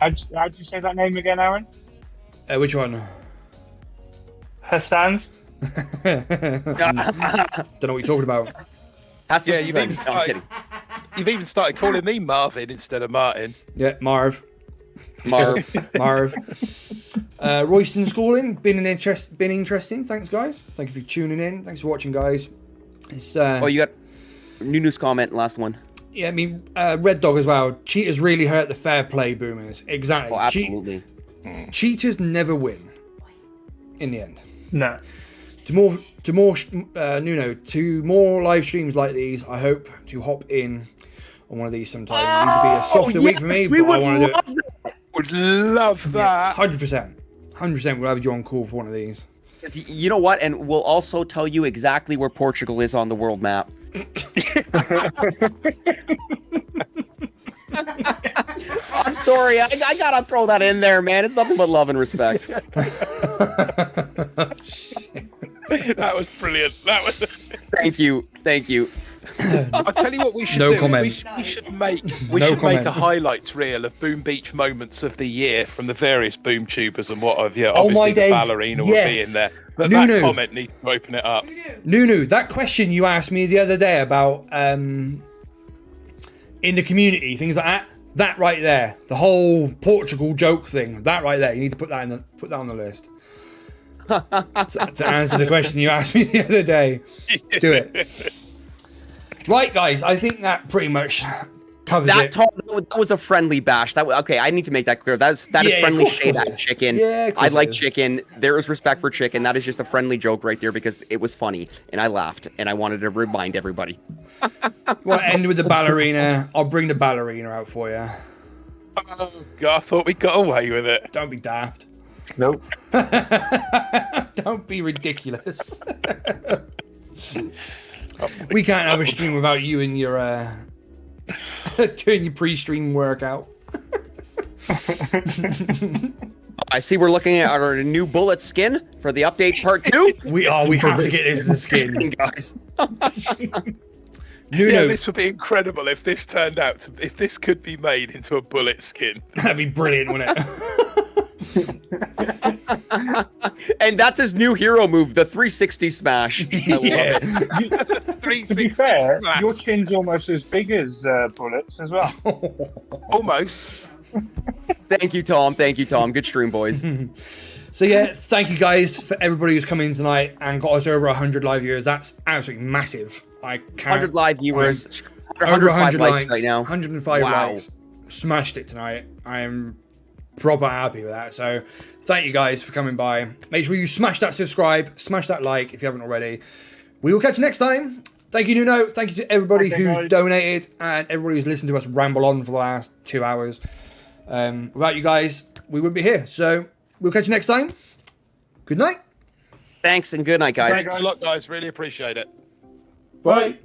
How'd you say that name again, Aaron? Which one? Hastans? Don't know what you're talking about. Has Yeah, to you've say- even no, I'm started, kidding. you've even started calling me Marvin instead of Martin. Yeah, Marv. Marv. Royston Schooling, been interesting. Thanks, guys. Thank you for tuning in. Thanks for watching, guys. It's Oh, you got Nunu's comment, last one. yeah, I mean, Red Dog as well. Cheaters really hurt the fair play boomers. Exactly. Oh, absolutely. Cheaters never win. In the end. No. To more live streams like these, I hope to hop in on one of these sometime. It needs to be a softer week for me, yes, we but I would want to do love it. that. Would love that. 100%. 100% we'll have you on call for one of these. 'Cause you know what? And we'll also tell you exactly where Portugal is on the world map. I'm sorry. I gotta throw that in there, man. It's nothing but love and respect. That was brilliant. That was. Thank you. I tell you what we should No do. comment. We should make No comment. a highlights reel of Boom Beach moments of the year from the various boom tubers and what have you. Oh, my Obviously, the days. ballerina will be Yes. in there. But Nunu. that comment needs to open it up. Nunu, that question you asked me the other day about in the community, things like that right there, the whole Portugal joke thing, that right there, you need to put that on the list. to answer the question you asked me the other day. Do it. Right, guys, I think that pretty much covers it. That was a friendly bash. Okay, I need to make that clear. That is friendly shade at chicken. Yeah, I like chicken. There is respect for chicken. That is just a friendly joke right there because it was funny and I laughed and I wanted to remind everybody. We'll end with the ballerina. I'll bring the ballerina out for you. Oh God, I thought we got away with it. Don't be daft. Nope. Don't be ridiculous. We can't have a stream without you and your doing your pre-stream workout. I see we're looking at our new bullet skin for the update part 2. We have to get this in the skin, guys. Yeah, this would be incredible if this turned out to, if this could be made into a bullet skin. That'd be brilliant, wouldn't it? And that's his new hero move, the 360 smash. Yeah. To be fair, your chin's almost as big as Bullet's as well. Almost. Thank you, Tom. Thank you, Tom. Good stream, boys. So yeah, thank you guys for everybody who's come in tonight and got us over 100 live viewers. That's absolutely massive. I can't. 100 live viewers. Over 100 likes right now. 105 Wow. likes. Smashed it tonight. I am proper happy with that. So thank you guys for coming by. Make sure you smash that subscribe, smash that like if you haven't already. We will catch you next time. Thank you, Nuno. Thank you to everybody who's donated and everybody who's listened to us ramble on for the last 2 hours. Without you guys, we wouldn't be here. So we'll catch you next time. Good night. Thanks and good night, guys. Thanks a lot, guys. Really appreciate it. Bye.